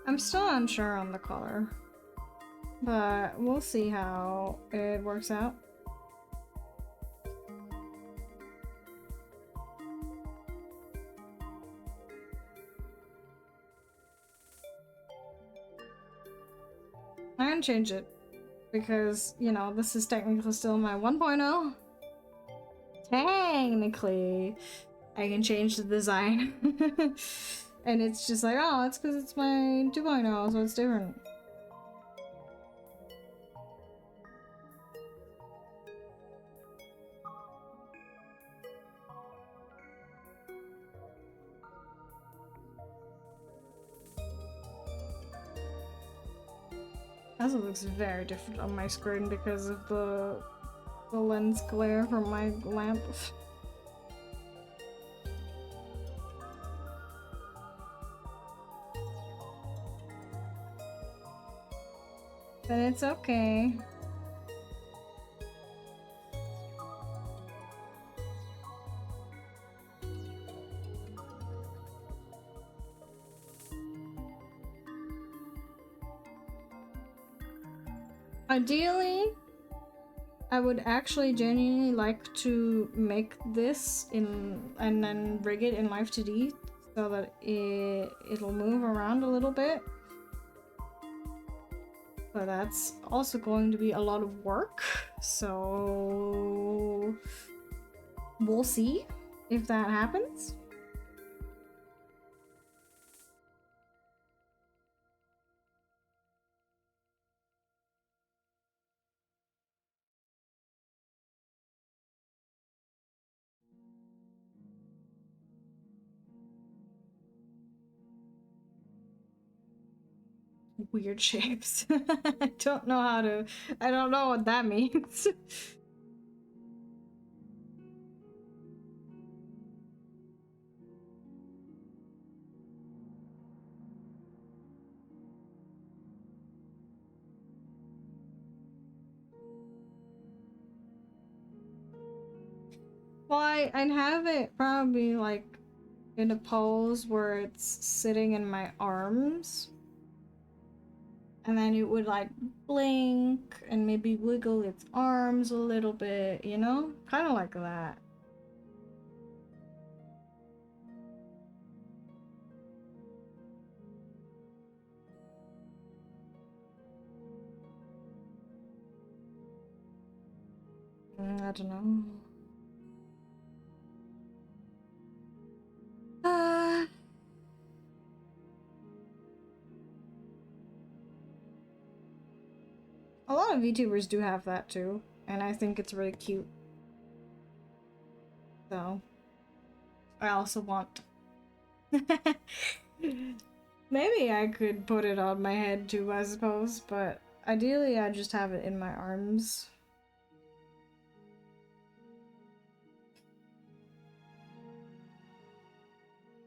I'm still unsure on the color, but we'll see how it works out. I can change it because, you know, this is technically still my 1.0. Technically, I can change the design. And it's just like, oh, it's because it's my 2.0, so it's different. Also looks very different on my screen because of the lens glare from my lamp. But it's okay. Ideally, I would actually genuinely like to make this in and then rig it in Live 2D so that it'll move around a little bit. But that's also going to be a lot of work, so we'll see if that happens. Weird shapes. I don't know how to. I don't know what that means. Well, I'd have it probably like in a pose where it's sitting in my arms. And then it would like blink and maybe wiggle its arms a little bit, you know? Kind of like that. I don't know. A lot of VTubers do have that too, and I think it's really cute. So, I also want. Maybe I could put it on my head too, I suppose, but ideally I just have it in my arms.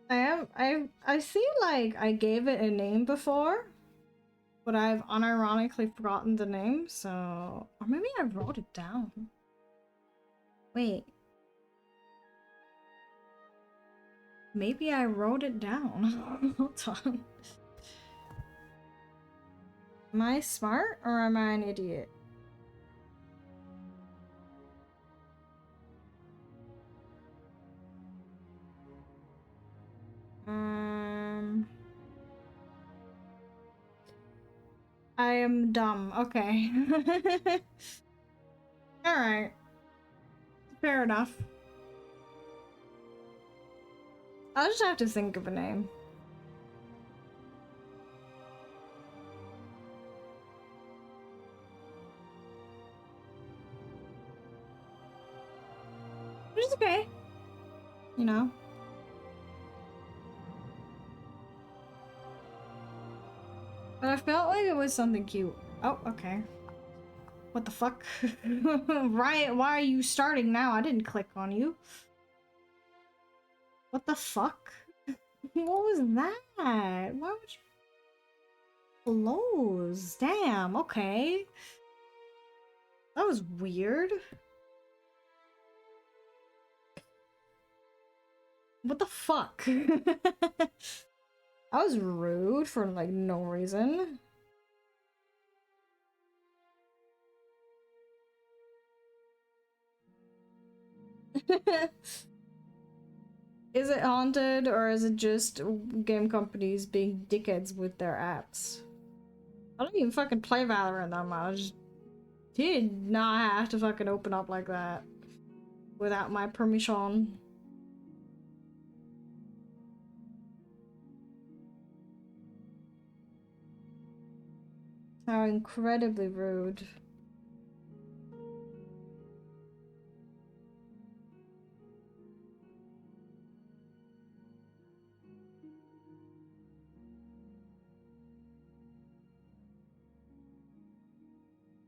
I feel like I gave it a name before, but I've unironically forgotten the name, so... Or maybe I wrote it down. Wait. Maybe I wrote it down. Hold on. Am I smart or am I an idiot? I am dumb. Okay. Alright. Fair enough. I'll just have to think of a name. Which is okay. You know? But I felt like it was something cute. Oh, okay. What the fuck? Riot, why are you starting now? I didn't click on you. What the fuck? What was that? Why would you close? Damn, okay. That was weird. What the fuck? That was rude for like no reason. Is it haunted or is it just game companies being dickheads with their apps? I don't even fucking play Valorant that much. He did not have to fucking open up like that without my permission. How incredibly rude.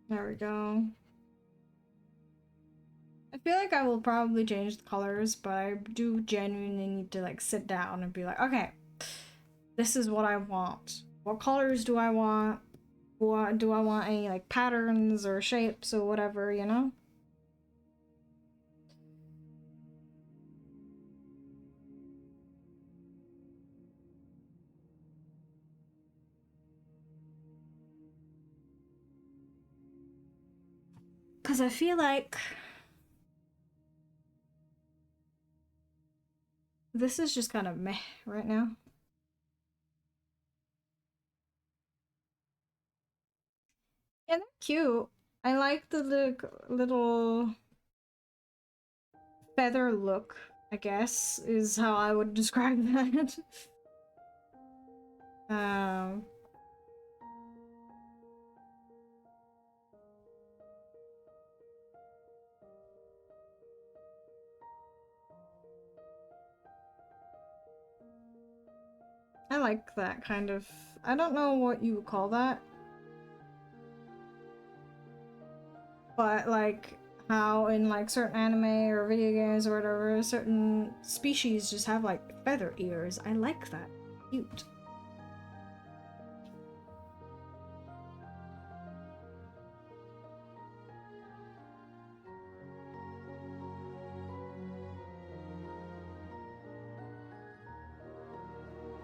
There we go. I feel like I will probably change the colors, but I do genuinely need to like sit down and be like, okay, this is what I want. What colors do I want? What do I want, any like patterns or shapes or whatever, you know? Because I feel like this is just kind of meh right now. Yeah, they're cute. I like the little feather look, I guess, is how I would describe that. um, I like that kind of. I don't know what you would call that, but like how in like certain anime or video games or whatever, certain species just have like feather ears. I like that. Cute.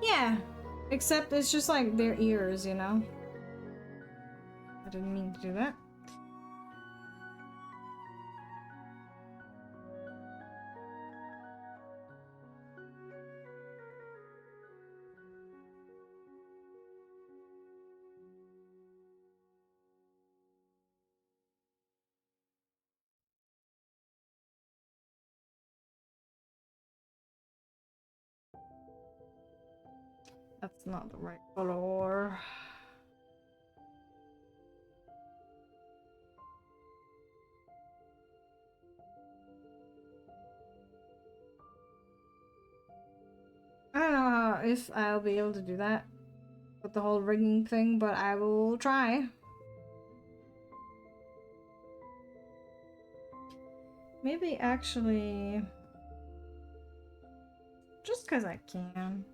Yeah, except it's just like their ears, you know? I didn't mean to do that. That's not the right color. I don't know if I'll be able to do that with the whole rigging thing, but I will try. Maybe actually, just because I can.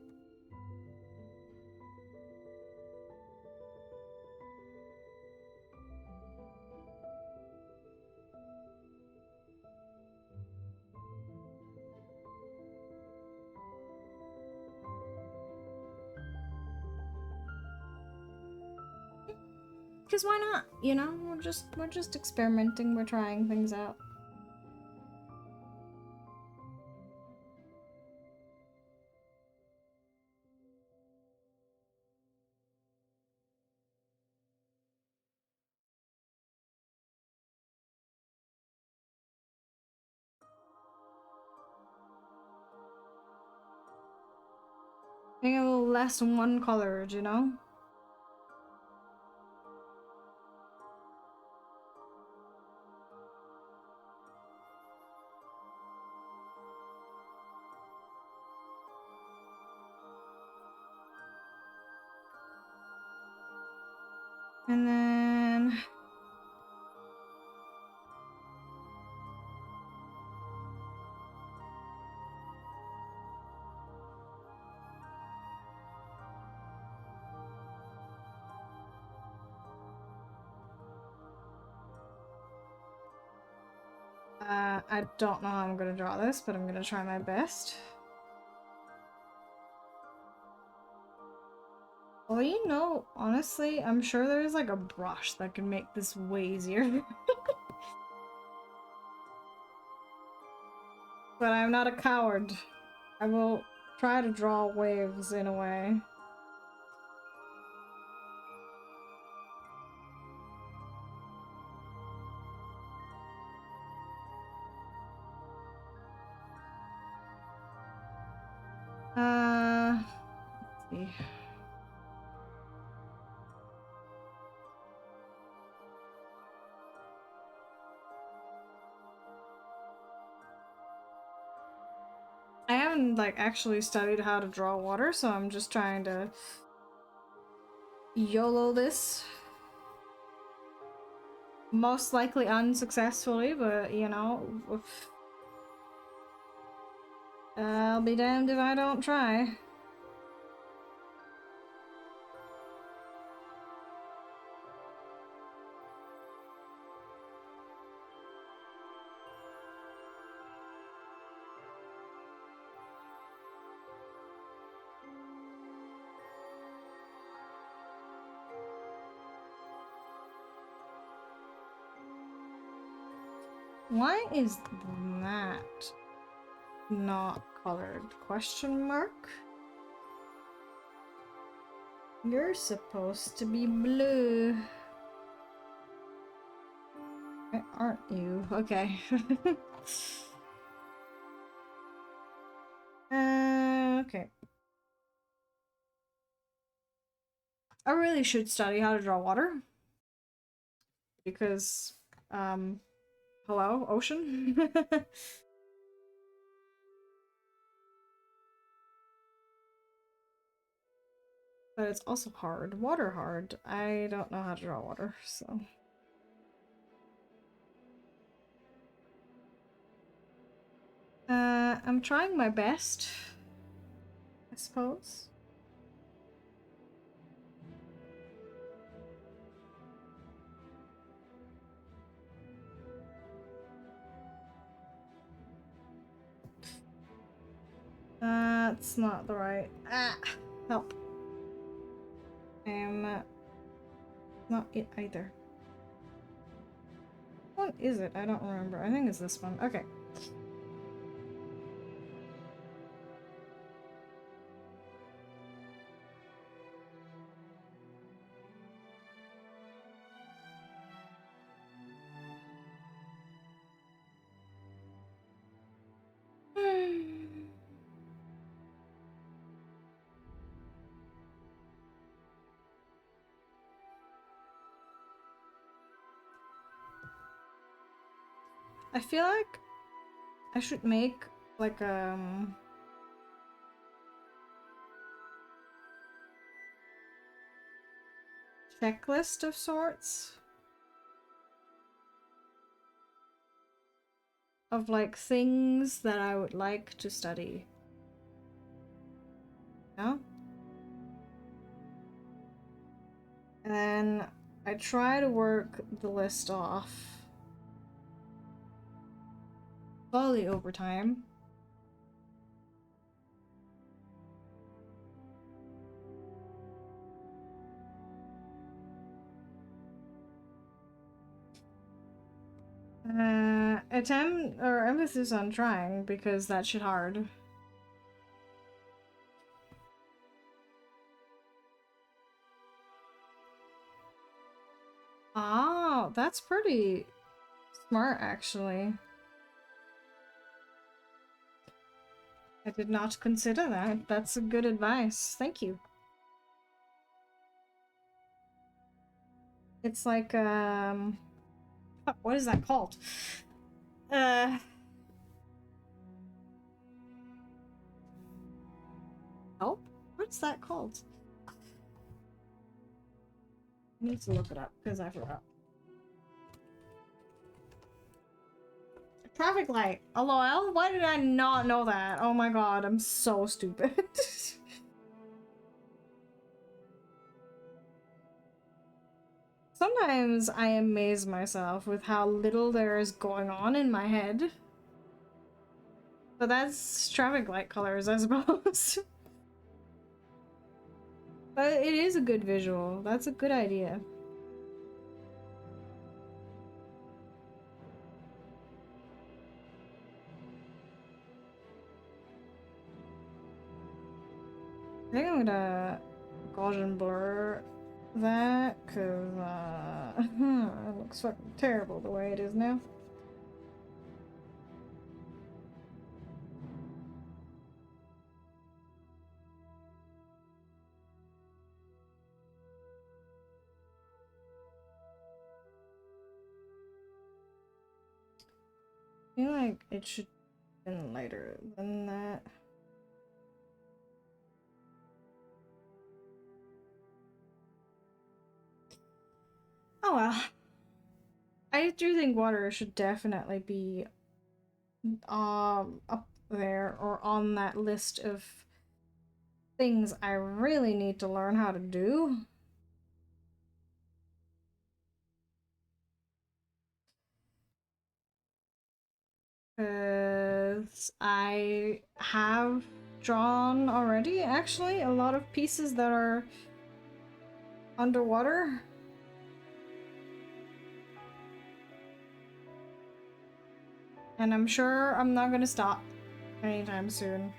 Because why not? You know, we're just experimenting. We're trying things out. Being a little less one-colored, you know? And then... I don't know how I'm gonna draw this, but I'm gonna try my best. Well, you know, honestly, I'm sure there's like a brush that can make this way easier. But I'm not a coward. I will try to draw waves in a way. Let's see. I haven't like actually studied how to draw water, so I'm just trying to YOLO this. Most likely unsuccessfully, but you know, I'll be damned if I don't try. Why is that not colored? Question mark? You're supposed to be blue. Aren't you? Okay. Okay. I really should study how to draw water. Because, hello, ocean? But it's also hard. Water hard. I don't know how to draw water, so... I'm trying my best, I suppose. That's not the right... Ah! Help. Not it either. What is it? I don't remember. I think it's this one. Okay. I feel like I should make like checklist of sorts of like things that I would like to study. No? And then I try to work the list off slowly over time. Attempt or emphasis on trying because that shit hard. Oh, that's pretty smart actually. I did not consider that. That's a good advice. Thank you. It's like, fuck, what is that called? Uh... Oh? What's that called? I need to look it up, because I forgot. Traffic light. LOL? Why did I not know that? Oh my god, I'm so stupid. Sometimes I amaze myself with how little there is going on in my head. But that's traffic light colors, I suppose. But it is a good visual. That's a good idea. I think I'm gonna Gaussian blur that, cause it looks fucking terrible the way it is now. I feel like it should have been lighter than that. Oh well. I do think water should definitely be up there or on that list of things I really need to learn how to do. Because I have drawn already, actually, a lot of pieces that are underwater. And I'm sure I'm not gonna stop anytime soon.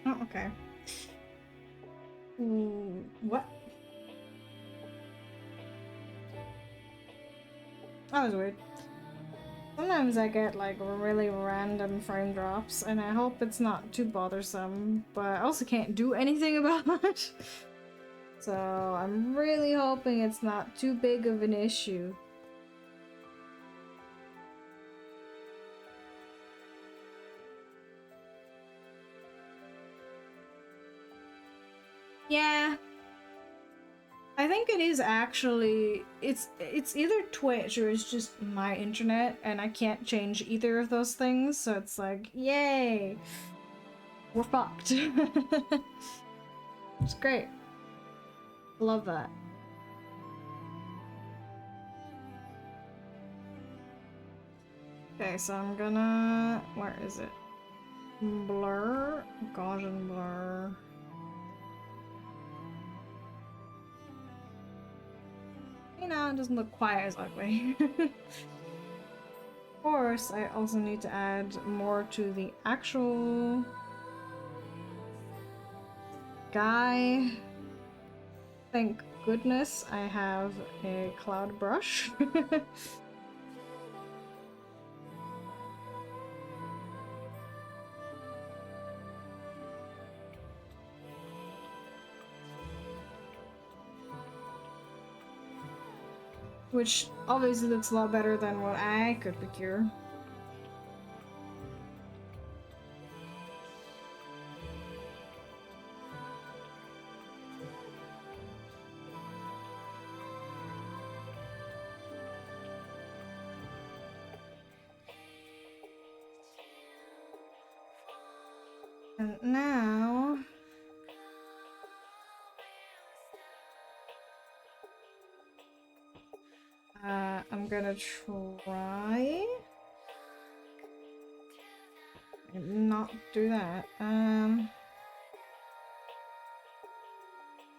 Oh, okay. Ooh, what? That was weird. Sometimes I get like really random frame drops, and I hope it's not too bothersome, but I also can't do anything about it. So I'm really hoping it's not too big of an issue. Yeah. I think it is actually, it's either Twitch or it's just my internet, and I can't change either of those things, so it's like, yay! We're fucked. It's great. Love that. Okay, so I'm gonna, where is it? Blur, Gaussian blur. You know, it doesn't look quite as ugly. Of course, I also need to add more to the actual guy. Thank goodness I have a cloud brush. Which obviously looks a lot better than what I could procure. And now I'm gonna try and not do that.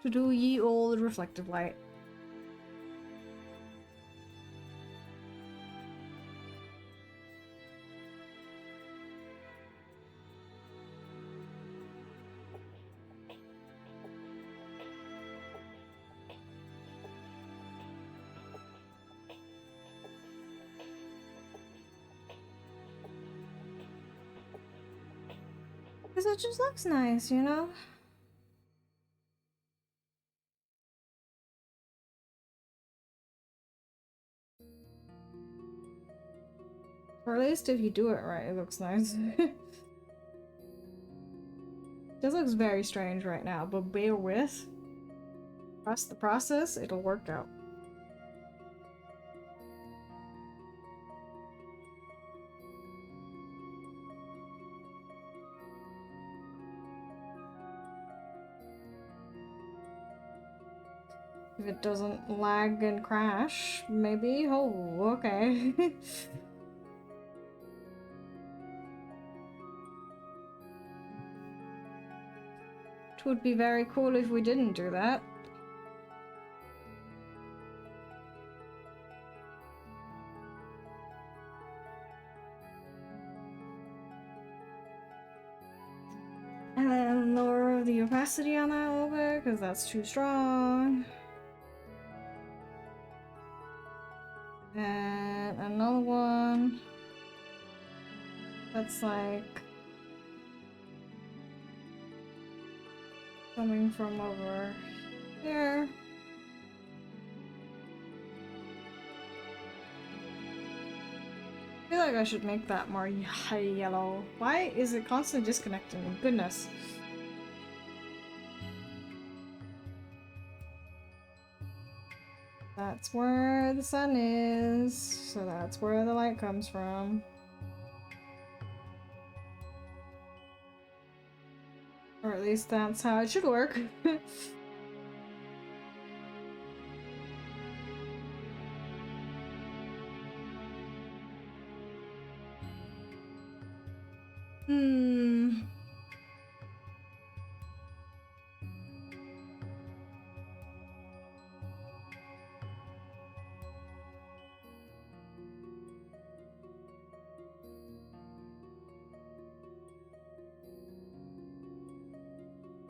To do ye old reflective light. Because it just looks nice, you know? Or at least if you do it right, it looks nice. This looks very strange right now, but bear with. Trust the process, it'll work out. If it doesn't lag and crash, maybe. Oh, okay. It would be very cool if we didn't do that. And then lower the opacity on that a little bit, because that's too strong. And another one that's like coming from over here. I feel like I should make that more yellow. Why is it constantly disconnecting? Goodness. That's where the sun is, so that's where the light comes from. Or at least that's how it should work.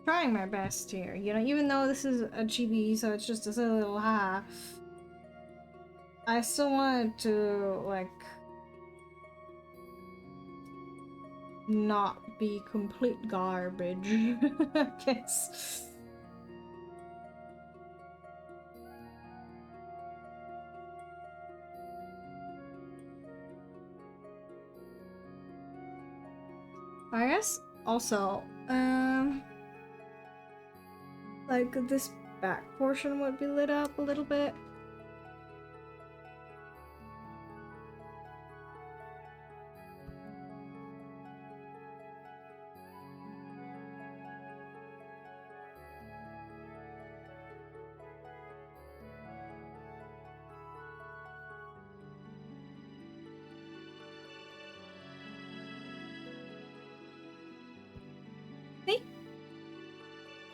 Trying my best here, you know, even though this is a chibi, so it's just a silly little ha. I still wanted to, like, not be complete garbage, I guess. I guess also, like this back portion would be lit up a little bit. See?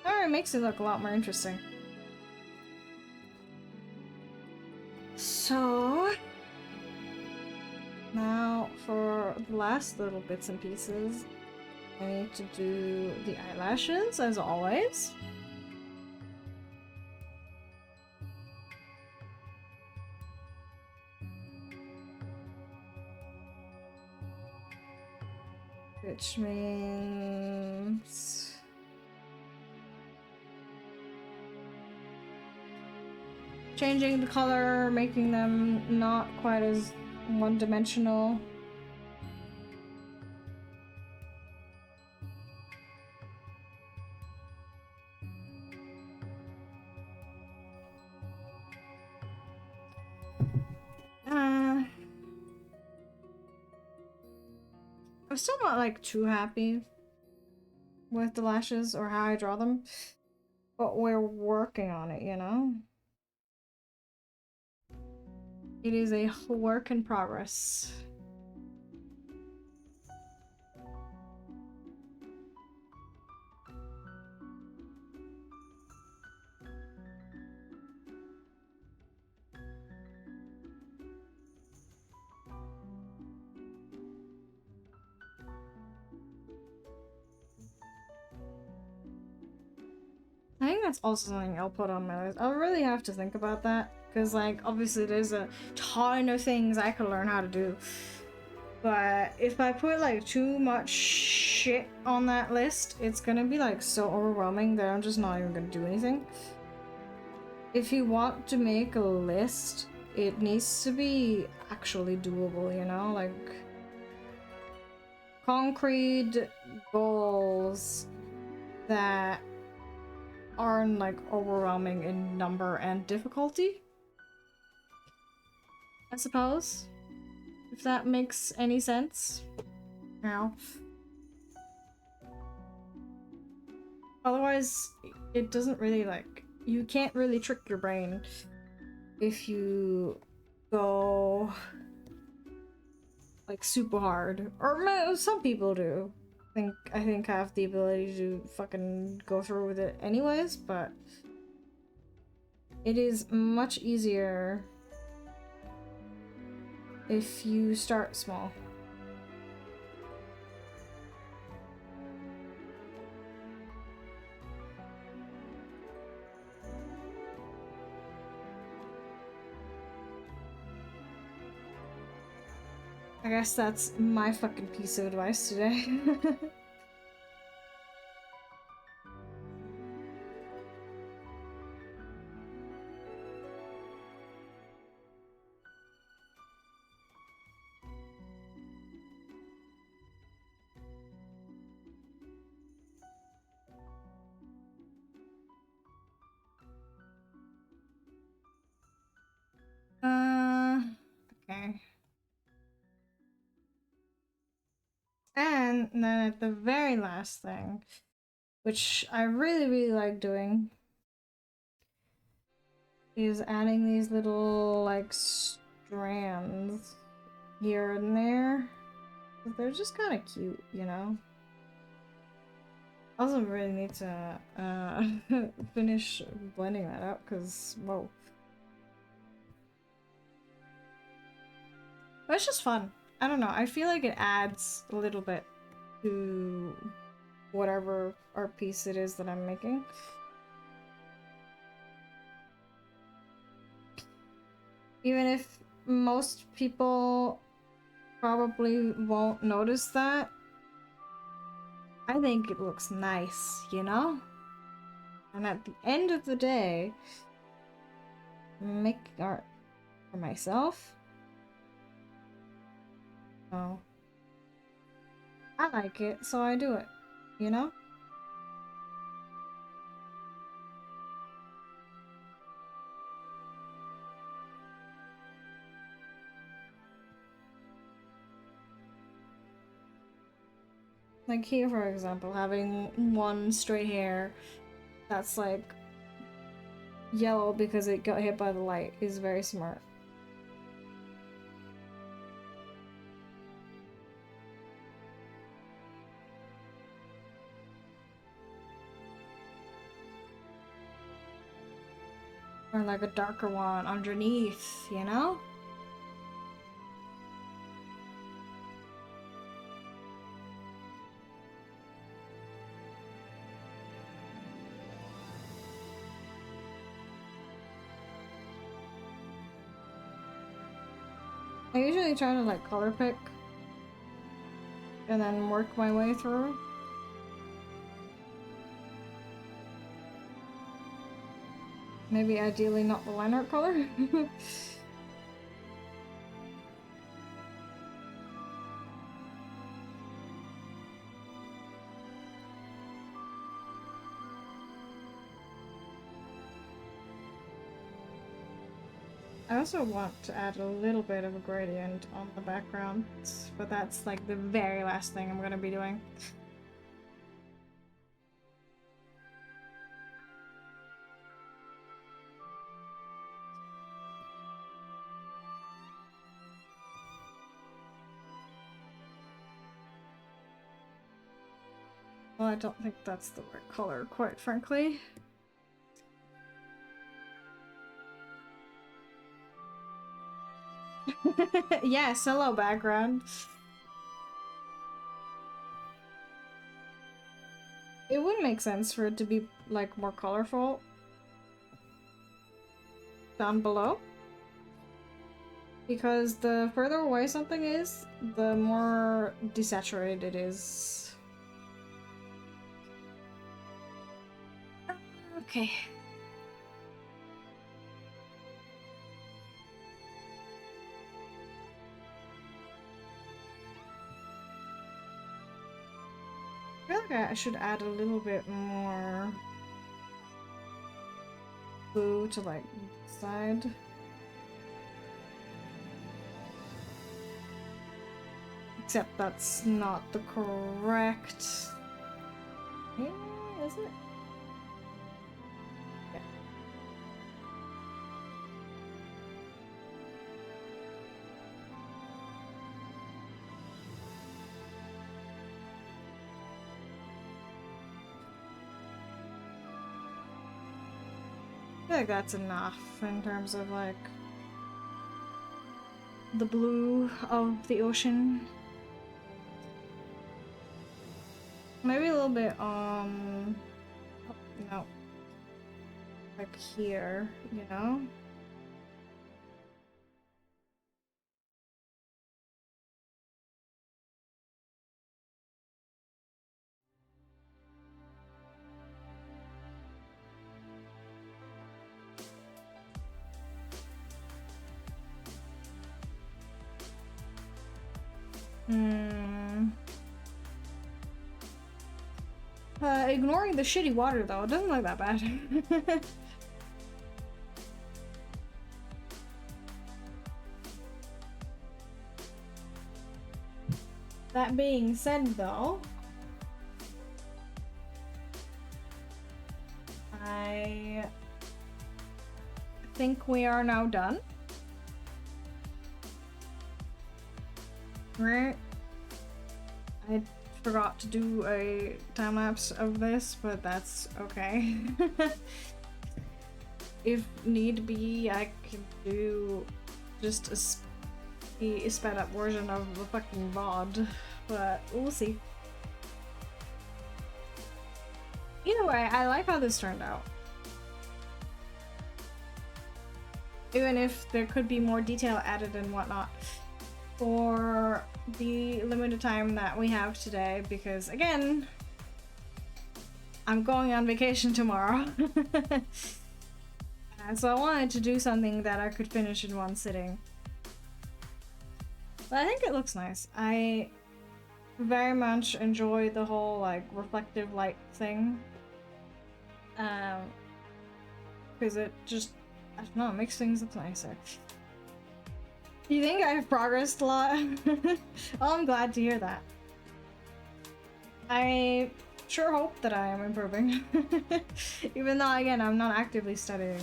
Alright, makes it look a lot more interesting. So now for the last little bits and pieces, I need to do the eyelashes as always. Which means changing the color, making them not quite as one-dimensional. I'm still not like too happy with the lashes or how I draw them, but we're working on it, you know? It is a work in progress. I think that's also something I'll put on my list. I'll really have to think about that, because, like, obviously there's a ton of things I could learn how to do. But if I put like too much shit on that list, it's gonna be like so overwhelming that I'm just not even gonna do anything. If you want to make a list, it needs to be actually doable, you know? Like concrete goals that aren't like overwhelming in number and difficulty, I suppose. If that makes any sense. Now. Otherwise, it doesn't really like, you can't really trick your brain if you go like super hard. Or some people do. I think I have the ability to fucking go through with it anyways, but it is much easier if you start small. I guess that's my fucking piece of advice today. Okay. And then at the very last thing, which I really like doing, is adding these little like strands here and there. They're just kind of cute, you know? I also really need to finish blending that out because, whoa. But it's just fun. I don't know. I feel like it adds a little bit to whatever art piece it is that I'm making. Even if most people probably won't notice that, I think it looks nice, you know? And at the end of the day, making art for myself. Oh. I like it, so I do it, you know? Like here, for example, having one straight hair that's like yellow because it got hit by the light is very smart. Or like a darker one underneath, you know? I usually try to like color pick and then work my way through. Maybe ideally not the line art color. I also want to add a little bit of a gradient on the background, but that's like the very last thing I'm gonna be doing. Well, I don't think that's the right color, quite frankly. Yes, hello background. It would make sense for it to be like more colorful down below. Because the further away something is, the more desaturated it is. Okay. I feel like I should add a little bit more blue to like the side. Except that's not the correct. Yeah, is it? Yeah. I feel like that's enough in terms of like the blue of the ocean. Maybe a little bit no, like here, you know? Ignoring the shitty water though, it doesn't look that bad. That being said though, I think we are now done. Right? I forgot to do a time lapse of this, but that's okay. If need be, I can do just a sped up version of the fucking VOD, but we'll see. Either way, I like how this turned out. Even if there could be more detail added and whatnot for the limited time that we have today, because again, I'm going on vacation tomorrow. So I wanted to do something that I could finish in one sitting. But I think it looks nice. I very much enjoy the whole like reflective light thing. Because it just, I don't know, makes things look nicer. You think I've progressed a lot? Oh, I'm glad to hear that. I sure hope that I am improving. Even though, again, I'm not actively studying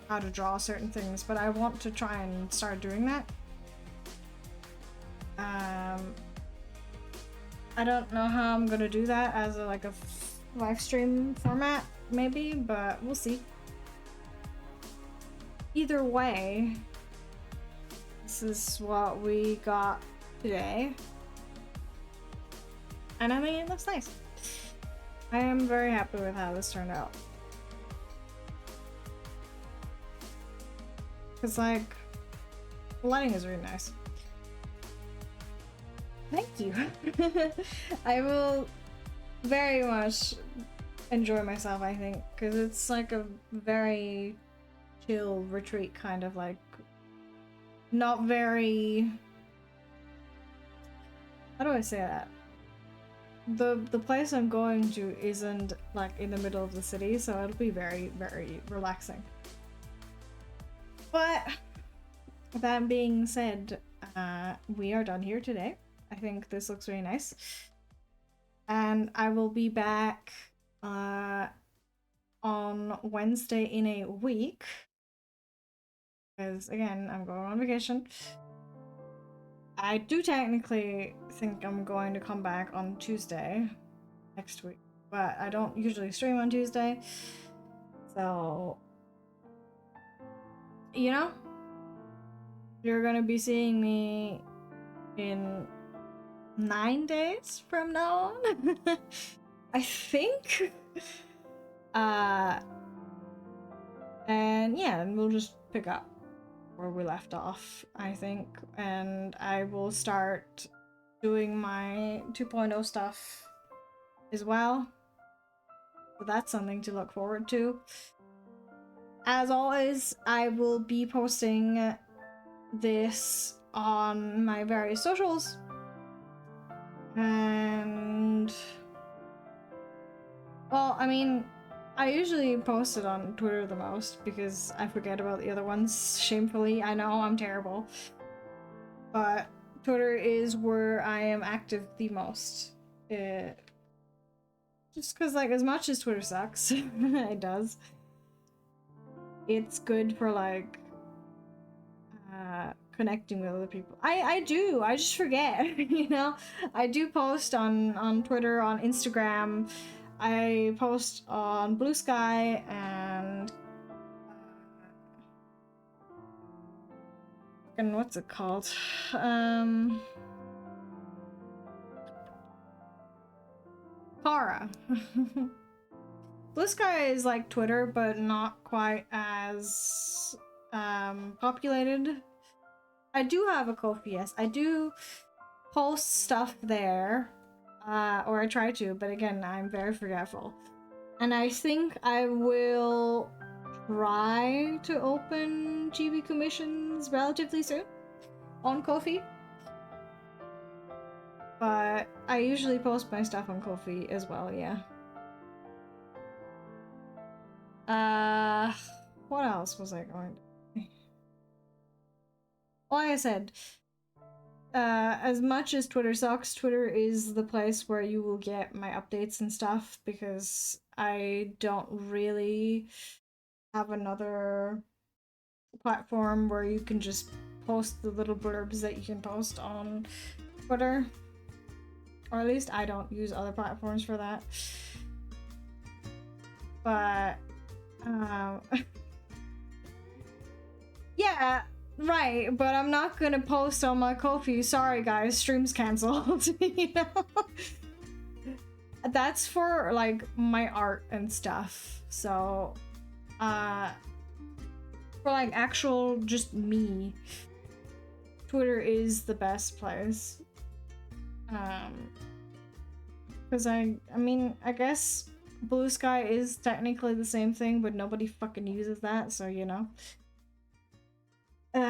how to draw certain things, but I want to try and start doing that. I don't know how I'm gonna do that as a, like a live stream format, maybe, but we'll see. Either way, this is what we got today. And I mean, it looks nice. I am very happy with how this turned out. Cause like, the lighting is really nice. Thank you. I will very much enjoy myself, I think, because it's like a very chill retreat, kind of like, not very, how do I say that? The place I'm going to isn't like in the middle of the city, so it'll be very, very relaxing. But that being said, we are done here today. I think this looks really nice. And I will be back on Wednesday in a week. Because again, I'm going on vacation. I do technically think I'm going to come back on Tuesday next week, but I don't usually stream on Tuesday. So, you know, you're gonna be seeing me in 9 days from now on. I think. And yeah, and we'll just pick up where we left off, I think, and I will start doing my 2.0 stuff as well. So that's something to look forward to. As always, I will be posting this on my various socials, and well, I mean, I usually post it on Twitter the most because I forget about the other ones, shamefully. I know I'm terrible, but Twitter is where I am active the most. Just because, like, as much as Twitter sucks, it does, it's good for, like, connecting with other people. I just forget, you know? I do post on Twitter, on Instagram, I post on Blue Sky, and what's it called? Quora. Blue Sky is like Twitter, but not quite as populated. I do have a Ko-fi, yes. I do post stuff there, or I try to, but again, I'm very forgetful. And I think I will try to open GB commissions relatively soon on Ko-fi. But I usually post my stuff on Ko-fi as well, yeah. What else was I going to say? Like I said, as much as Twitter sucks, Twitter is the place where you will get my updates and stuff, because I don't really have another platform where you can just post the little blurbs that you can post on Twitter. Or at least I don't use other platforms for that. But, yeah, right, but I'm not gonna post on my Ko-fi. Sorry guys, stream's cancelled, you know? That's for, like, my art and stuff. So, for, like, actual just me, Twitter is the best place. Because I mean, I guess Blue Sky is technically the same thing, but nobody fucking uses that, so you know. So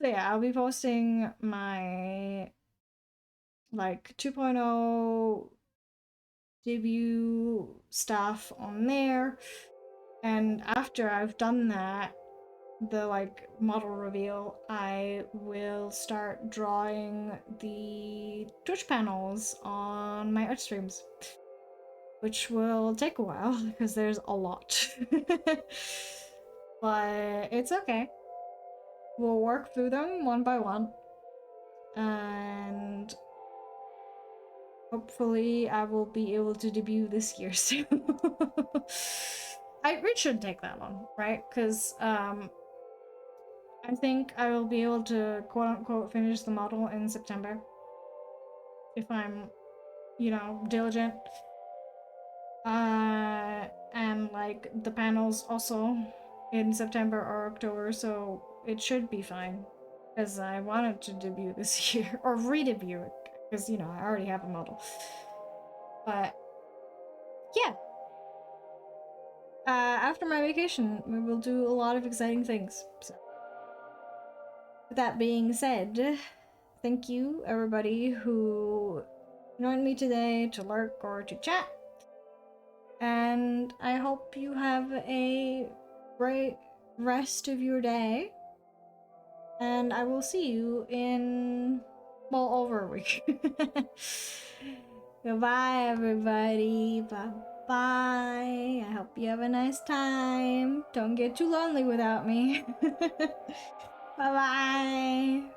yeah, I'll be posting my, like, 2.0 debut stuff on there, and after I've done that, the, like, model reveal, I will start drawing the Twitch panels on my Twitch streams, which will take a while because there's a lot. But it's okay. We'll work through them one by one, and hopefully I will be able to debut this year soon. It shouldn't take that long, right? Because I think I will be able to quote-unquote finish the model in September if I'm, you know, diligent. And, like, the panels also in September or October, so it should be fine. Because I wanted to debut this year, or re-debut it, because, you know, I already have a model. But, yeah. After my vacation, we will do a lot of exciting things, so. With that being said, thank you, everybody who joined me today to lurk or to chat. And I hope you have a great rest of your day. And I will see you in, well, over a week. Goodbye, everybody. Bye-bye. I hope you have a nice time. Don't get too lonely without me. Bye-bye.